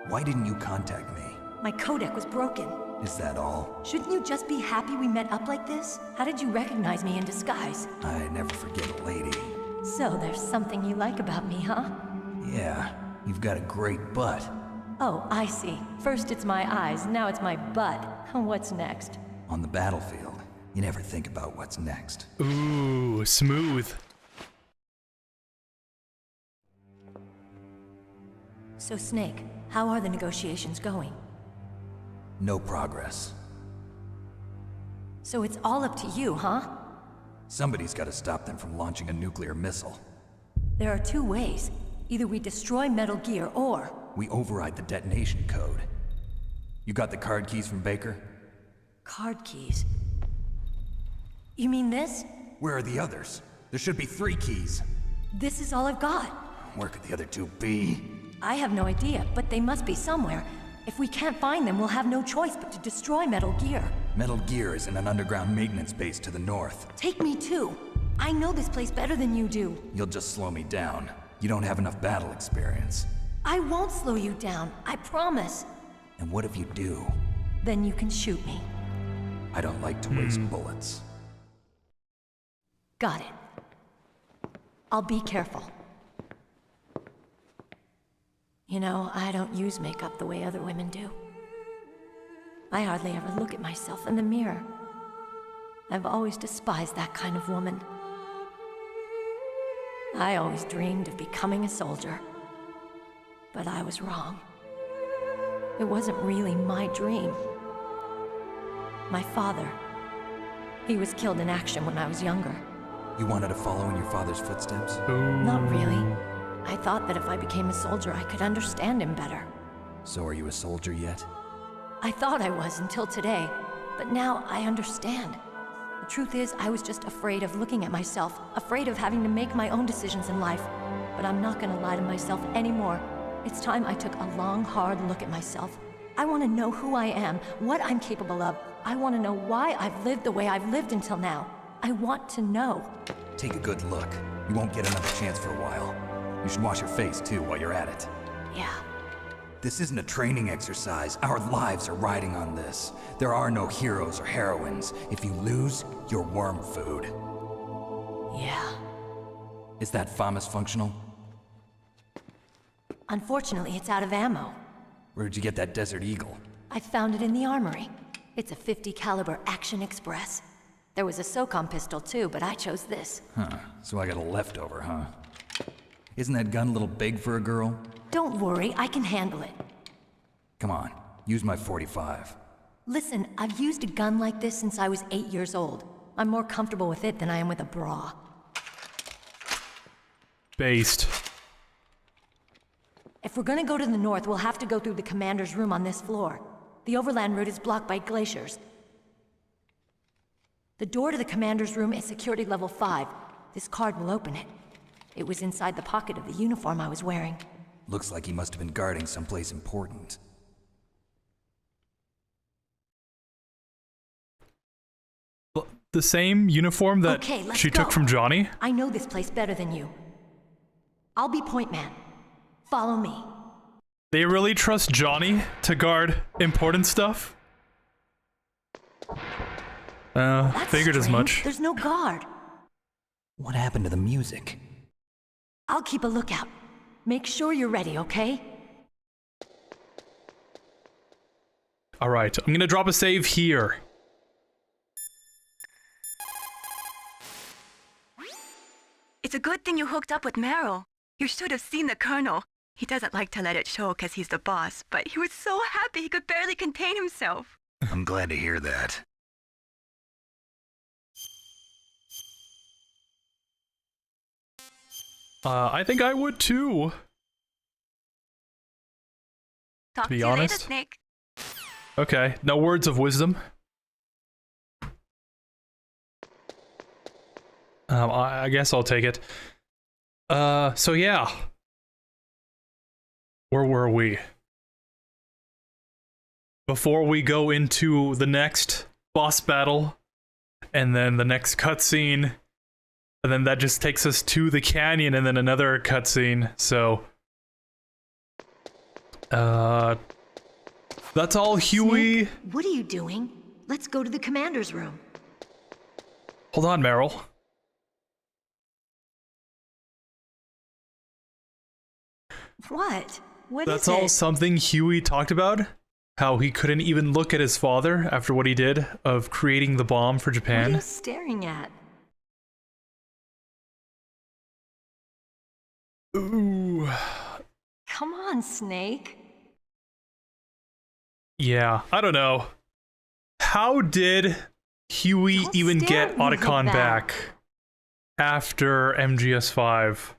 Why didn't you contact me? My codec was broken. Is that all? Shouldn't you just be happy we met up like this? How did you recognize me in disguise? I never forget a lady. So there's something you like about me, huh? Yeah, you've got a great butt. Oh, I see. First it's my eyes, now it's my butt. What's next? On the battlefield, you never think about what's next. Ooh, smooth. So Snake, how are the negotiations going? No progress. So it's all up to you, huh? Somebody's got to stop them from launching a nuclear missile. There are 2 ways. Either we destroy Metal Gear, or... we override the detonation code. You got the card keys from Baker? Card keys? You mean this? Where are the others? There should be 3 keys. This is all I've got. Where could the other 2 be? I have no idea, but they must be somewhere. If we can't find them, we'll have no choice but to destroy Metal Gear. Metal Gear is in an underground maintenance base to the north. Take me too. I know this place better than you do. You'll just slow me down. You don't have enough battle experience. I won't slow you down, I promise. And what if you do? Then you can shoot me. I don't like to waste bullets. Got it. I'll be careful. You know, I don't use makeup the way other women do. I hardly ever look at myself in the mirror. I've always despised that kind of woman. I always dreamed of becoming a soldier. But I was wrong. It wasn't really my dream. My father, he was killed in action when I was younger. You wanted to follow in your father's footsteps? Not really. I thought that if I became a soldier, I could understand him better. So are you a soldier yet? I thought I was until today, but now I understand. The truth is, I was just afraid of looking at myself, afraid of having to make my own decisions in life. But I'm not gonna lie to myself anymore. It's time I took a long, hard look at myself. I want to know who I am, what I'm capable of. I want to know why I've lived the way I've lived until now. I want to know. Take a good look. You won't get another chance for a while. You should wash your face, too, while you're at it. Yeah. This isn't a training exercise. Our lives are riding on this. There are no heroes or heroines. If you lose, you're worm food. Yeah. Is that FAMAS functional? Unfortunately, it's out of ammo. Where'd you get that Desert Eagle? I found it in the armory. It's a .50 caliber Action Express. There was a SOCOM pistol too, but I chose this. Huh, so I got a leftover, huh? Isn't that gun a little big for a girl? Don't worry, I can handle it. Come on, use my .45. Listen, I've used a gun like this since I was 8 years old. I'm more comfortable with it than I am with a bra. Based. If we're gonna go to the north, we'll have to go through the commander's room on this floor. The overland route is blocked by glaciers. The door to the commander's room is security level 5. This card will open it. It was inside the pocket of the uniform I was wearing. Looks like he must have been guarding someplace important. The same uniform that Okay, let's she go. took from Johnny? I know this place better than you. I'll be point man. Follow me. They really trust Johnny to guard important stuff? That's Figured as strange. much. There's no guard. What happened to the music? I'll keep a lookout. Make sure you're ready, okay? Alright, I'm gonna drop a save here. It's a good thing you hooked up with Meryl. You should have seen the Colonel. He doesn't like to let it show because he's the boss, but he was so happy he could barely contain himself. I'm glad to hear that. I think I would too. Talk To be to you later, honest. Snake. Okay, no words of wisdom. I guess I'll take it. So yeah. Where were we? Before we go into the next boss battle, and then the next cutscene, and then that just takes us to the canyon, and then another cutscene, so... That's all Huey... Snake, what are you doing? Let's go to the commander's room. Hold on, Meryl. What? What That's is all it? something Huey talked about? How he couldn't even look at his father after what he did of creating the bomb for What are Japan? you staring at? Ooh. Come on, Snake. Yeah, I don't know. How did Huey Don't even stare get at me like Otacon that. back after MGS5?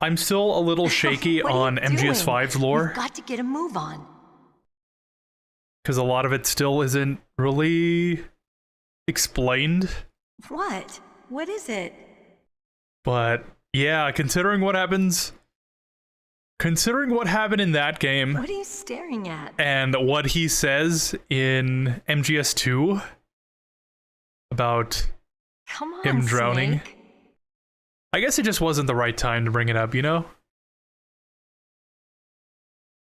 I'm still a little shaky What are on you doing? MGS5's lore, We've got to get a move on. because a lot of it still isn't really explained. What? What is it? But yeah, considering what happened in that game, What are you staring at? and what he says in MGS2 about Come on, him drowning, Snake. I guess it just wasn't the right time to bring it up, you know?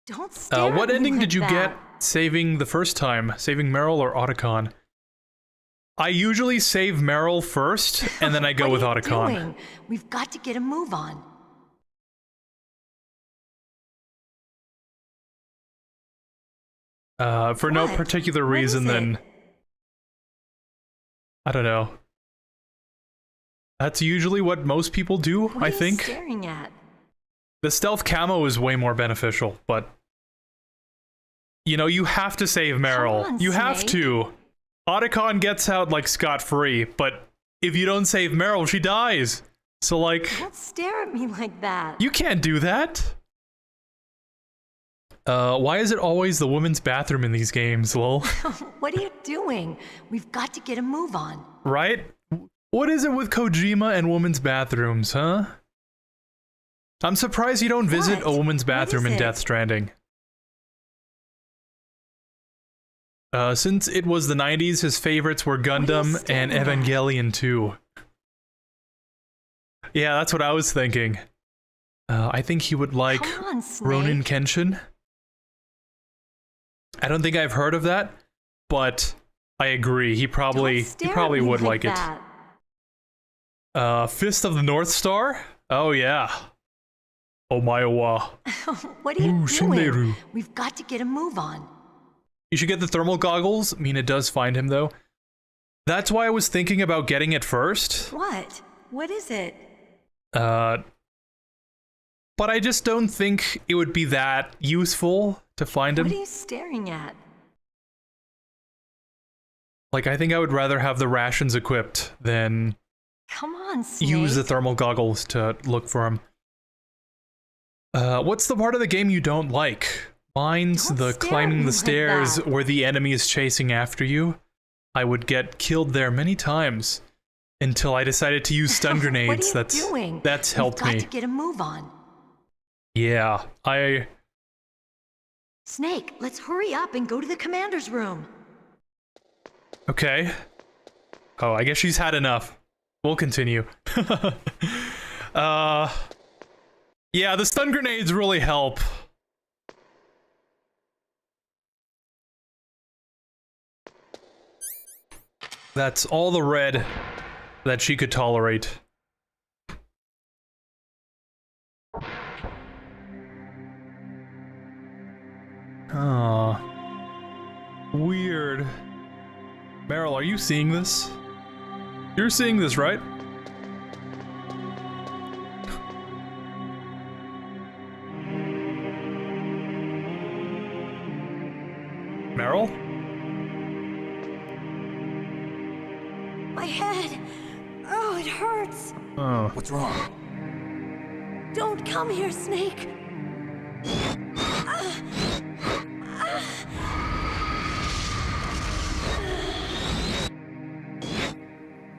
Don't stare What at me ending like did you that. get saving the first time? Saving Meryl or Otacon? I usually save Meryl first, and then I go with What are you Otacon. doing? We've got to get a move on. For no What? particular What is reason, it? then... I don't know. That's usually what most people do, What are I you think. staring at? The stealth camo is way more beneficial, but... You know, you have to save Meryl. on, You have Snake. to. Otacon gets out, like, scot-free, but if you don't save Meryl, she dies. So, like, Don't stare at me like that. you can't do that. Why is it always the women's bathroom in these games, lol? What are you doing? We've got to get a move on. Right? What is it with Kojima and women's bathrooms, huh? I'm surprised you don't visit a woman's bathroom in is it? Death Stranding. Since it was the 90s, his favorites were Gundam and staring at? Evangelion 2. Yeah, that's what I was thinking. I think he would like Come on, Snake. Ronin Kenshin. I don't think I've heard of that, but I agree. He probably would like it. Fist of the North Star? Oh yeah. Omaewa. What are you Ooh, doing? Shinderu. We've got to get a move on. You should get the thermal goggles. I mean, it does find him though. That's why I was thinking about getting it first. What? What is it? But I just don't think it would be that useful to find him. What are you staring at? Like, I think I would rather have the rations equipped than Come on, Snake. use the thermal goggles to look for him. What's the part of the game you don't like? Mine's Don't the stare at climbing me the like stairs that. where the enemy is chasing after you. I would get killed there many times until I decided to use stun grenades. What are you doing? That's helped We've got me. to get a move on. Yeah, Snake, let's hurry up and go to the commander's room. Okay. Oh, I guess she's had enough. We'll continue. Yeah, the stun grenades really help. That's all the red that she could tolerate. Oh. Weird. Meryl, are you seeing this? You're seeing this, right? Meryl? My head. Oh, it hurts. Oh. What's wrong? Don't come here, Snake.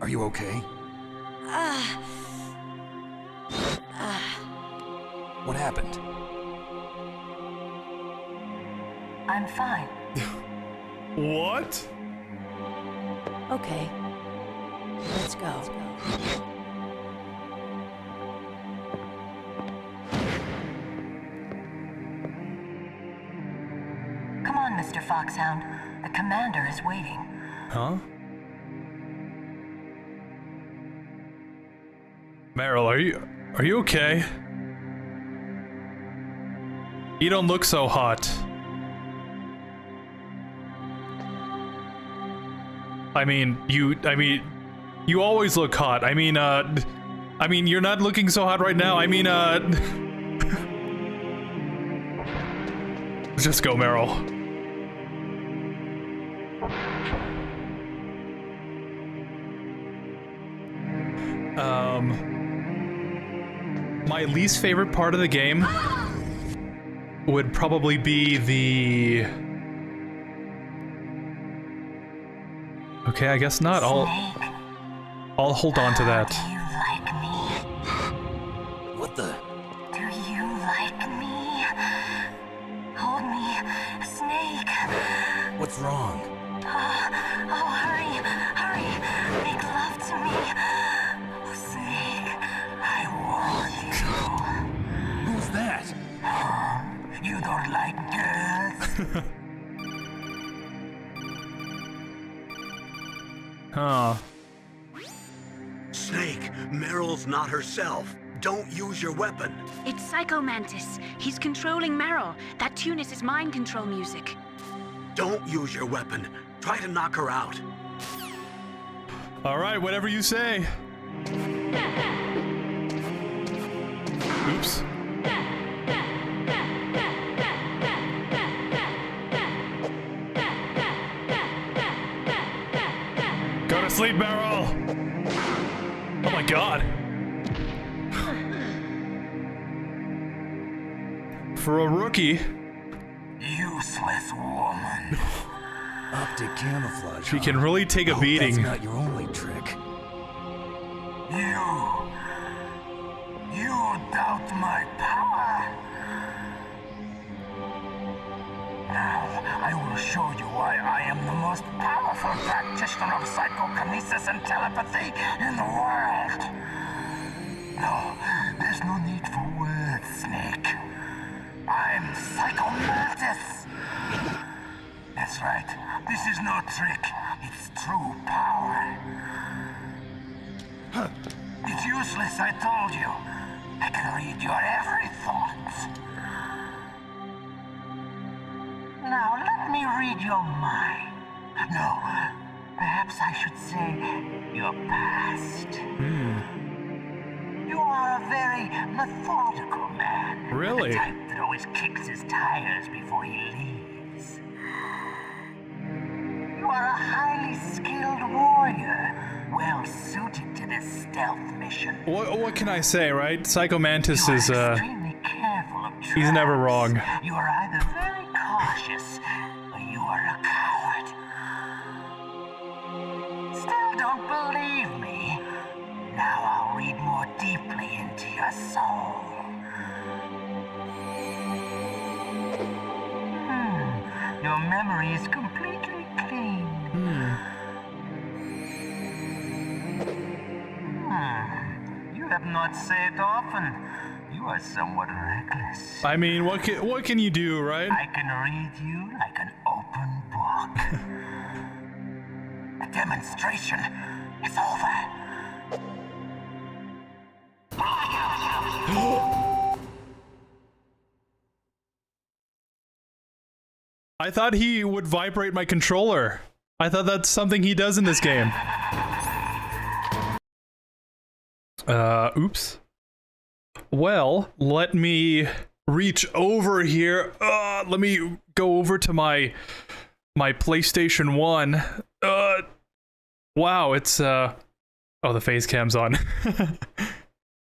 Are you okay? What happened? I'm fine. What? Okay. Let's go. Come on, Mr. Foxhound. The commander is waiting. Huh? Meryl, are you okay? You don't look so hot. I mean, you always look hot. I mean, you're not looking so hot right now. I mean, just go, Meryl. My least favorite part of the game would probably be the... Okay, I guess not. I'll hold on to that. What the? Do you like me? Hold me, Snake. What's wrong? Oh, hurry, hurry. Make love to me. Oh, Snake, I want you. Who's that? You don't like girls? Huh. Snake, Meryl's not herself. Don't use your weapon. It's Psycho Mantis. He's controlling Meryl. That tune is his mind control music. Don't use your weapon. Try to knock her out. All right, whatever you say. Oops. Go to sleep, Meryl. Oh my god. For a rookie. Useless woman. Optic camouflage. She can really take a beating. That's not your only trick. You doubt my power? Now, I will show you why I am the most powerful practitioner of psychokinesis and telepathy in the world. No, there's no need for words, Snake. I'm Psycho Mantis. That's right. This is no trick. It's true power. It's useless, I told you. I can read your every thought. Now, let me read your mind. No, perhaps I should say your past. You are a very methodical man. Really? The type that always kicks his tires before he leaves. You are a highly skilled warrior, well suited to this stealth mission. What can I say, right? Psycho Mantis is Extremely careful of traps. he's never wrong. You are either very cautious or you are a coward. Still don't believe me? Now I'll read more deeply into your soul. Your memory is completely clean. You have not saved often. You are somewhat reckless. I mean, what can you do, right? I can read you like an open book. A demonstration is over. I thought he would vibrate my controller. I thought that's something he does in this game. Oops. Well, let me reach over here. Let me go over to my PlayStation 1. Wow, it's oh, the face cam's on.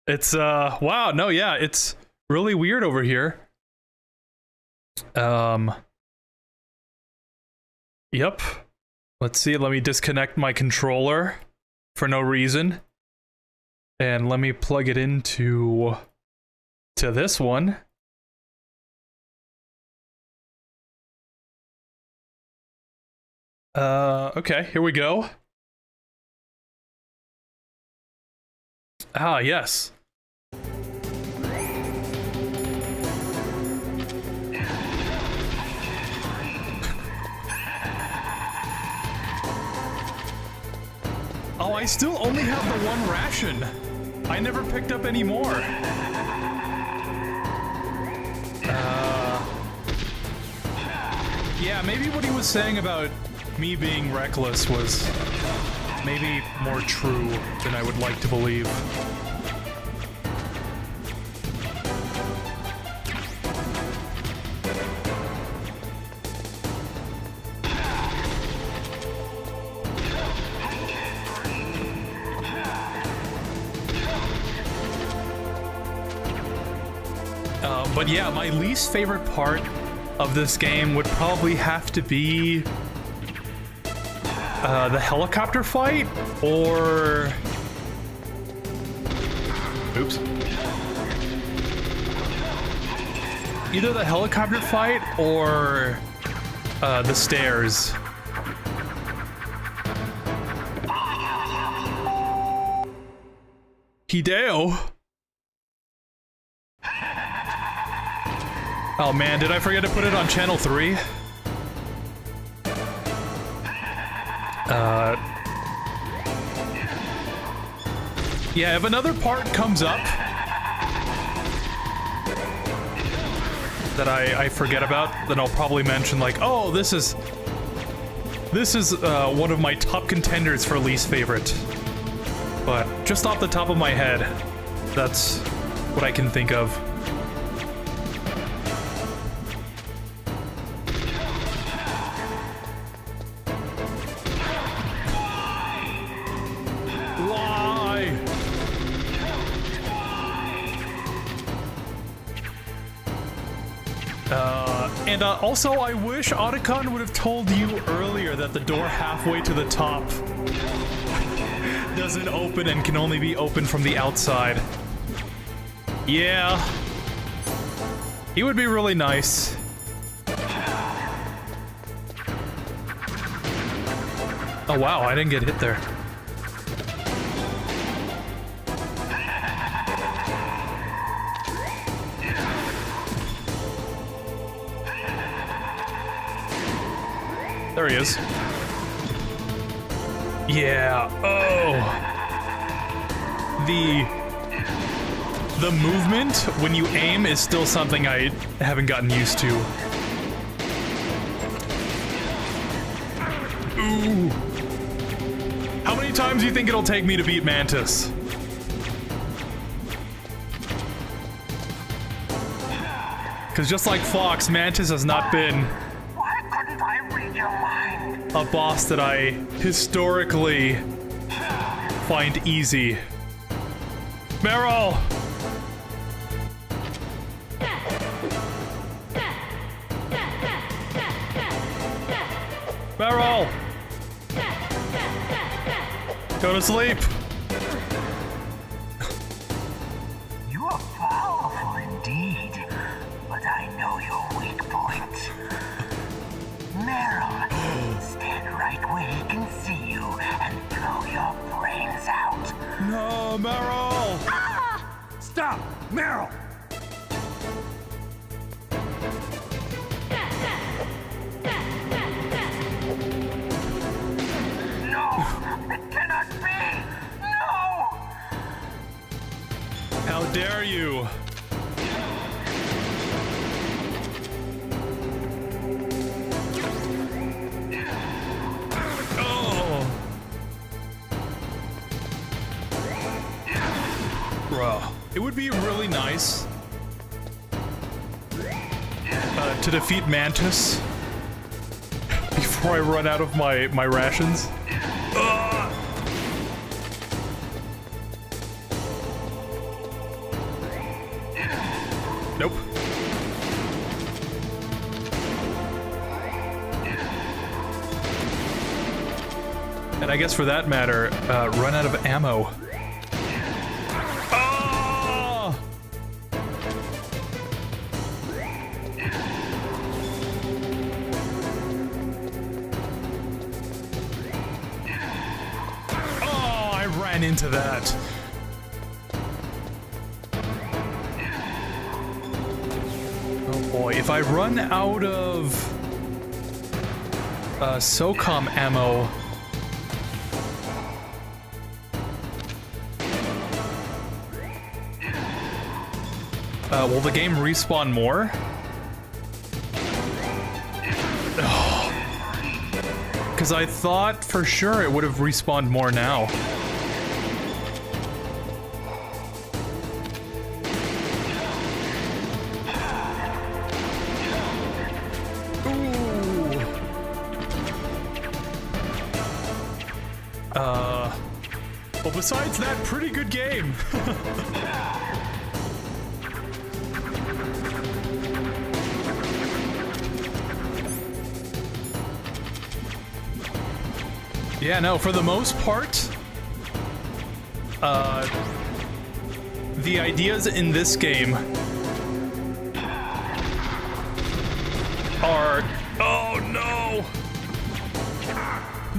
It's wow, no, yeah, it's really weird over here. Yep. Let's see, let me disconnect my controller for no reason. And let me plug it into this one. Okay, here we go. Ah, yes. Oh, I still only have the one ration. I never picked up any more. Yeah, maybe what he was saying about me being reckless was maybe more true than I would like to believe. But yeah, my least favorite part of this game would probably have to be the helicopter fight, or... Oops. Either the helicopter fight or the stairs. Hideo? Oh man, did I forget to put it on channel 3? Yeah, if another part comes up that I forget about, then I'll probably mention like, oh, this is one of my top contenders for least favorite. But just off the top of my head, that's what I can think of. And also, I wish Otacon would have told you earlier that the door halfway to the top doesn't open and can only be opened from the outside. Yeah. He would be really nice. Oh wow, I didn't get hit there. There he is. Yeah. Oh. The movement when you aim is still something I haven't gotten used to. Ooh. How many times do you think it'll take me to beat Mantis? Because just like Fox, Mantis has not been a boss that I historically find easy. Meryl! Meryl! Go to sleep! You are powerful indeed, but I know your weak point. Meryl, stand right where he can see you and blow your brains out. No, Meryl! Ah! Stop! Meryl! No! It cannot be! No! How dare you! Bro, it would be really nice to defeat Mantis before I run out of my rations. Nope. And I guess for that matter, run out of ammo. Into that. Oh boy, if I run out of SOCOM ammo, will the game respawn more? Because I thought for sure it would have respawned more now. Well, besides that, pretty good game. Yeah, no, for the most part, the ideas in this game are... Oh, no!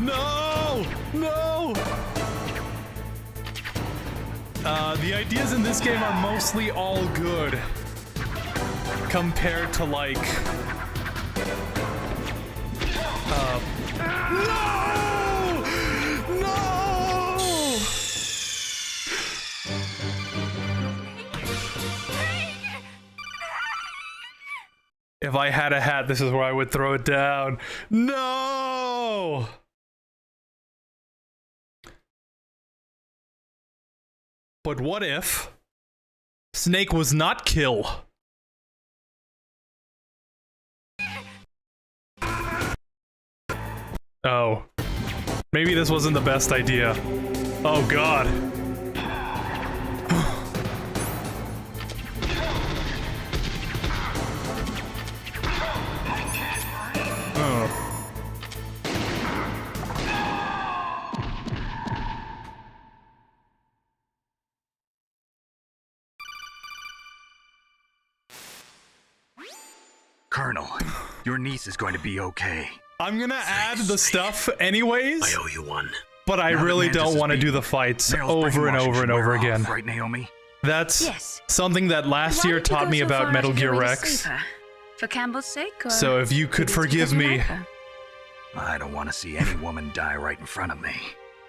No! No! The ideas in this game are mostly all good. compared to like no! No! If I had a hat, this is where I would throw it down. No! But what if Snake was not kill? Oh. Maybe this wasn't the best idea. Oh god. Oh. Colonel, your niece is going to be okay. I'm gonna add the stuff anyways. I owe you one. But I really don't want to do the fights over and over and over again. Right, Naomi? That's something that last year taught me about Metal Gear Rex. For Campbell's sake? Or So if you could forgive me. I don't want to see any woman die right in front of me.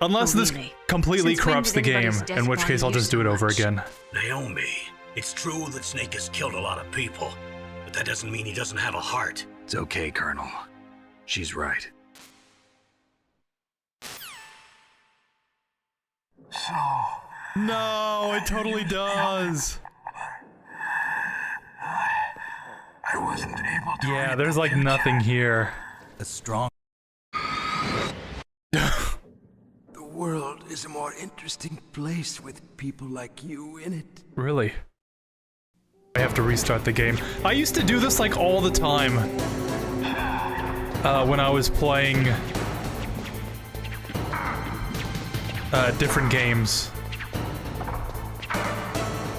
Unless this completely corrupts the game, in which case I'll just do it over again. Naomi, it's true that Snake has killed a lot of people, but that doesn't mean he doesn't have a heart. It's okay, Colonel. She's right. So... No, it totally does. I wasn't able to... Yeah, there's like nothing here. A strong... The world is a more interesting place with people like you in it. Really? I have to restart the game. I used to do this like all the time. When I was playing different games.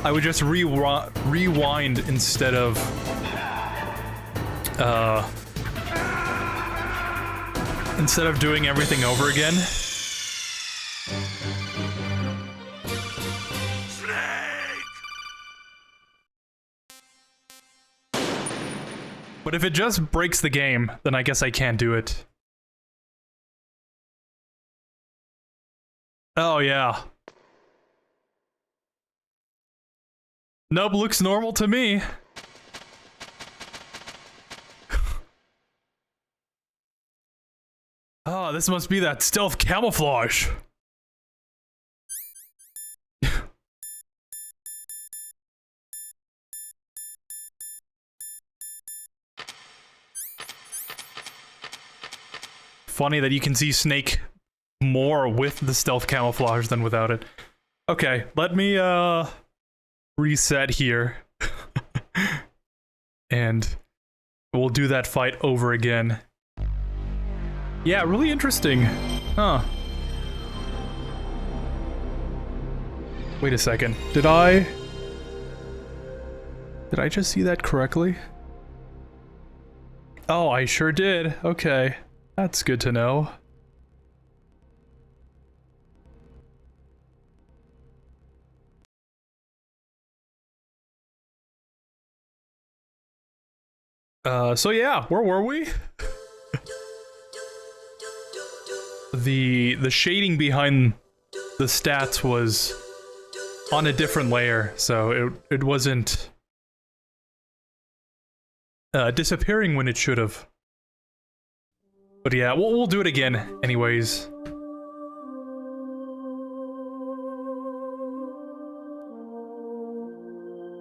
I would just rewind instead of doing everything over again. But if it just breaks the game, then I guess I can't do it. Oh, yeah. Nope, looks normal to me. Oh, this must be that stealth camouflage. Funny that you can see Snake more with the stealth camouflage than without it. Okay, let me reset here. And we'll do that fight over again. Yeah, really interesting. Huh. Wait a second. Did I just see that correctly? Oh, I sure did. Okay. That's good to know. So yeah, where were we? The shading behind the stats was on a different layer, so it wasn't disappearing when it should have. But yeah, we'll do it again anyways.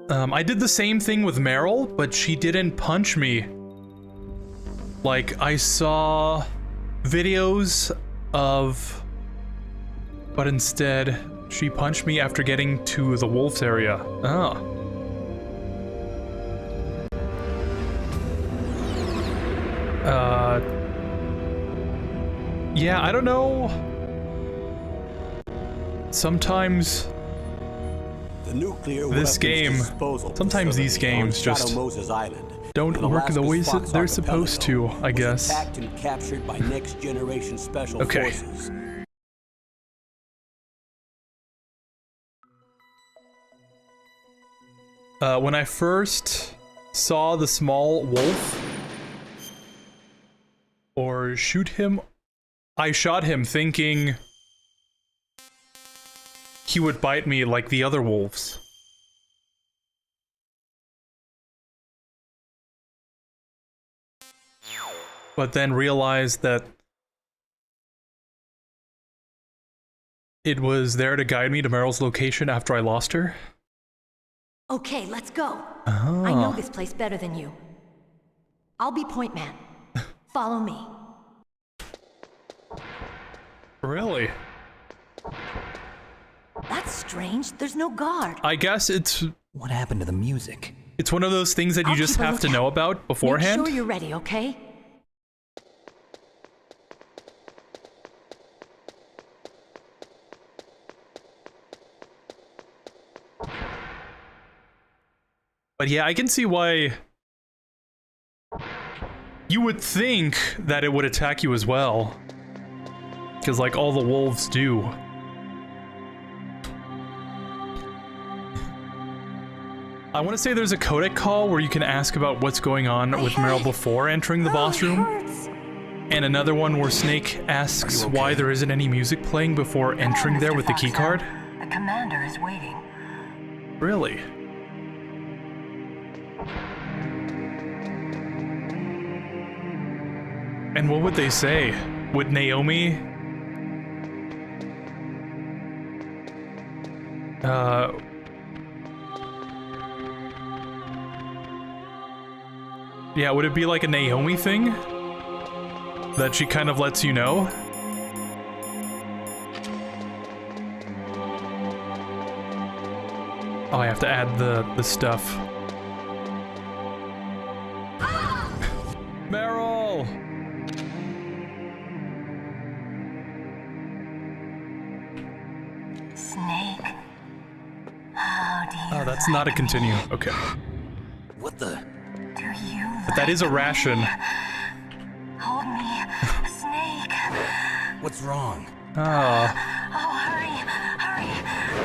I did the same thing with Meryl, but she didn't punch me. Like, I saw videos of... But instead, she punched me after getting to the wolves area. Oh. Yeah, I don't know. Sometimes... This game, sometimes these games just don't work the way they're supposed to, I guess. Okay. When I first saw the small wolf. Or shoot him. I shot him thinking he would bite me like the other wolves. But then realized that it was there to guide me to Meryl's location after I lost her. Okay, let's go. Oh. I know this place better than you. I'll be point man. Follow me. Really? That's strange. There's no guard. I guess it's... What happened to the music? It's one of those things that you just have to know about beforehand. Make sure you're ready, okay? But yeah, I can see why you would think that it would attack you as well. Because, like, all the wolves do. I want to say there's a codec call where you can ask about what's going on with Meryl before entering the boss room. And another one where Snake asks why there isn't any music playing before entering there with the keycard. The commander is waiting. Really? And what would they say? Would Naomi... Yeah, would it be like a Naomi thing? That she kind of lets you know? Oh, I have to add the stuff. Meryl! Snake. How do you Oh, that's not a continue. Okay. What the? Do you But that is a ration. hold me, Snake? What's wrong? Ah. Oh, hurry,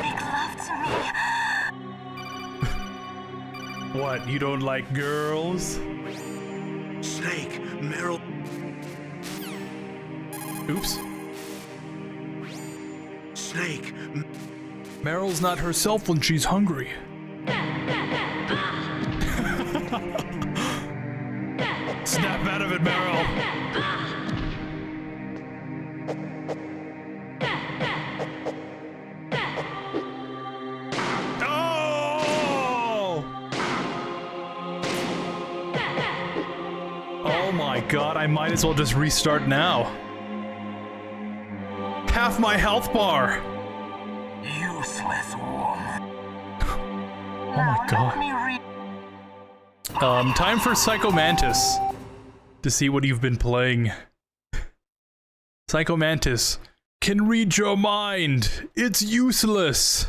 make love to me. What, you don't like girls? Snake, Meryl. Oops. Snake. Meryl's not herself when she's hungry. Snap out of it, Meryl! Oh! Oh my god, I might as well just restart now. Half my health bar! Useless woman. Oh my god. Time for Psycho Mantis. To see what you've been playing. Psycho Mantis can read your mind. It's useless.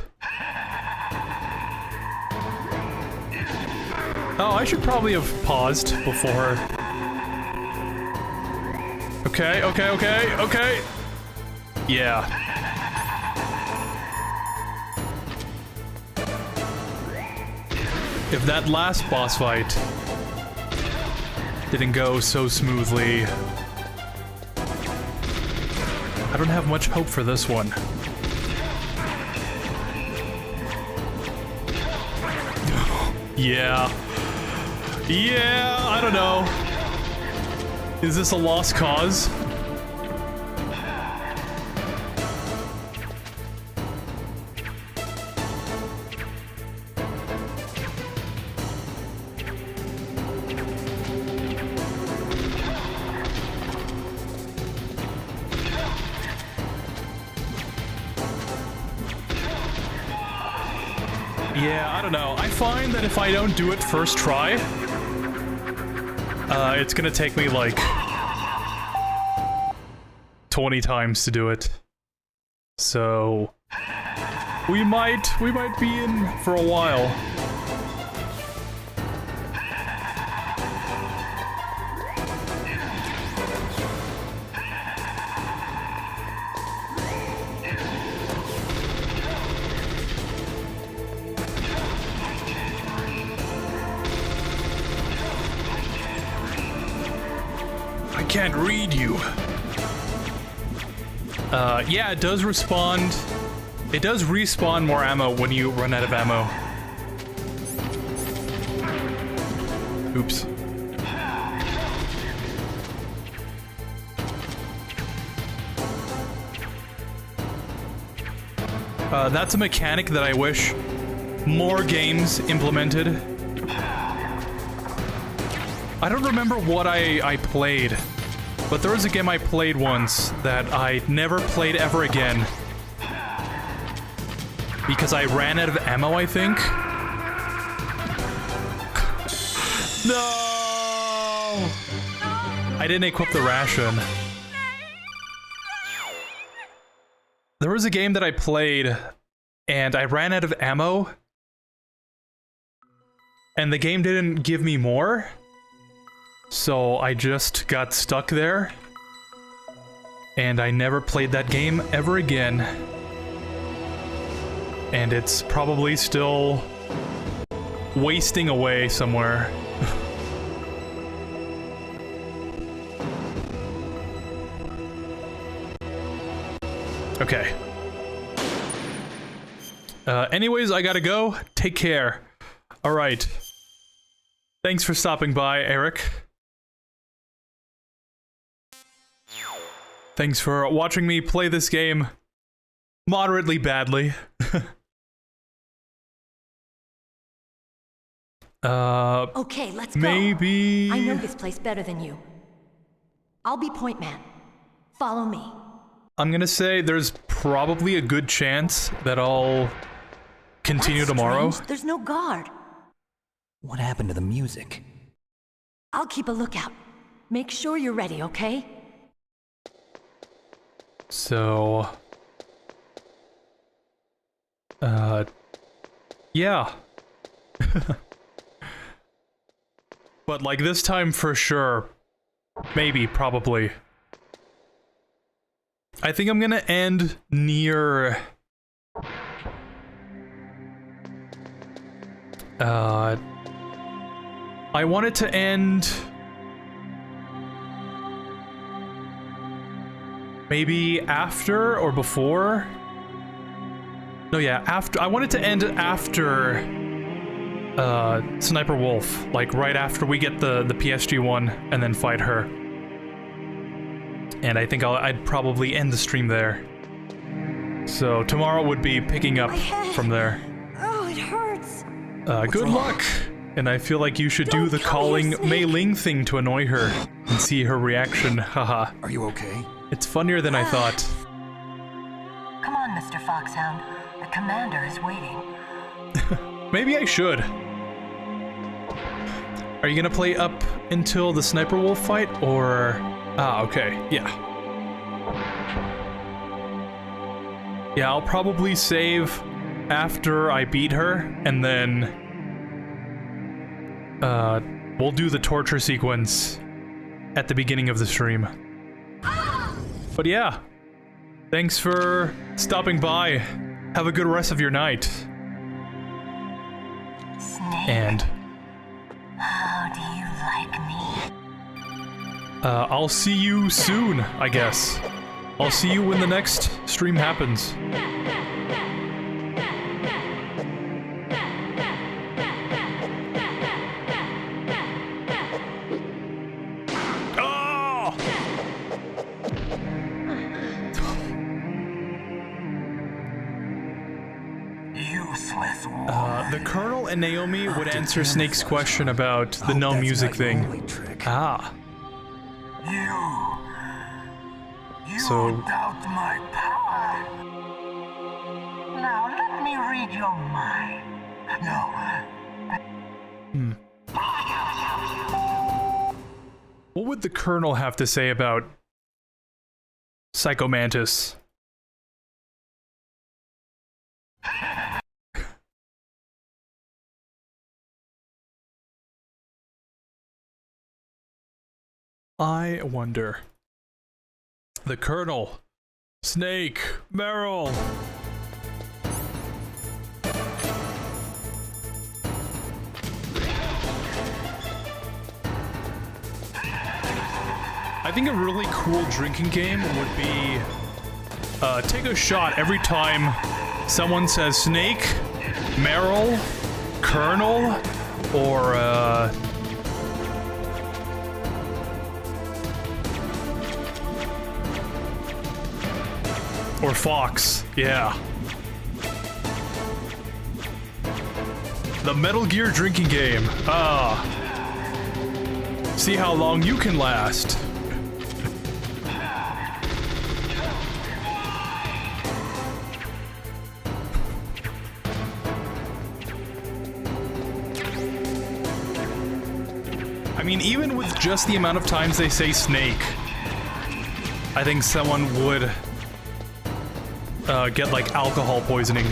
Oh, I should probably have paused before. Okay. Yeah. If that last boss fight didn't go so smoothly, I don't have much hope for this one. Yeah, I don't know. Is this a lost cause? Yeah, I don't know. I find that if I don't do it first try, it's gonna take me like 20 times to do it. So we might be in for a while. can't read you. Yeah, it does respond. It does respawn more ammo when you run out of ammo. Oops. That's a mechanic that I wish more games implemented. I don't remember what I played, but there was a game I played once that I never played ever again. Because I ran out of ammo, I think. No! I didn't equip the ration. There was a game that I played, and I ran out of ammo, and the game didn't give me more, so I just got stuck there, and I never played that game ever again. And it's probably still wasting away somewhere. Okay. Anyways, I gotta go. Take care. Alright. Thanks for stopping by, Eric. Thanks for watching me play this game moderately badly. Okay, let's go. Maybe... I know this place better than you. I'll be point man. Follow me. I'm gonna say there's probably a good chance that I'll continue tomorrow. There's no guard. What happened to the music? I'll keep a lookout. Make sure you're ready, okay? So... yeah. But like this time for sure. Maybe, probably. I think I'm gonna end near... I want it to end... maybe after or before? No, yeah, after. I want it to end after Sniper Wolf, like right after we get the PSG one and then fight her. And I think I'd probably end the stream there. So tomorrow would be picking up from there. Oh, it hurts. Good luck. And I feel like you should do the calling Mei Ling thing to annoy her and see her reaction. Haha. Are you okay? It's funnier than I thought. Come on, Mr. Foxhound. The commander is waiting. Maybe I should. Are you gonna play up until the Sniper Wolf fight, or... Ah, okay, yeah. Yeah, I'll probably save after I beat her, and then... we'll do the torture sequence at the beginning of the stream. But yeah, thanks for stopping by. Have a good rest of your night. Snake. And... how do you like me? I'll see you soon, I guess. I'll see you when the next stream happens. The Colonel and Naomi would answer Snake's question about the no music thing. Ah. You So... doubt my power. Now let me read your mind. No. What would the Colonel have to say about Psycho Mantis? I wonder. The Colonel, Snake, Meryl. I think a really cool drinking game would be take a shot every time someone says Snake, Meryl, Colonel, or Fox. Yeah. The Metal Gear drinking game. See how long you can last. I mean, even with just the amount of times they say Snake, I think someone would get like alcohol poisoning.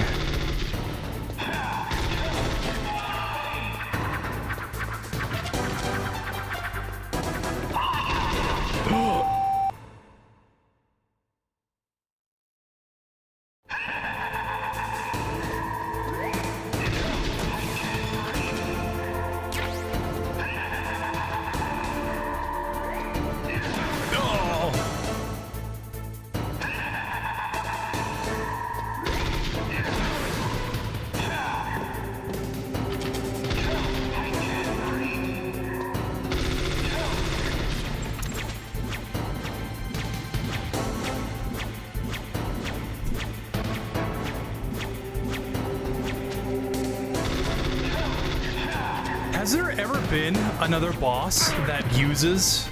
Has there ever been another boss that uses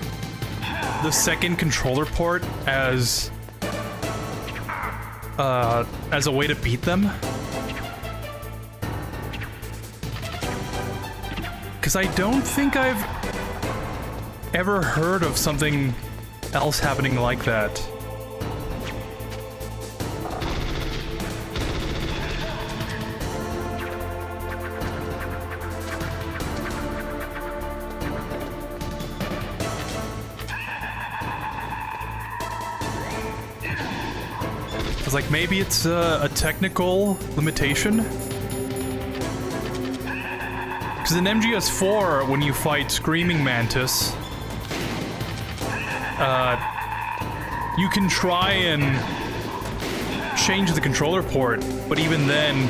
the second controller port as a way to beat them? Because I don't think I've ever heard of something else happening like that. Like, maybe it's a technical limitation? Because in MGS4, when you fight Screaming Mantis, you can try and change the controller port, but even then,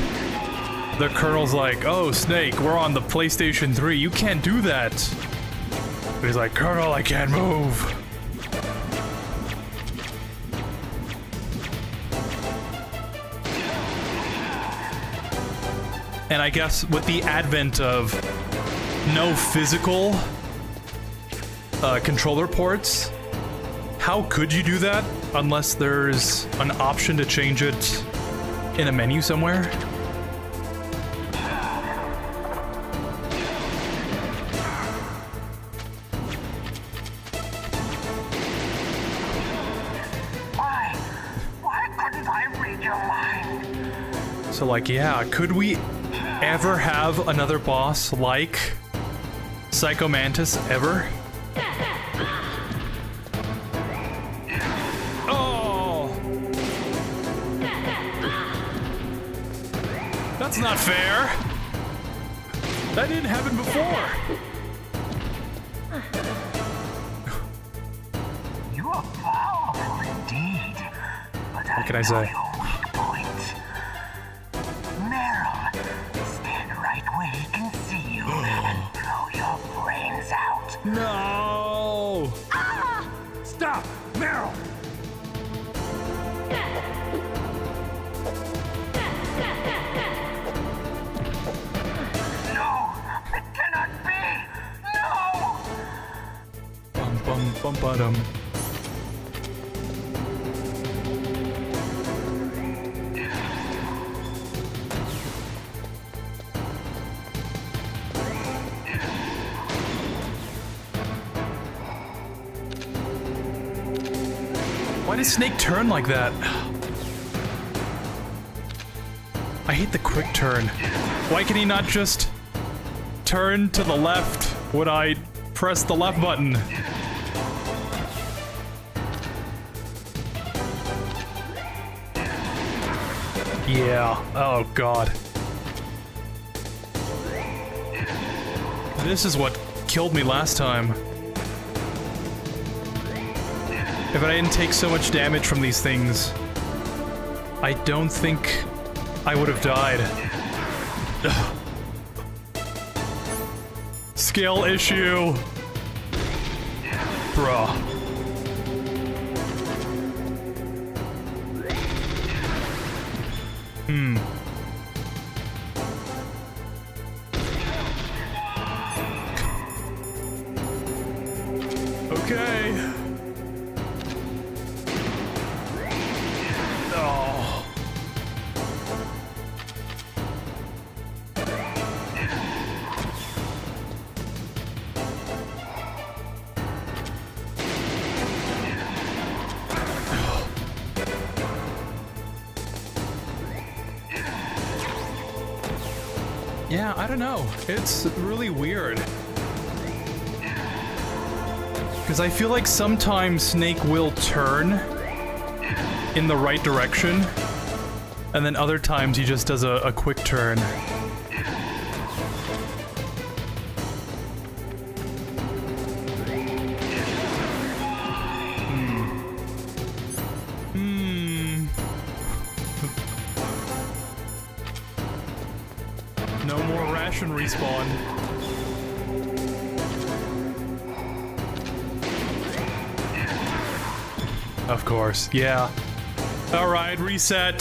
the Colonel's like, oh, Snake, we're on the PlayStation 3, you can't do that. But he's like, Colonel, I can't move. And I guess with the advent of no physical controller ports, how could you do that unless there's an option to change it in a menu somewhere? Why couldn't I read your mind? So like, yeah, could we ever have another boss like Psycho Mantis ever? Oh! That's not fair! That didn't happen before! You are powerful indeed. But What can I say? No! Ah! Stop! Meryl! No! It cannot be! No! Bum bum bum ba-dum. Why did Snake turn like that? I hate the quick turn. Why can he not just turn to the left when I press the left button? Yeah. Oh, God. This is what killed me last time. If I didn't take so much damage from these things, I don't think I would have died. Ugh. Skill issue. Bruh. Hmm. Okay. Oh. Yeah, I don't know. It's really weird. Because I feel like sometimes Snake will turn in the right direction, and then other times he just does a quick turn. No more Ration respawn. Of course, yeah. Alright, reset.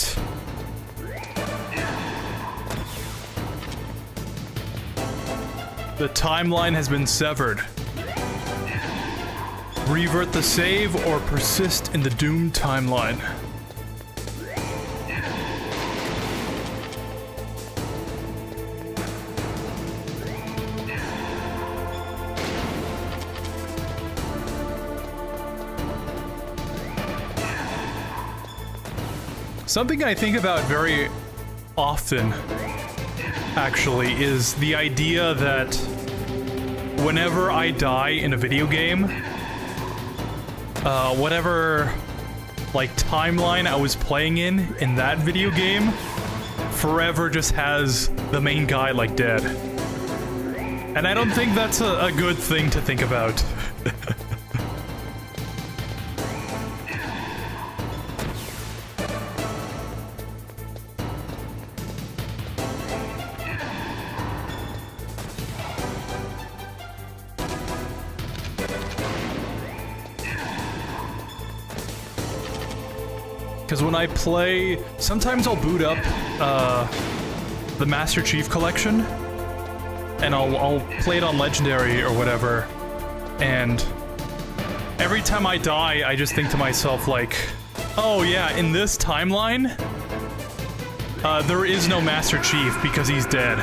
The timeline has been severed. Revert the save or persist in the doomed timeline. Something I think about very often, actually, is the idea that whenever I die in a video game, whatever, like, timeline I was playing in that video game, forever just has the main guy, like, dead. And I don't think that's a good thing to think about. Because when I play, sometimes I'll boot up the Master Chief Collection, and I'll play it on Legendary or whatever, and every time I die, I just think to myself, like, oh yeah, in this timeline, there is no Master Chief because he's dead.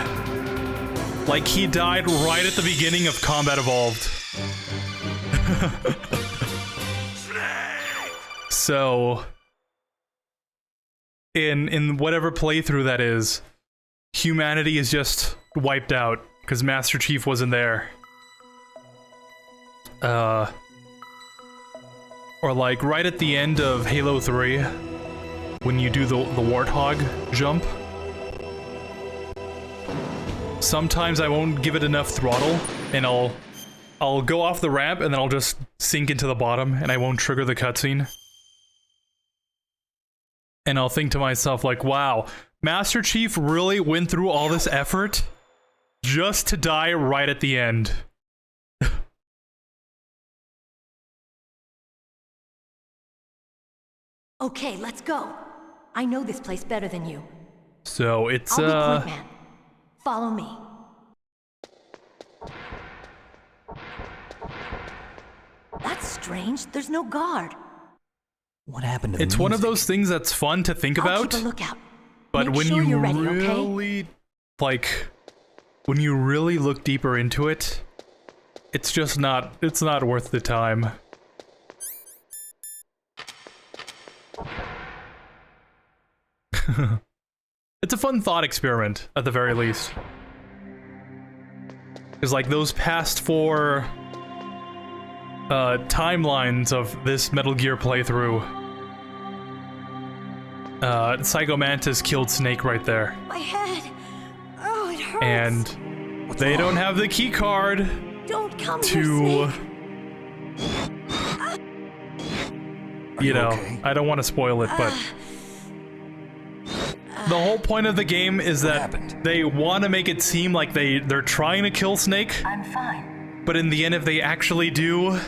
Like, he died right at the beginning of Combat Evolved. So... In whatever playthrough that is, humanity is just wiped out, because Master Chief wasn't there. Or like, right at the end of Halo 3, when you do the Warthog jump, sometimes I won't give it enough throttle, and I'll go off the ramp, and then I'll just sink into the bottom, and I won't trigger the cutscene. And I'll think to myself, like, wow, Master Chief really went through all this effort just to die right at the end. Okay, let's go. I know this place better than you. So it's, I'll be point man. Follow me. That's strange. There's no guard. What happened to the It's music? one of those things that's fun to think I'll about. keep a lookout. But Make when sure you you're ready, really, okay? like, when you really look deeper into it, it's just not, it's not worth the time. It's a fun thought experiment, at the very least. Because, like, those past 4 timelines of this Metal Gear playthrough, Psycho Mantis killed Snake right there. My head. Oh, it hurts. And they don't have the key card Don't come to here, Snake. you know, I don't want to spoil it, but the whole point of the game is that they want to make it seem like they're trying to kill Snake. I'm fine. But in the end, if they actually do,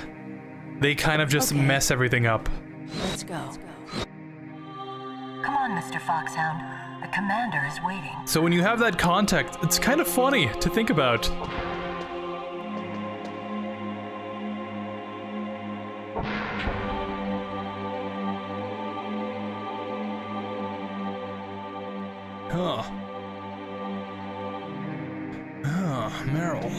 they kind of just mess everything up. Let's go. Come on, Mr. Foxhound. The commander is waiting. So when you have that contact, it's kind of funny to think about. Huh. Meryl.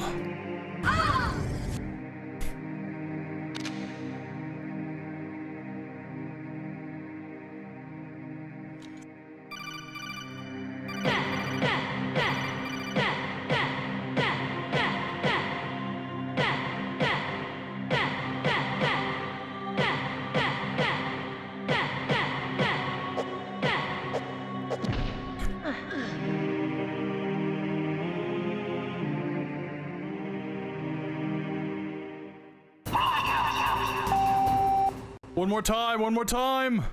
One more time, one more time!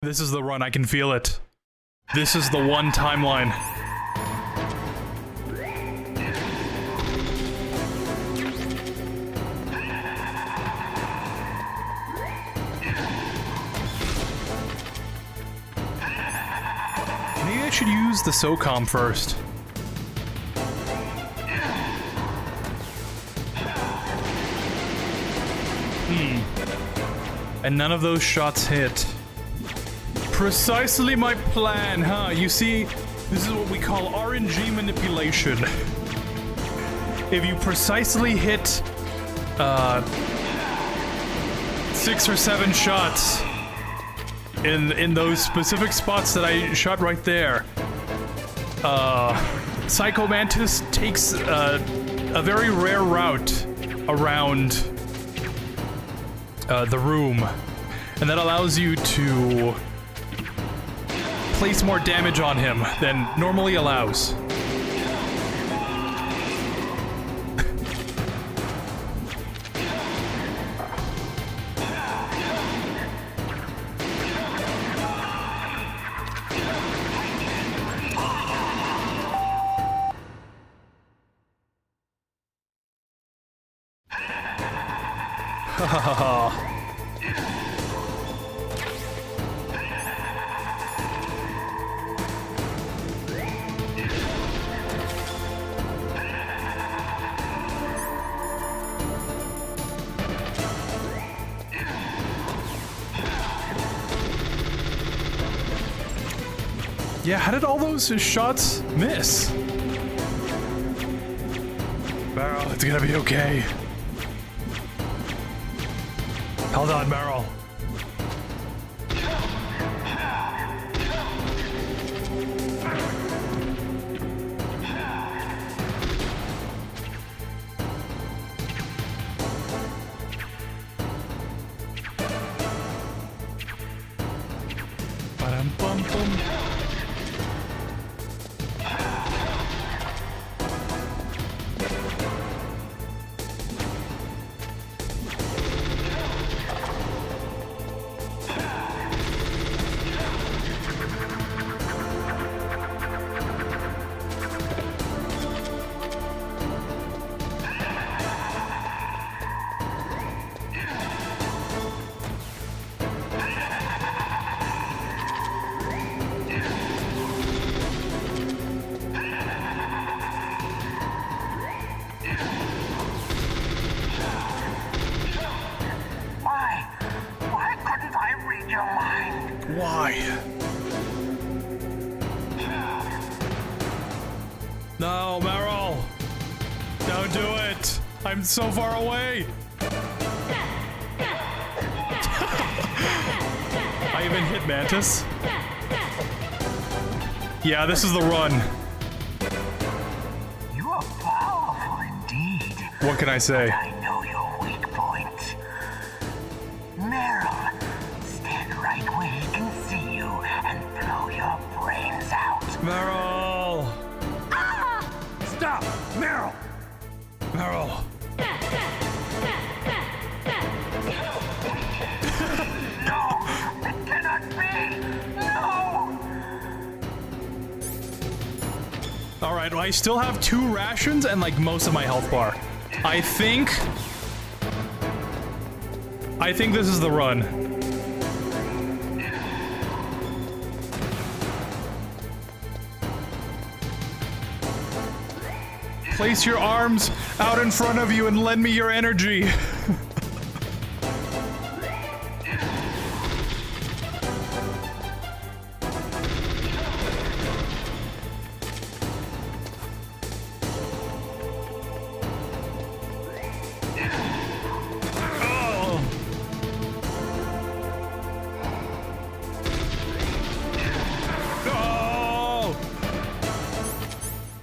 This is the run, I can feel it. This is the one timeline. Maybe I should use the SOCOM first. And none of those shots hit. Precisely my plan, huh? You see, this is what we call RNG manipulation. If you precisely hit 6 or 7 shots in those specific spots that I shot right there, Psycho Mantis takes a very rare route around the room, and that allows you to place more damage on him than normally allows. Yeah, how did all those shots miss? Meryl, it's gonna be okay. Hold on, Meryl. Ba-dum-bum-bum. No, Meryl! Don't do it! I'm so far away! I even hit Mantis. Yeah, this is the run. You are powerful indeed. What can I say? I know your weak point. Meryl, stand right where he can see you and blow your brains out. Meryl! Stop! Meryl! Meryl! Alright, I still have 2 rations and like most of my health bar. I think this is the run. Place your arms out in front of you and lend me your energy.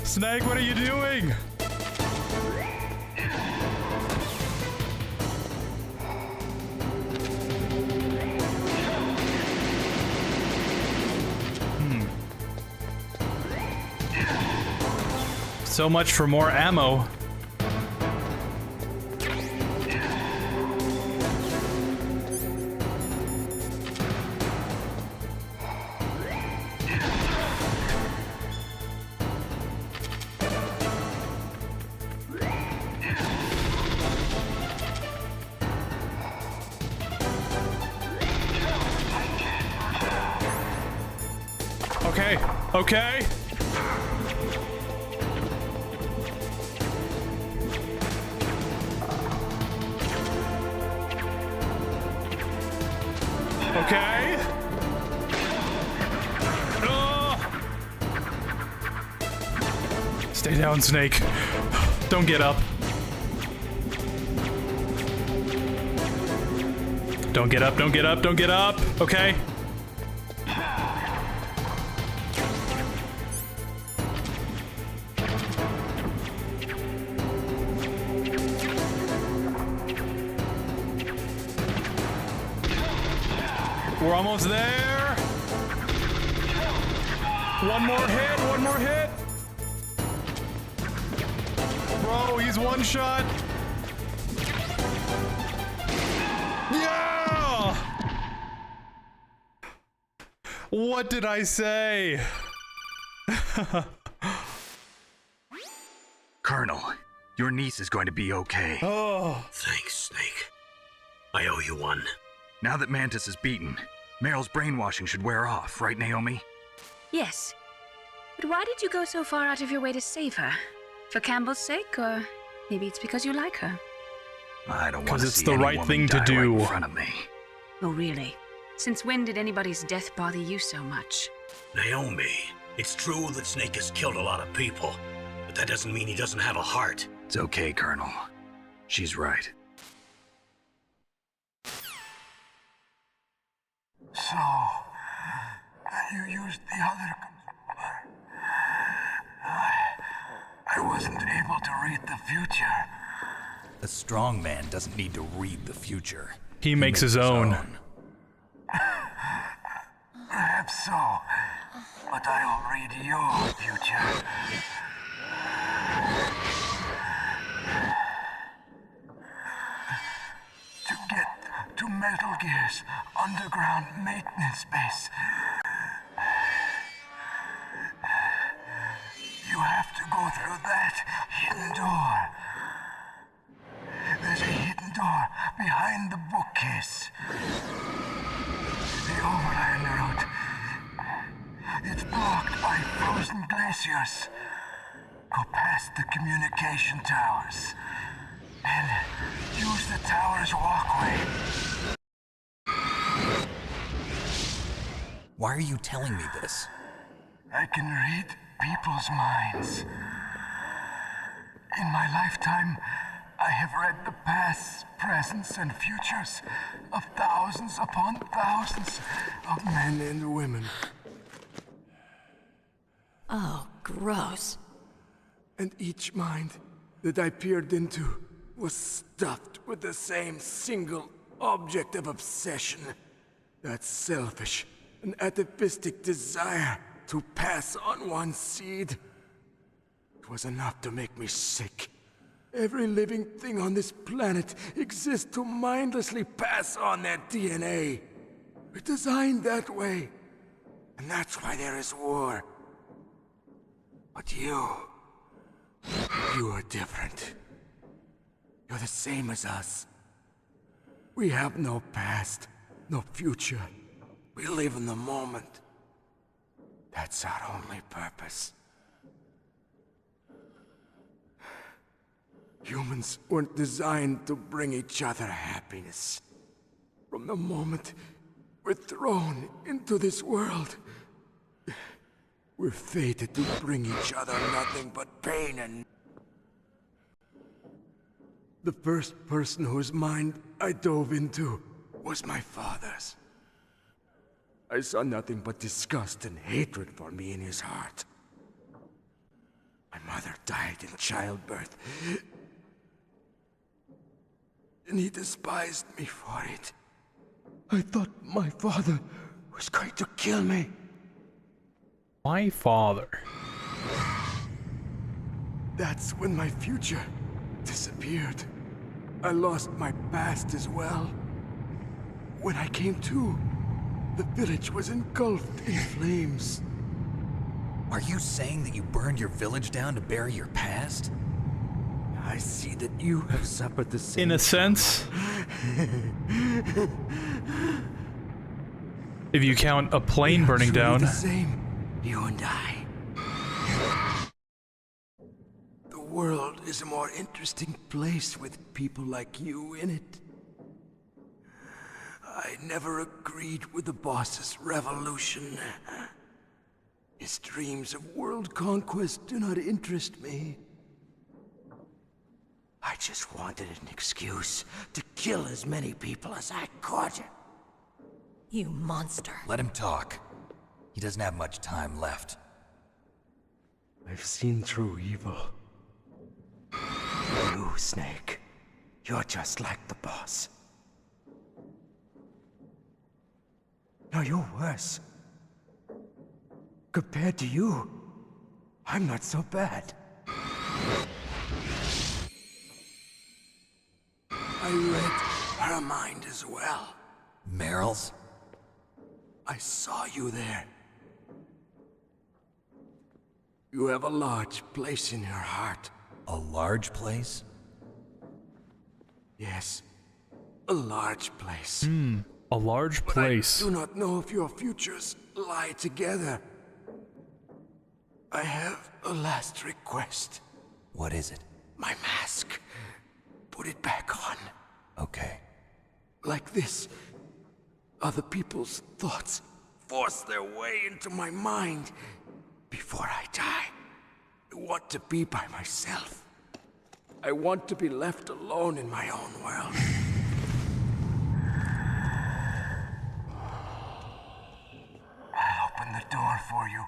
Snake, what are you doing? So much for more ammo. Okay, okay. Okay. Stay down, Snake. Don't get up. Don't get up, don't get up, don't get up. Okay. We're almost there. One more hit, one more hit. Bro, he's one shot. Yeah! What did I say? Colonel, your niece is going to be okay. Oh. Thanks, Snake. I owe you one. Now that Mantis is beaten, Meryl's brainwashing should wear off, right, Naomi? Yes. But why did you go so far out of your way to save her? For Campbell's sake, or maybe it's because you like her? I don't want to see because it's the right thing to do. Right in front of me. Oh, really? Since when did anybody's death bother you so much? Naomi, it's true that Snake has killed a lot of people, but that doesn't mean he doesn't have a heart. It's okay, Colonel. She's right. So, you used the other controller. I wasn't able to read the future. A strong man doesn't need to read the future. He makes his own. Perhaps so, but I'll read your future. To get to Metal Gear's underground maintenance base, you have to go through that hidden door. There's a hidden door behind the bookcase. The overland route. It's blocked by frozen glaciers. Go past the communication towers. And use the tower's walkway. Why are you telling me this? I can read people's minds. In my lifetime, I have read the pasts, presents, and futures of thousands upon thousands of men and women. Oh, gross. And each mind that I peered into was stuffed with the same single object of obsession. That selfish and atavistic desire to pass on one seed. It was enough to make me sick. Every living thing on this planet exists to mindlessly pass on their DNA. We're designed that way. And that's why there is war. But you are different. You're the same as us. We have no past, no future. We live in the moment. That's our only purpose. Humans weren't designed to bring each other happiness. From the moment we're thrown into this world, we're fated to bring each other nothing but pain and... The first person whose mind I dove into was my father's. I saw nothing but disgust and hatred for me in his heart. My mother died in childbirth, and he despised me for it. I thought my father was going to kill me. My father. That's when my future disappeared. I lost my past as well. When I came to, the village was engulfed in flames. Are you saying that you burned your village down to bury your past? I see that you have suffered the same. In a sense. If you count a plane burning down. The same, you and I. The world is a more interesting place with people like you in it. I never agreed with the boss's revolution. His dreams of world conquest do not interest me. I just wanted an excuse to kill as many people as I could. You monster. Let him talk. He doesn't have much time left. I've seen through evil. You, Snake, you're just like the boss. No, you're worse. Compared to you, I'm not so bad. I read her mind as well. Meryl's? I saw you there. You have a large place in her heart. A large place? Yes, a large place. A large place. I do not know if your futures lie together. I have a last request. What is it? My mask. Put it back on. Okay. Like this, other people's thoughts force their way into my mind. Before I die, I want to be by myself. I want to be left alone in my own world. I'll open the door for you.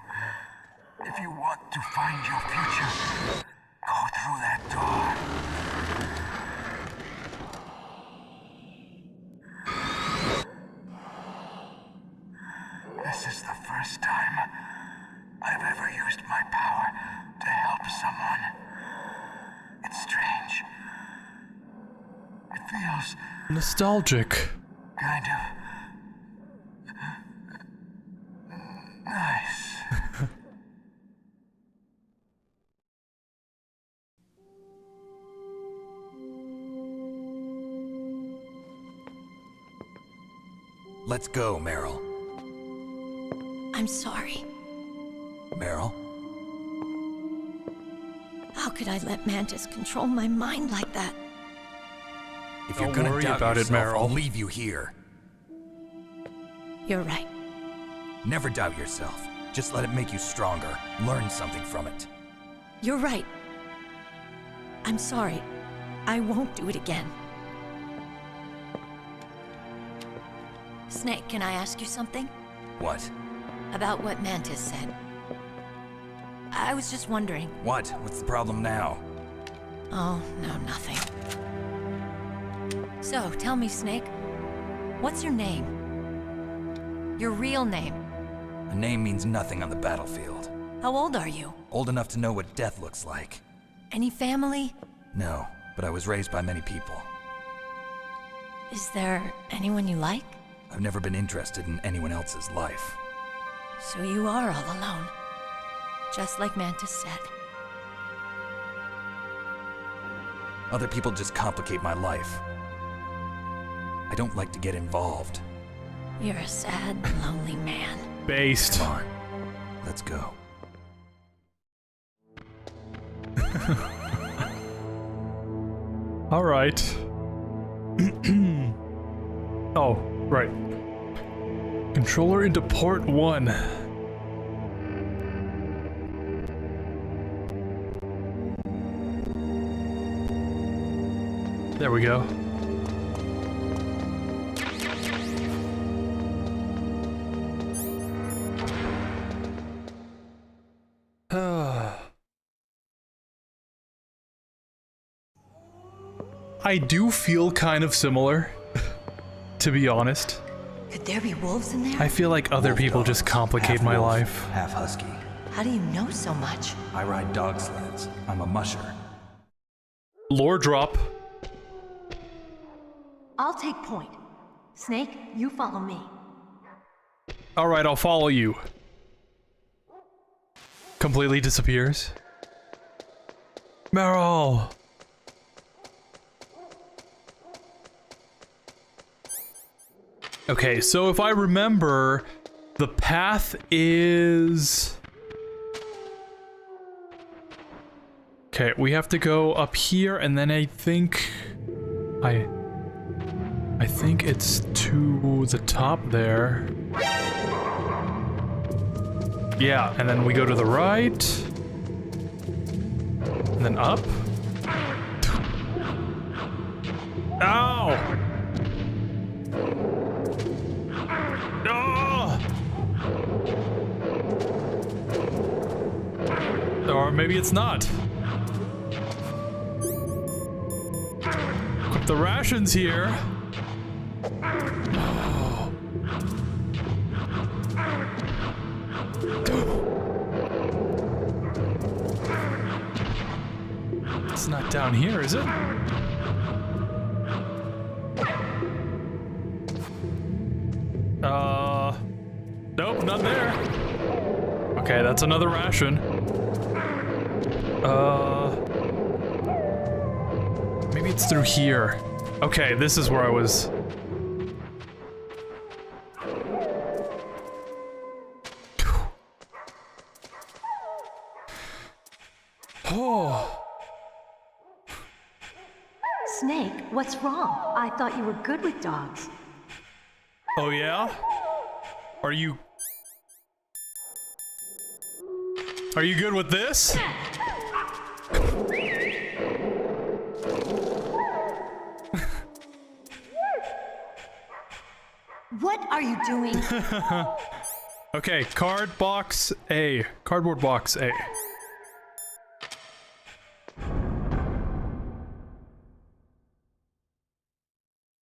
If you want to find your future, go through that door. This is the first time I've ever used my power to help someone. It's strange. It feels Nostalgic. kind of nice. Let's go, Meryl. I'm sorry. Meryl? How could I let Mantis control my mind like that? If you're Don't gonna worry doubt about it, yourself, Meryl. I'll leave you here. You're right. Never doubt yourself. Just let it make you stronger. Learn something from it. You're right. I'm sorry. I won't do it again. Snake, can I ask you something? What? About what Mantis said. I was just wondering. What? What's the problem now? Oh, no, nothing. So, tell me, Snake. What's your name? Your real name? A name means nothing on the battlefield. How old are you? Old enough to know what death looks like. Any family? No, but I was raised by many people. Is there anyone you like? I've never been interested in anyone else's life. So you are all alone. Just like Mantis said. Other people just complicate my life. I don't like to get involved. You're a sad, lonely man. Based. Come on, let's go. All right. Oh, right. Controller into port 1. There we go. I do feel kind of similar, to be honest. Could there be wolves in there? I feel like other people just complicate my life. Half husky. How do you know so much? I ride dog sleds. I'm a musher. Lore drop. I'll take point. Snake, you follow me. Alright, I'll follow you. Completely disappears. Meryl! Okay, so if I remember, the path is... Okay, we have to go up here, and then I think... I think it's to the top there. Yeah, and then we go to the right. And then up. Ow! No! Or maybe it's not. Equip the rations here. It's not down here, is it? Nope, not there. Okay, that's another ration. Maybe it's through here. Okay, this is where I was. Oh. Snake, what's wrong? I thought you were good with dogs. Oh yeah? Are you good with this? What are you doing? Okay, cardboard box A.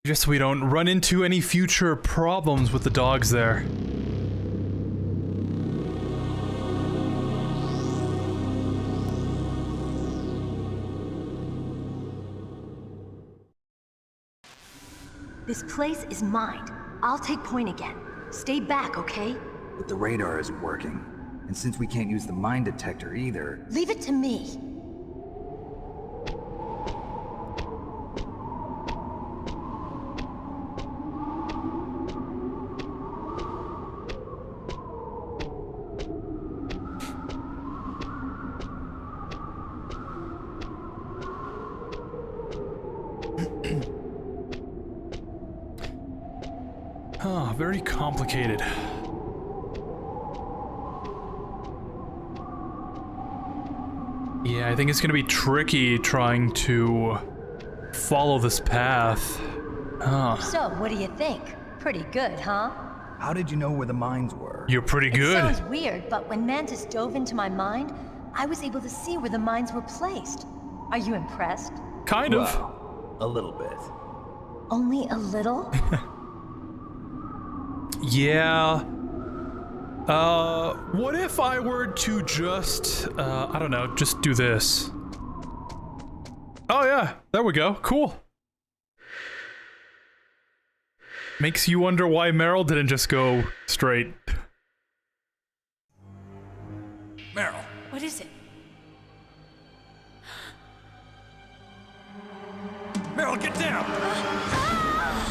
Just so we don't run into any future problems with the dogs there. This place is mined. I'll take point again. Stay back, okay? But the radar isn't working. And since we can't use the mine detector either... Leave it to me. Very complicated. Yeah, I think it's gonna be tricky trying to follow this path. So, what do you think? Pretty good, huh? How did you know where the mines were? You're pretty good. It sounds weird, but when Mantis dove into my mind, I was able to see where the mines were placed. Are you impressed? Kind of. Well, a little bit. Only a little? Yeah. What if I were to just, I don't know, just do this? Oh yeah, there we go. Cool. Makes you wonder why Meryl didn't just go straight. Meryl, What is it? Meryl, get down!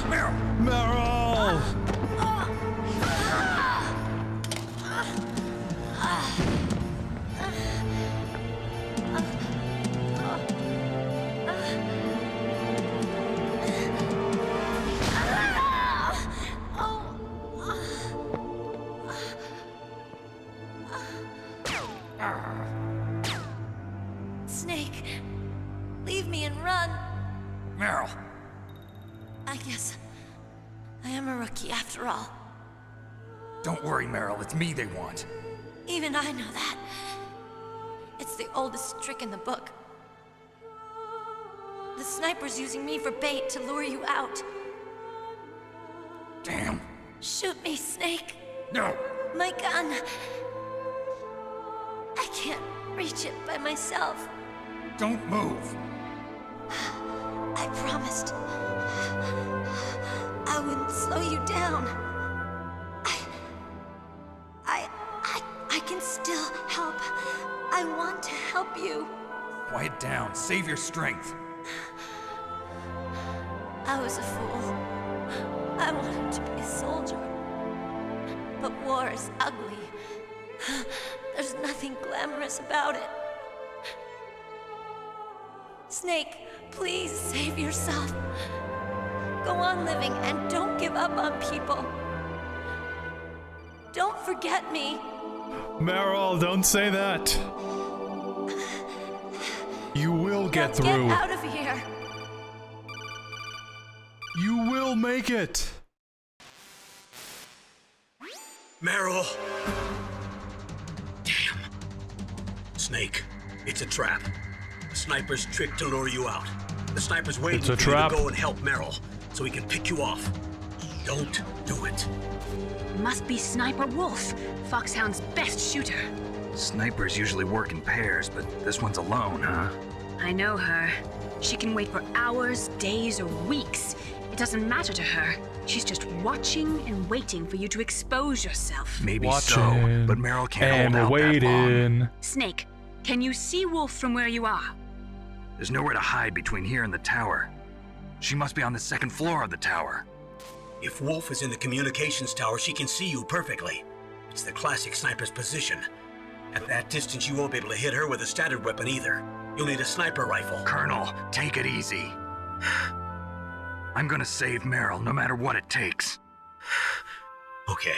Meryl! Meryl! Snake, leave me and run. Meryl! I guess I am a rookie after all. Don't worry, Meryl. It's me they want. Even I know that. It's the oldest trick in the book. The sniper's using me for bait to lure you out. Damn. Shoot me, Snake. No. My gun. I can't reach it by myself. Don't move. I promised I wouldn't slow you down. I can still help. I want to help you. Quiet down. Save your strength. I was a fool. I wanted to be a soldier. But war is ugly. There's nothing glamorous about it. Snake, please save yourself. Go on living and don't give up on people. Don't forget me. Meryl, don't say that. You will get through. Get out of here. You will make it. Meryl! Damn. Snake, it's a trap. The sniper's trick to lure you out. The sniper's waiting It's a for trap. you to go and help Meryl, so he can pick you off. Don't do it. Must be Sniper Wolf, Foxhound's best shooter. Snipers usually work in pairs, but this one's alone, huh? I know her. She can wait for hours, days, or weeks. It doesn't matter to her. She's just watching and waiting for you to expose yourself. Maybe Watching so, but Meryl can't hold out that long. waiting. Snake, can you see Wolf from where you are? There's nowhere to hide between here and the tower. She must be on the second floor of the tower. If Wolf is in the communications tower, she can see you perfectly. It's the classic sniper's position. At that distance, you won't be able to hit her with a standard weapon either. You'll need a sniper rifle. Colonel, take it easy. I'm gonna save Meryl no matter what it takes. Okay.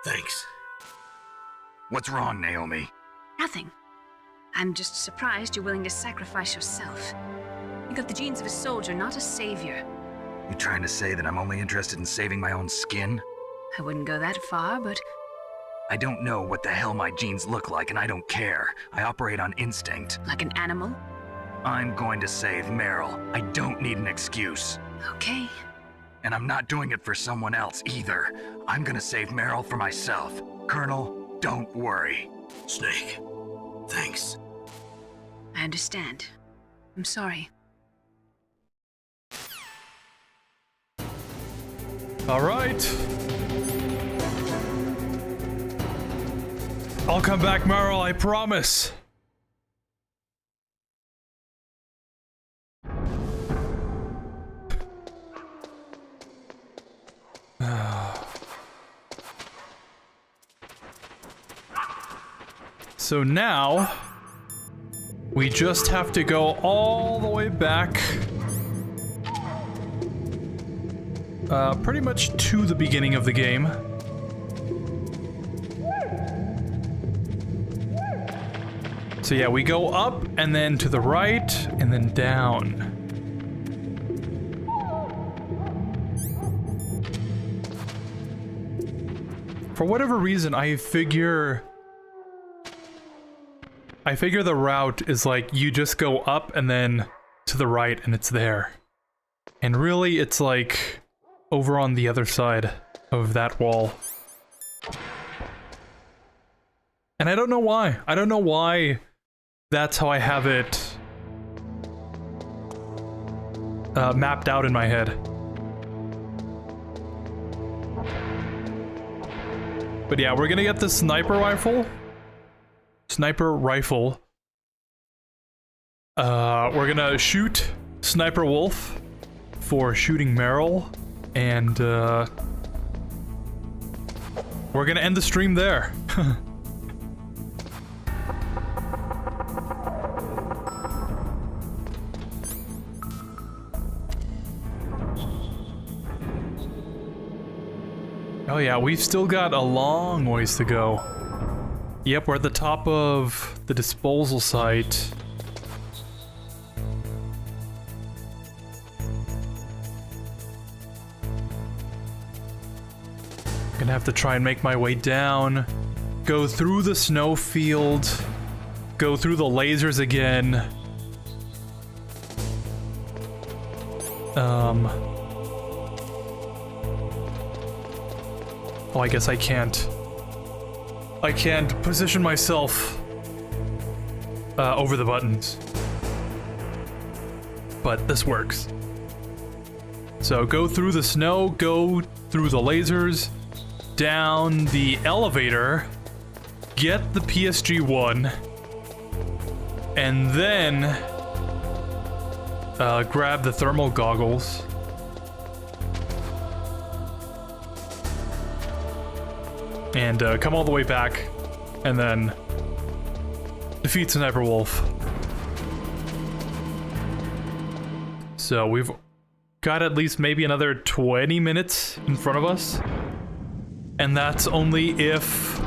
Thanks. What's wrong, Naomi? Nothing. I'm just surprised you're willing to sacrifice yourself. You got the genes of a soldier, not a savior. You trying to say that I'm only interested in saving my own skin? I wouldn't go that far, but I don't know what the hell my genes look like, and I don't care. I operate on instinct. like an animal? I'm going to save Meryl. I don't need an excuse. Okay. And I'm not doing it for someone else either. I'm gonna save Meryl for myself. Colonel, don't worry. Snake, thanks. I understand. I'm sorry. All right. I'll come back, Meryl, I promise. So now, we just have to go all the way back. Pretty much to the beginning of the game. So yeah, we go up and then to the right and then down. For whatever reason, I figure the route is like you just go up and then to the right and it's there. And really it's like over on the other side of that wall. And I don't know why. I don't know why that's how I have it mapped out in my head. But yeah, we're gonna get the sniper rifle. Sniper rifle. We're gonna shoot Sniper Wolf for shooting Meryl, and we're gonna end the stream there. Oh yeah, we've still got a long ways to go. Yep, we're at the top of the disposal site. Gonna have to try and make my way down, go through the snowfield, go through the lasers again. Oh, I guess I can't position myself over the buttons. But this works. So go through the snow, go through the lasers, down the elevator, get the PSG-1, and then grab the thermal goggles. And come all the way back, and then defeat Sniper Wolf. So we've got at least maybe another 20 minutes in front of us. And that's only if...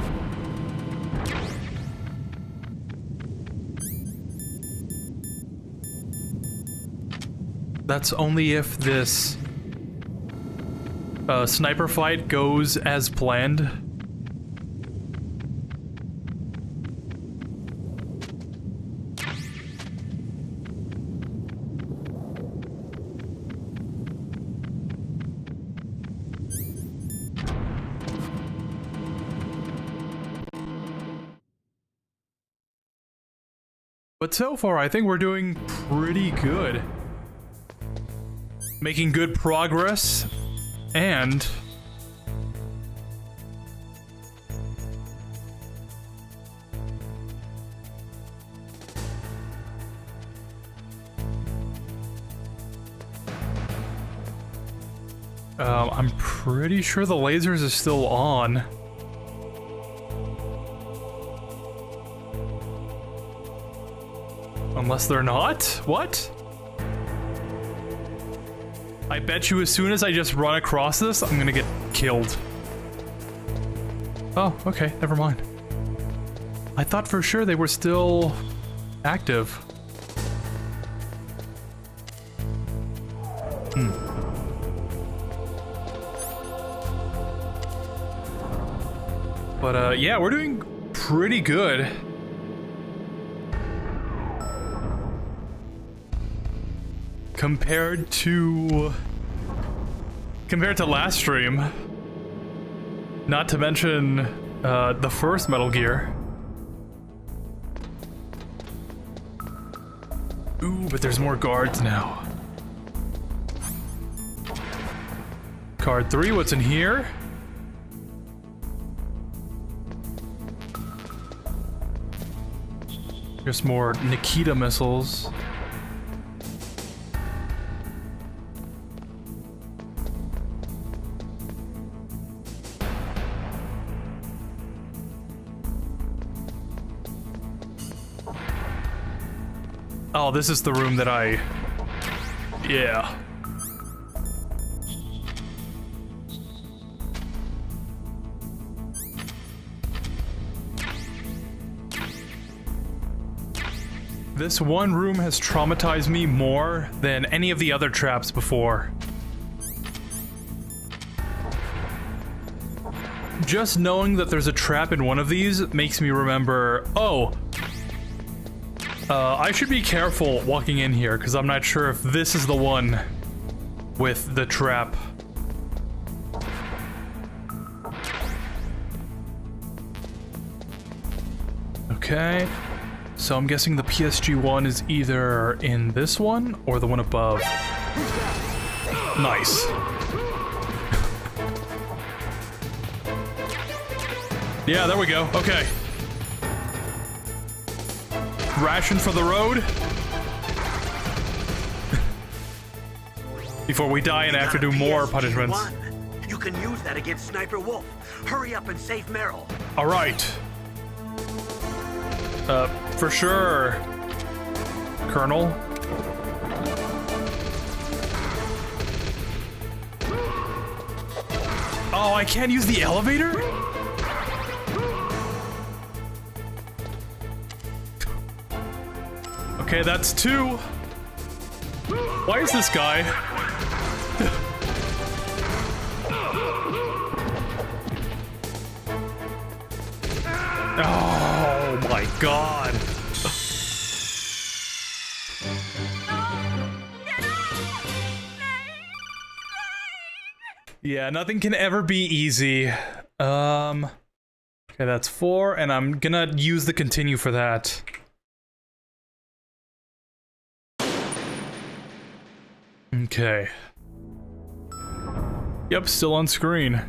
That's only if this sniper fight goes as planned. But so far, I think we're doing pretty good. Making good progress, and... I'm pretty sure the lasers are still on. Unless they're not? What? I bet you as soon as I just run across this, I'm gonna get killed. Oh, okay, never mind. I thought for sure they were still active. But yeah, we're doing pretty good. Compared to last stream, not to mention the first Metal Gear. Ooh, but there's more guards now. Card 3, what's in here? Just more Nikita missiles. Oh, this is the room that I... Yeah. This one room has traumatized me more than any of the other traps before. Just knowing that there's a trap in one of these makes me remember, oh, I should be careful walking in here, because I'm not sure if this is the one with the trap. Okay, so I'm guessing the PSG-1 is either in this one or the one above. Nice. Yeah, there we go. Okay. ration for the road. Before we die and have to do more punishments. You can use that against Sniper Wolf. Hurry up and save Meryl. All right. For sure, Colonel. Oh, I can't use the elevator? Okay, that's 2. Why is this guy? Oh my god. Yeah, nothing can ever be easy. Okay, that's 4, and I'm gonna use the continue for that. Okay. Yep, still on screen.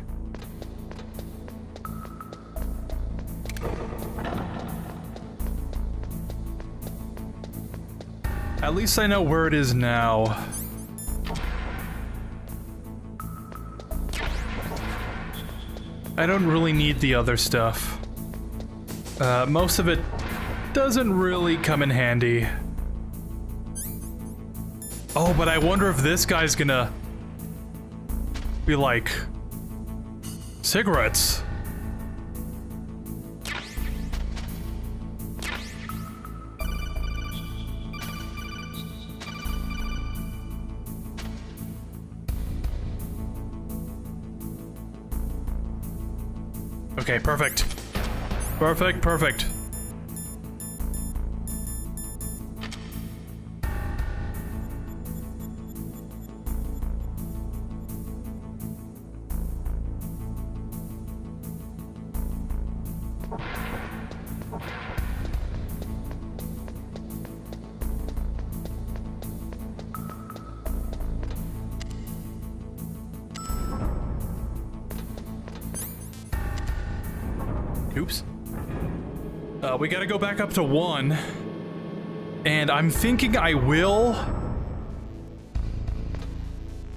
At least I know where it is now. I don't really need the other stuff. Most of it doesn't really come in handy. Oh, but I wonder if this guy's gonna be like cigarettes. Okay, perfect. Perfect, perfect. Oops. We gotta go back up to 1. And I'm thinking I will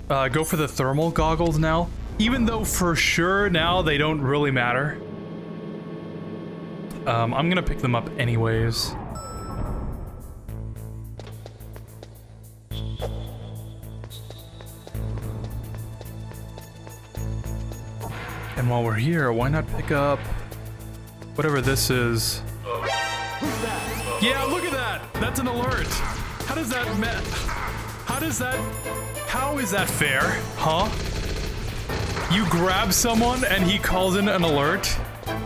go for the thermal goggles now. Even though for sure now they don't really matter. I'm gonna pick them up anyways. And while we're here, why not pick up whatever this is? Yeah, look at that! That's an alert! How does that how is that fair? Huh? You grab someone and he calls in an alert?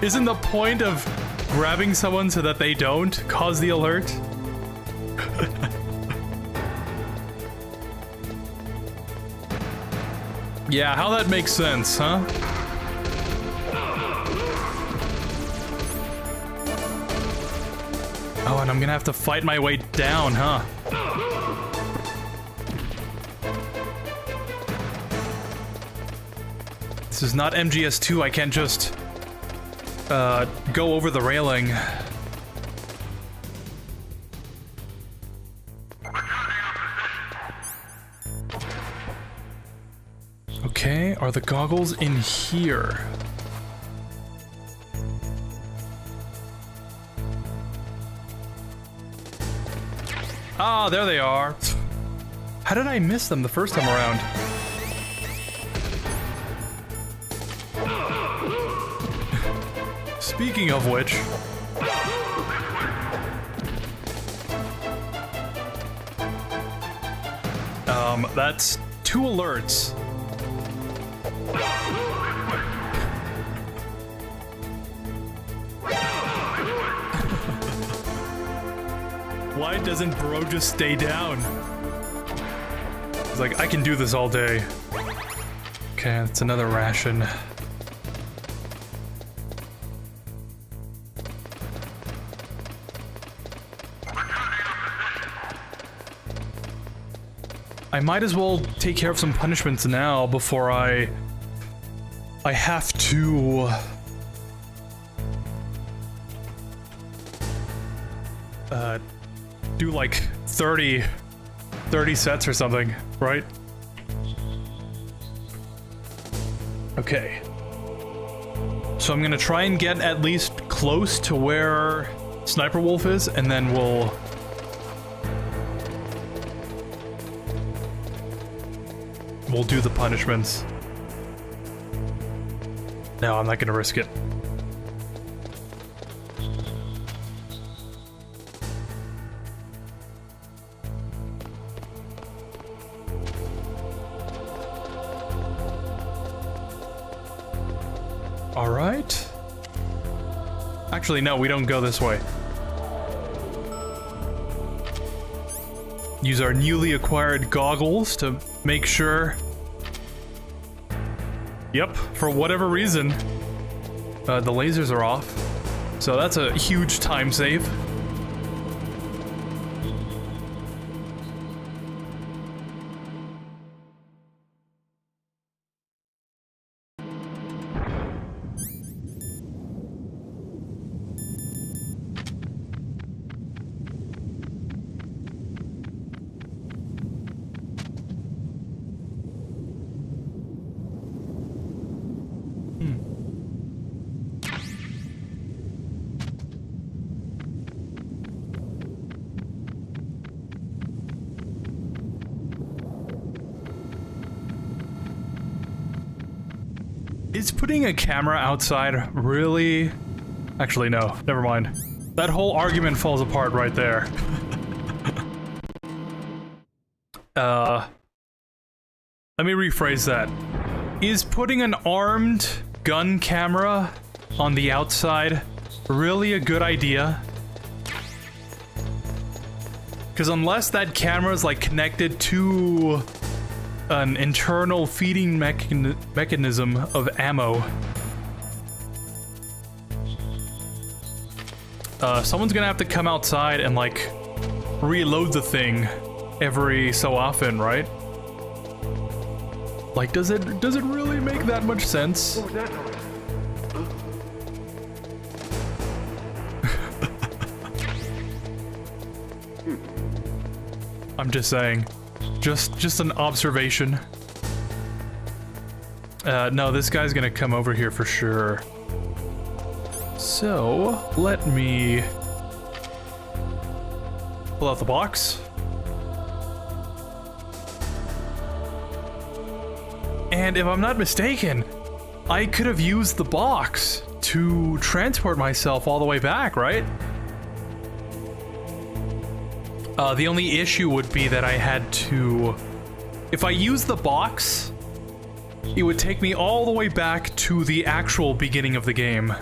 Isn't the point of grabbing someone so that they don't cause the alert? Yeah, how that makes sense, huh? Oh, and I'm gonna have to fight my way down, huh? This is not MGS2, I can't just go over the railing. Okay, are the goggles in here? Ah, there they are. How did I miss them the first time around? Speaking of which... that's 2 alerts. Why doesn't bro just stay down? He's like, I can do this all day. Okay, that's another ration. I might as well take care of some punishments now before I have to do like 30 sets or something, right? Okay. So I'm gonna try and get at least close to where Sniper Wolf is, and then we'll do the punishments. No, I'm not gonna risk it. All right. Actually, no, we don't go this way. Use our newly acquired goggles to make sure. Yep, for whatever reason, the lasers are off. So that's a huge time save. Is putting a camera outside really... Actually, no. Never mind. That whole argument falls apart right there. Let me rephrase that. Is putting an armed gun camera on the outside really a good idea? Because unless that camera is like connected to an internal feeding mechanism of ammo, someone's gonna have to come outside and like reload the thing every so often, right? Like, does it really make that much sense? I'm just saying. Just an observation. No, this guy's gonna come over here for sure. So, let me pull out the box. And if I'm not mistaken, I could have used the box to transport myself all the way back, right? The only issue would be that I had to... If I use the box, it would take me all the way back to the actual beginning of the game.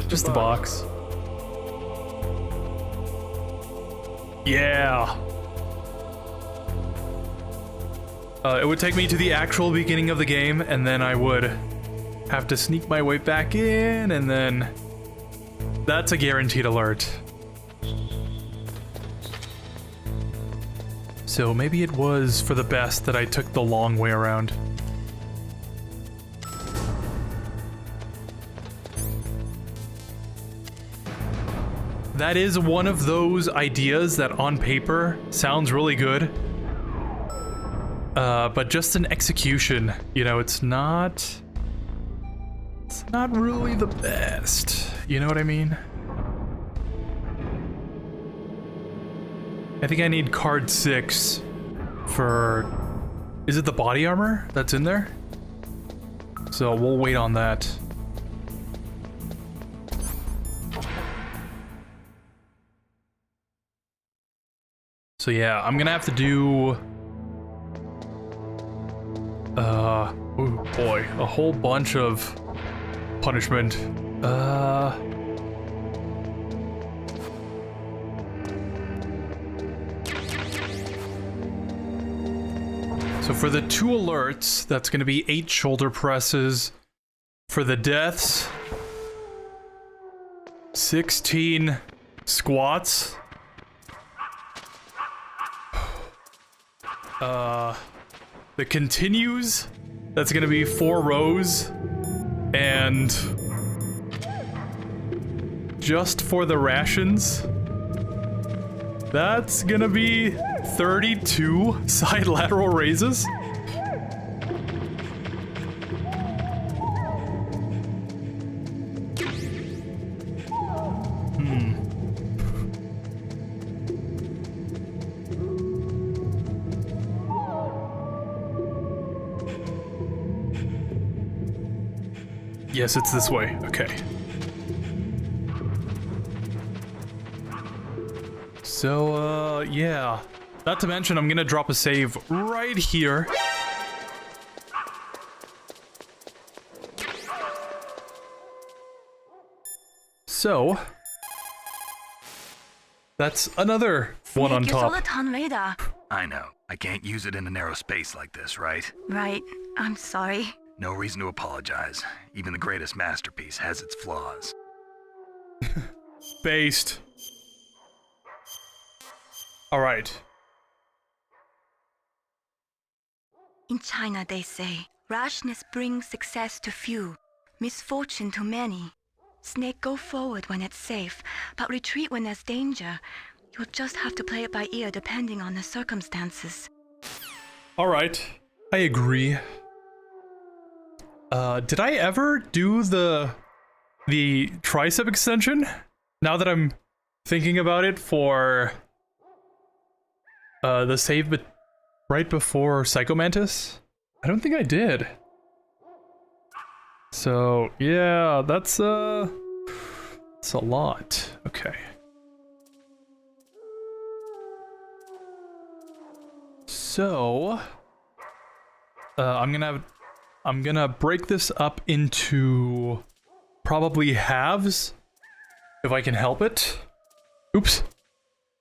Just the box. Yeah. It would take me to the actual beginning of the game, and then I would have to sneak my way back in, and then... That's a guaranteed alert. So maybe it was for the best that I took the long way around. That is one of those ideas that on paper sounds really good. But just in execution, you know, it's not really the best. You know what I mean? I think I need card 6 for... Is it the body armor that's in there? So we'll wait on that. So yeah, I'm gonna have to do... oh boy, a whole bunch of punishment. So for the 2 alerts, that's gonna be 8 shoulder presses. For the deaths, 16 squats. The continues, that's gonna be 4 rows. And just for the rations. That's gonna be 32 side lateral raises. Yes, it's this way. Okay. So, yeah. Not to mention, I'm gonna drop a save right here. So, that's another one on top. I know. I can't use it in a narrow space like this, right? Right. I'm sorry. No reason to apologize. Even the greatest masterpiece has its flaws. Based. Alright. In China, they say, rashness brings success to few, misfortune to many. Snake, go forward when it's safe, but retreat when there's danger. You'll just have to play it by ear depending on the circumstances. Alright. I agree. Did I ever do the tricep extension? Now that I'm thinking about it for the save right before Psycho Mantis? I don't think I did. So, yeah, that's a lot. Okay. So, I'm gonna break this up into probably halves, if I can help it. Oops.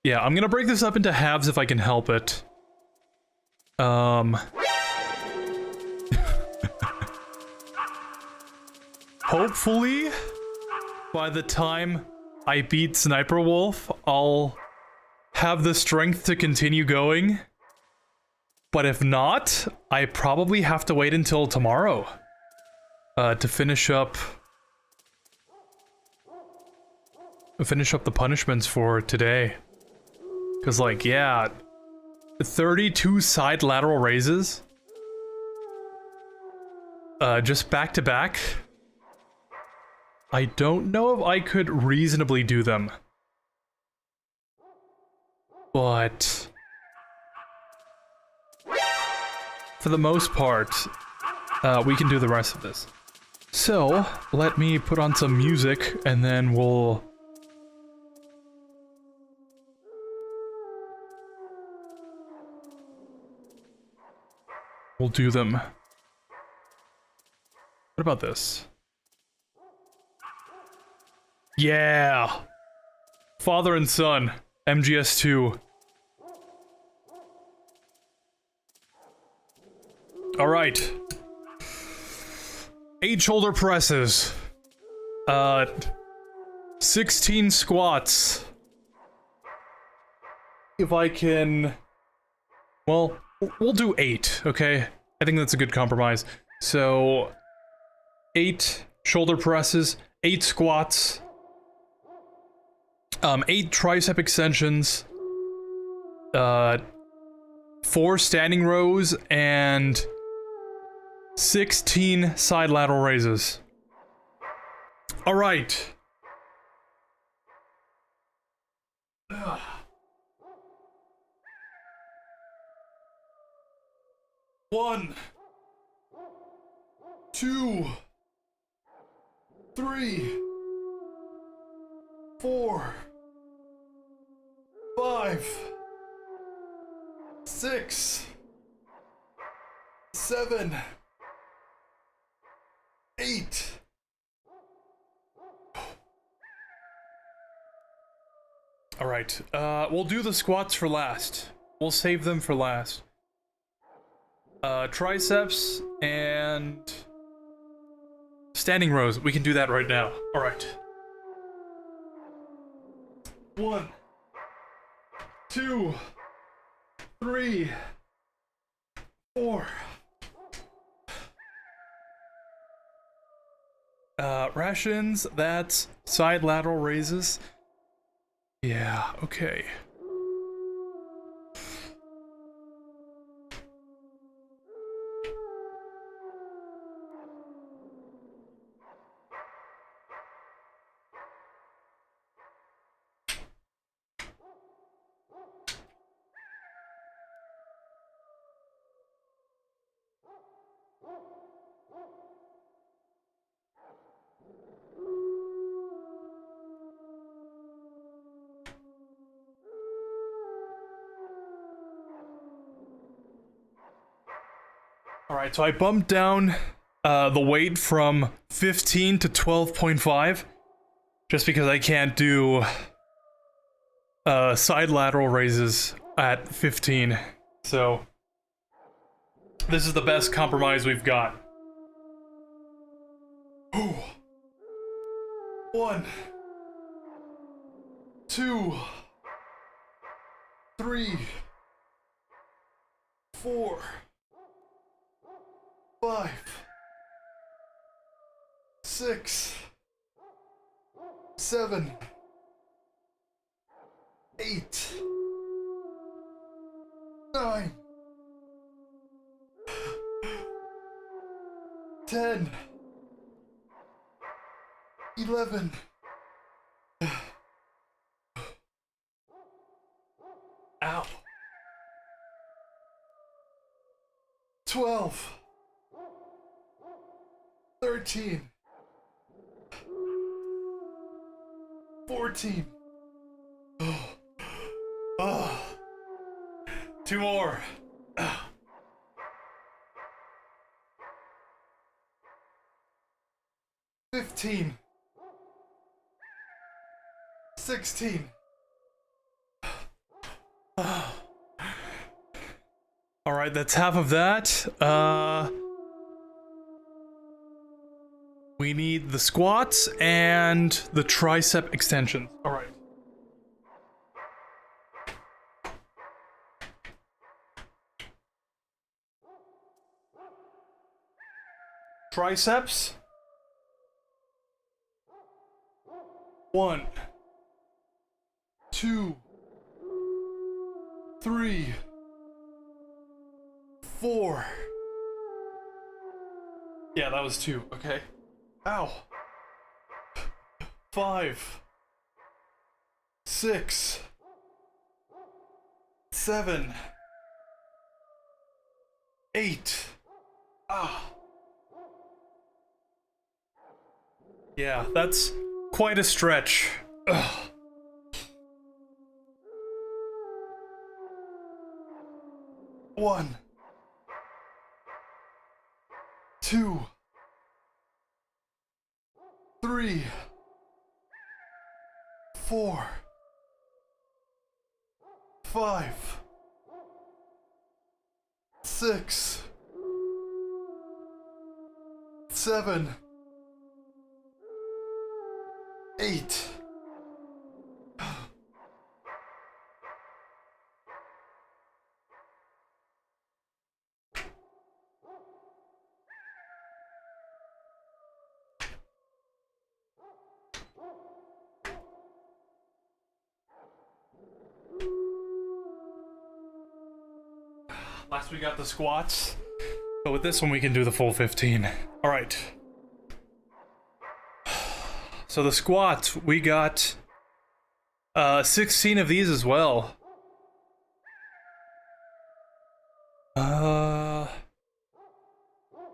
Yeah, I'm gonna break this up into halves if I can help it. Hopefully, by the time I beat Sniper Wolf, I'll have the strength to continue going. But if not, I probably have to wait until tomorrow to finish up the punishments for today. Cause like, yeah, 32 side lateral raises, just back to back. I don't know if I could reasonably do them, but for the most part, we can do the rest of this. So, let me put on some music, and then we'll do them. What about this? Yeah! Father and Son, MGS2. Alright. 8 shoulder presses. 16 squats. If I can... Well, we'll do 8, okay? I think that's a good compromise. So, 8 shoulder presses, 8 squats, 8 tricep extensions, 4 standing rows, and 16 side lateral raises. All right. One, 2, 3, 4, 5, 6, 7, 8. All right, we'll do the squats for last. We'll save them for last. Triceps and standing rows. We can do that right now. All right. 1, 2, 3, 4. Rations, that's side lateral raises. Yeah, okay. Alright, so I bumped down the weight from 15 to 12.5 just because I can't do side lateral raises at 15. So this is the best compromise we've got. Ooh. 1, 2, 3, 4, 5, 6, 7, 8, 9, 10, 11. Ow. 12. 13. 14. Oh. 2 more. 15. 16. Alright, that's half of that. We need the squats and the tricep extensions. Alright. Triceps. 1, 2, 3, 4. Yeah, that was 2. Okay. Ow. 5, 6, 7, 8. Ah. Yeah, that's quite a stretch. Ugh. 1, 2, 3, 4, 5, 6, 7, 8. Last we got the squats, but with this one we can do the full 15. All right. So the squats, we got 16 of these as well.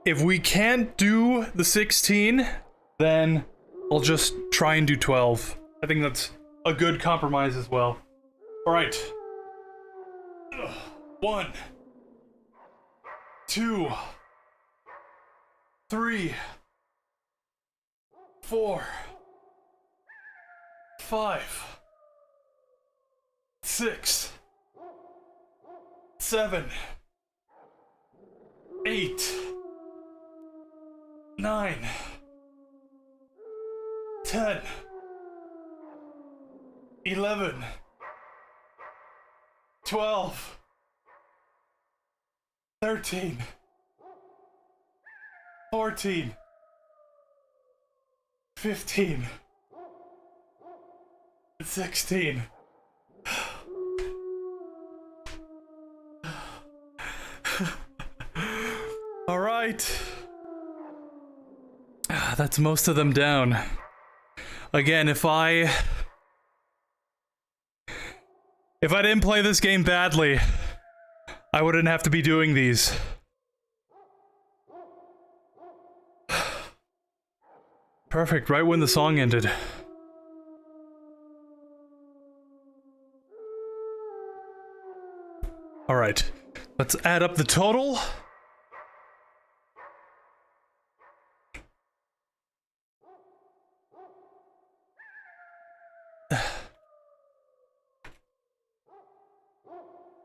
If we can't do the 16, then I'll just try and do 12. I think that's a good compromise as well. All right. 1, 2, 3, 4, 5, 6, 7, 8, 9, 10, 11, 12, 13, 14, 15. 16. All right. That's most of them down. Again, if I didn't play this game badly, I wouldn't have to be doing these. Perfect, right when the song ended. All right, let's add up the total.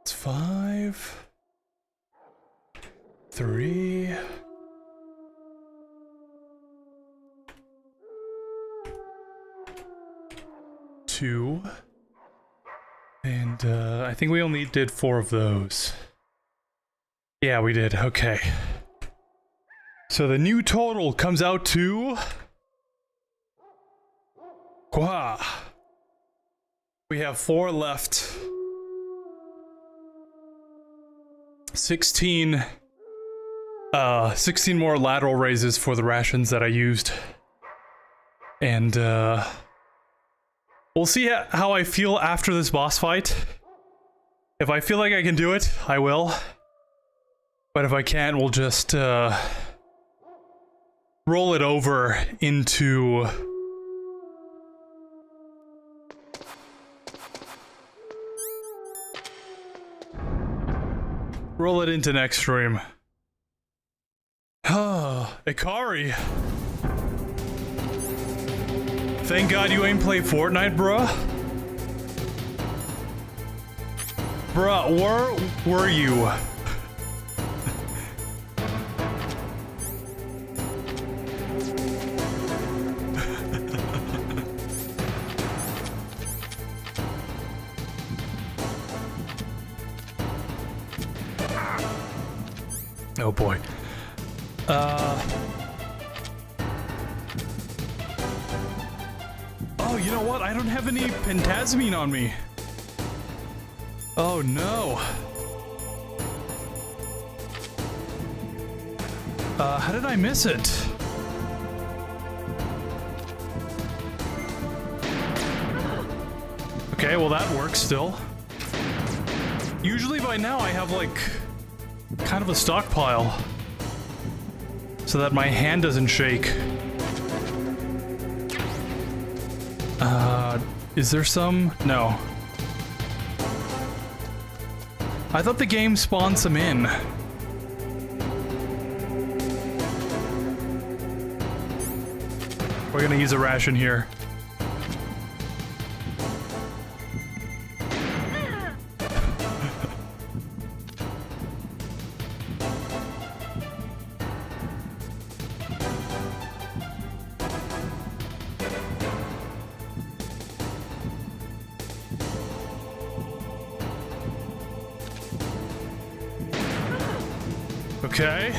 It's 5, 3, 2, and I think we only did 4 of those. Yeah, we did. Okay. So the new total comes out to... Wow. We have 4 left. 16 more lateral raises for the rations that I used. And we'll see how I feel after this boss fight. If I feel like I can do it, I will. But if I can't, we'll just roll it over into... Roll it into next stream. Oh, Ikari. Thank God you ain't play Fortnite, bruh. Bruh, where were you? Oh boy. Oh, you know what? I don't have any pentasmine on me. Oh no. How did I miss it? Okay, well that works still. Usually by now I have like kind of a stockpile so that my hand doesn't shake. Is there some? No. I thought the game spawned some in. We're gonna use a ration here. Okay.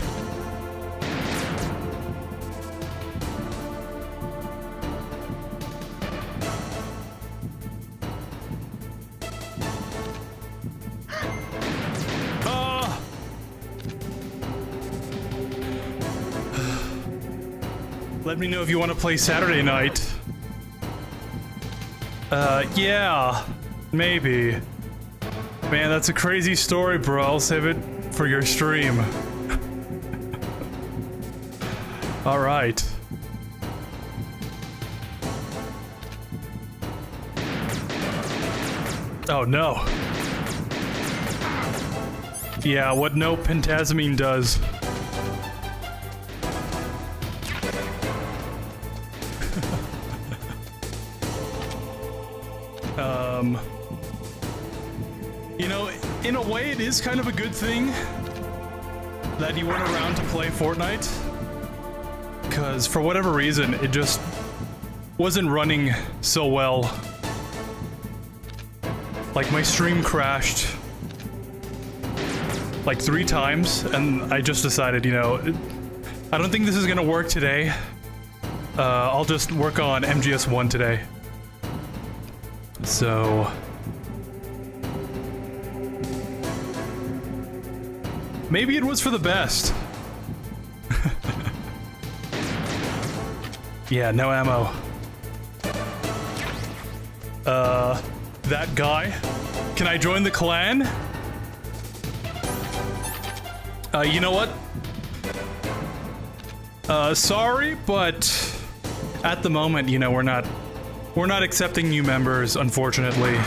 Let me know if you want to play Saturday night. Yeah, maybe. Man, that's a crazy story, bro. I'll save it for your stream. All right. Oh no. Yeah, what no pentasmine does. You know, in a way it is kind of a good thing that you went around to play Fortnite. Because for whatever reason, it just wasn't running so well. Like my stream crashed like 3 times, and I just decided, you know, I don't think this is gonna work today. I'll just work on MGS1 today. So... maybe it was for the best. Yeah, no ammo. That guy? Can I join the clan? You know what? Sorry, but at the moment, you know, we're not accepting new members, unfortunately.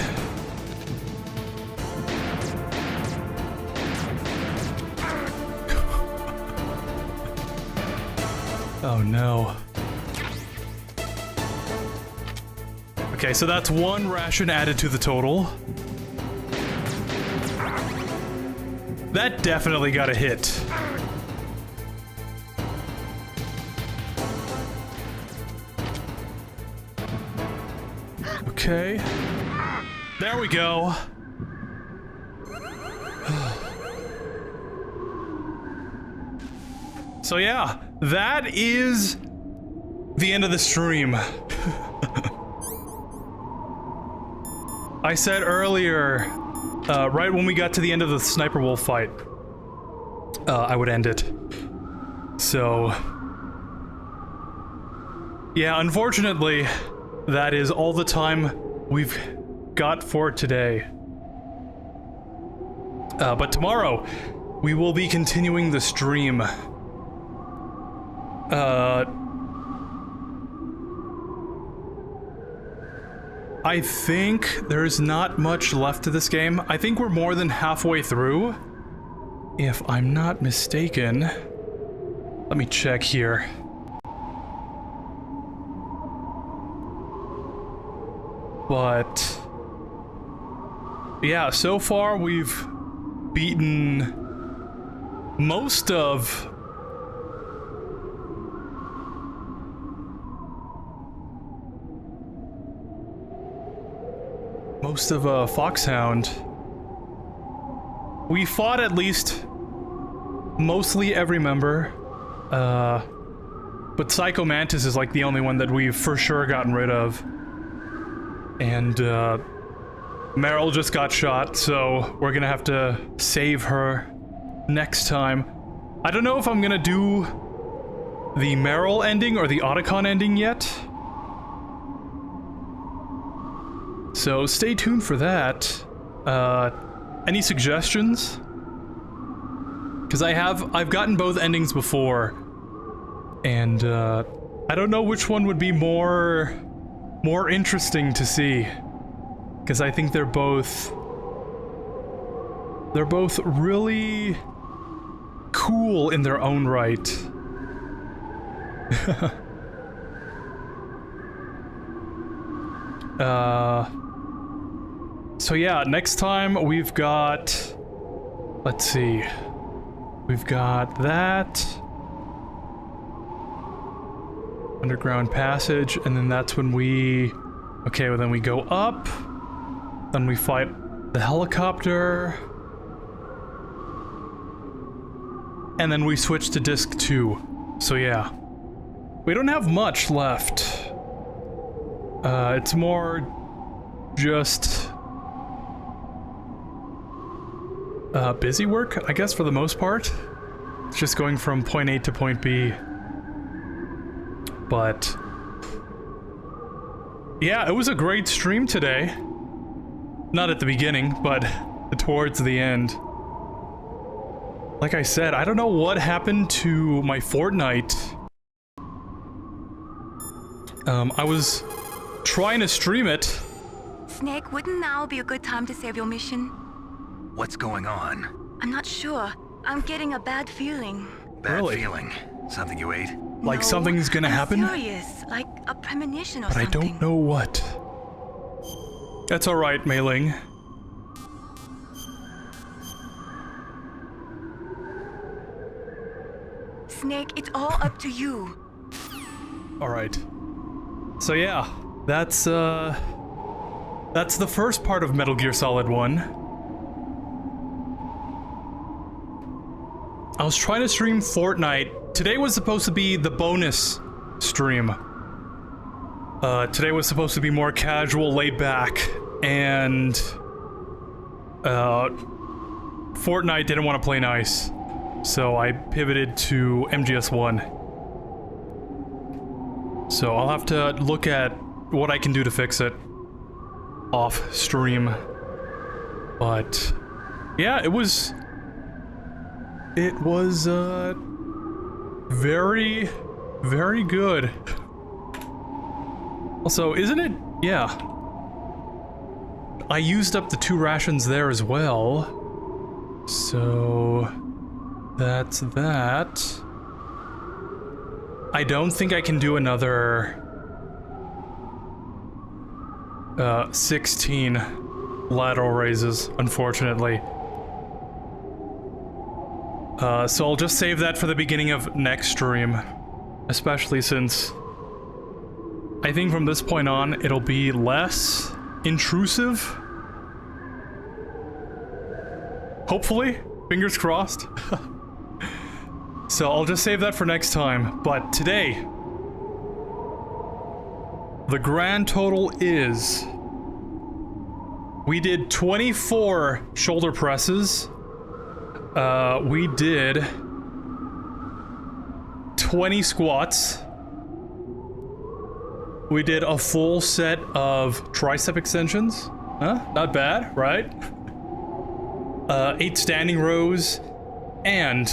Oh no. Okay, so that's one ration added to the total. That definitely got a hit. Okay. There we go. So yeah, that is the end of the stream. I said earlier, right when we got to the end of the Sniper Wolf fight, I would end it. So... yeah, unfortunately, that is all the time we've got for today. But tomorrow, we will be continuing the stream. I think there's not much left to this game. I think we're more than halfway through, if I'm not mistaken. Let me check here. But yeah, so far we've beaten most of Foxhound. We fought at least mostly every member, but Psycho Mantis is like the only one that we've for sure gotten rid of. And Meryl just got shot, so we're gonna have to save her next time. I don't know if I'm gonna do the Meryl ending or the Otacon ending yet. So stay tuned for that. Any suggestions? Because I've gotten both endings before, and I don't know which one would be more interesting to see. Because I think they're both really cool in their own right. So yeah, next time we've got, let's see, we've got that underground passage, and then that's when we, okay, well then we go up, then we fight the helicopter, and then we switch to disc 2. So yeah, we don't have much left. It's more just busy work, I guess, for the most part. It's just going from point A to point B. But yeah, it was a great stream today. Not at the beginning, but towards the end. Like I said, I don't know what happened to my Fortnite. I was trying to stream it. Snake, wouldn't now be a good time to save your mission? What's going on? I'm not sure. I'm getting a bad feeling. Bad feeling? Something you ate? Like something's gonna happen? I'm serious, like a premonition or but something. I don't know what. That's alright, Mei Ling. Snake, it's all up to you. Alright. So yeah, that's the first part of Metal Gear Solid 1. I was trying to stream Fortnite. Today was supposed to be the bonus stream. Today was supposed to be more casual, laid back, and Fortnite didn't want to play nice, so I pivoted to MGS1. So I'll have to look at what I can do to fix it off stream. But yeah, it was very, very good. Also, isn't it? Yeah. I used up the 2 rations there as well. So that's that. I don't think I can do another 16 lateral raises, unfortunately. So I'll just save that for the beginning of next stream, especially since I think from this point on it'll be less intrusive. Hopefully, fingers crossed. So I'll just save that for next time. But today, the grand total is we did 24 shoulder presses. We did 20 squats. We did a full set of tricep extensions. Huh? Not bad, right? 8 standing rows and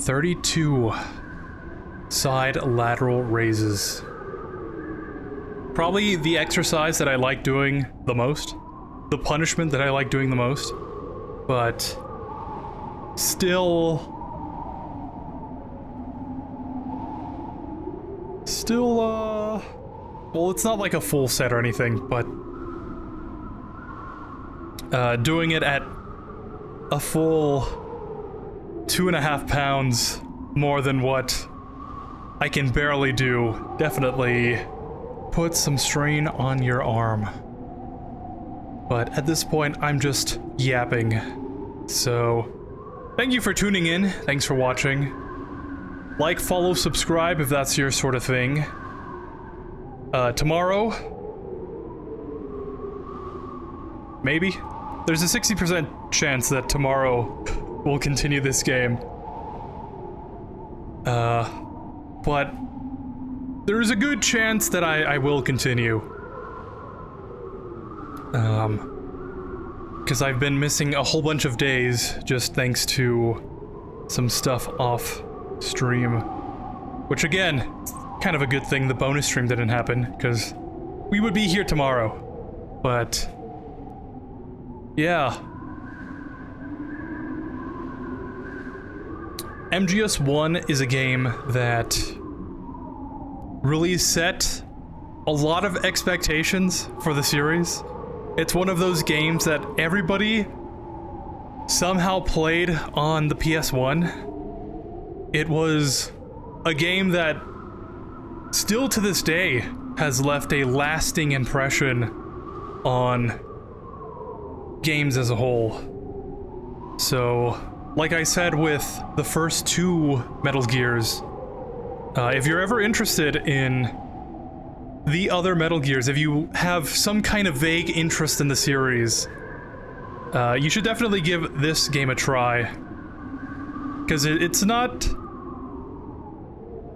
32 side lateral raises. Probably the exercise that I like doing the most. The punishment that I like doing the most. But still, well, it's not like a full set or anything, but doing it at a full 2.5 pounds more than what I can barely do definitely puts some strain on your arm. But at this point, I'm just yapping. So, thank you for tuning in. Thanks for watching. Like, follow, subscribe if that's your sort of thing. Tomorrow, maybe? There's a 60% chance that tomorrow we'll continue this game. But there is a good chance that I will continue. Because I've been missing a whole bunch of days just thanks to some stuff off stream. Which again, kind of a good thing the bonus stream didn't happen, because we would be here tomorrow. But yeah. MGS1 is a game that really set a lot of expectations for the series. It's one of those games that everybody somehow played on the PS1. It was a game that still to this day has left a lasting impression on games as a whole. So, like I said with the first 2 Metal Gears, if you're ever interested in the other Metal Gears, if you have some kind of vague interest in the series, you should definitely give this game a try. Because it's not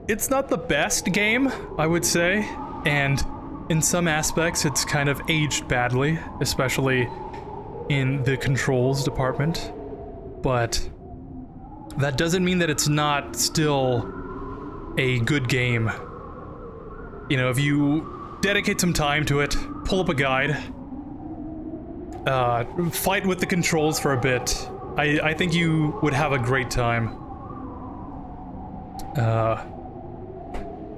the best game, I would say, and in some aspects it's kind of aged badly, especially in the controls department. But that doesn't mean that it's not still a good game. You know, if you dedicate some time to it, pull up a guide, fight with the controls for a bit, I think you would have a great time.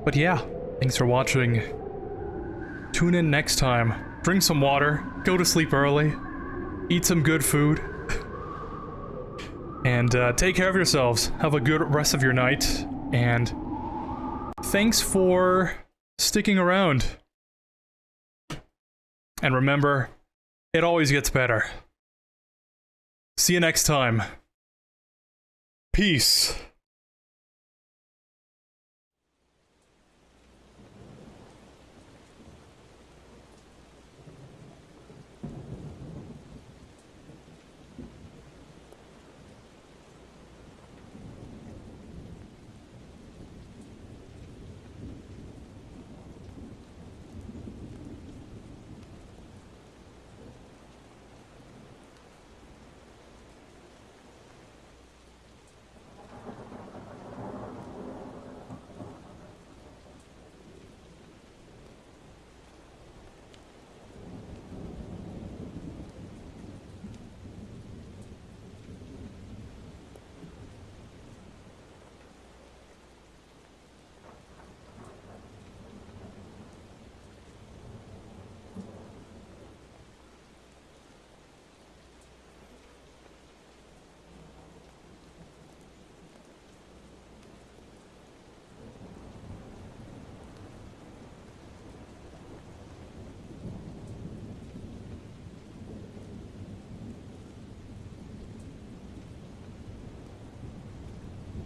But yeah, thanks for watching. Tune in next time. Drink some water, go to sleep early, eat some good food, and take care of yourselves. Have a good rest of your night, and thanks for sticking around. And remember, it always gets better. See you next time. Peace.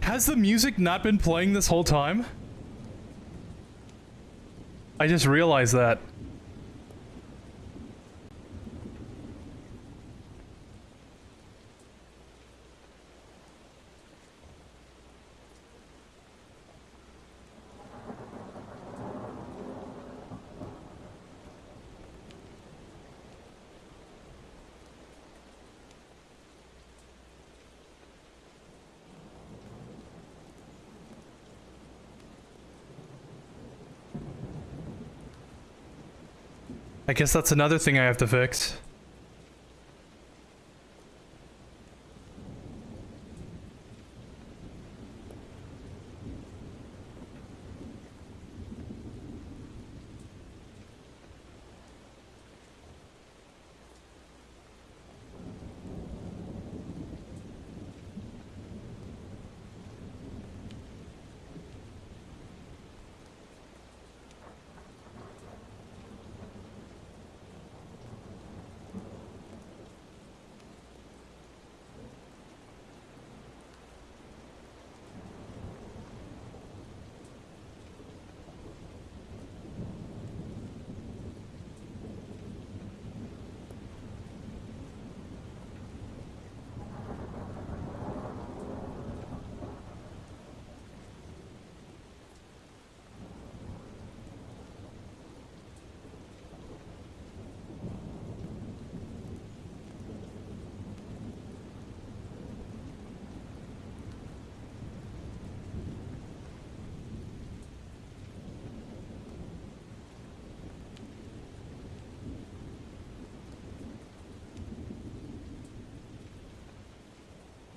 Has the music not been playing this whole time? I just realized that. I guess that's another thing I have to fix.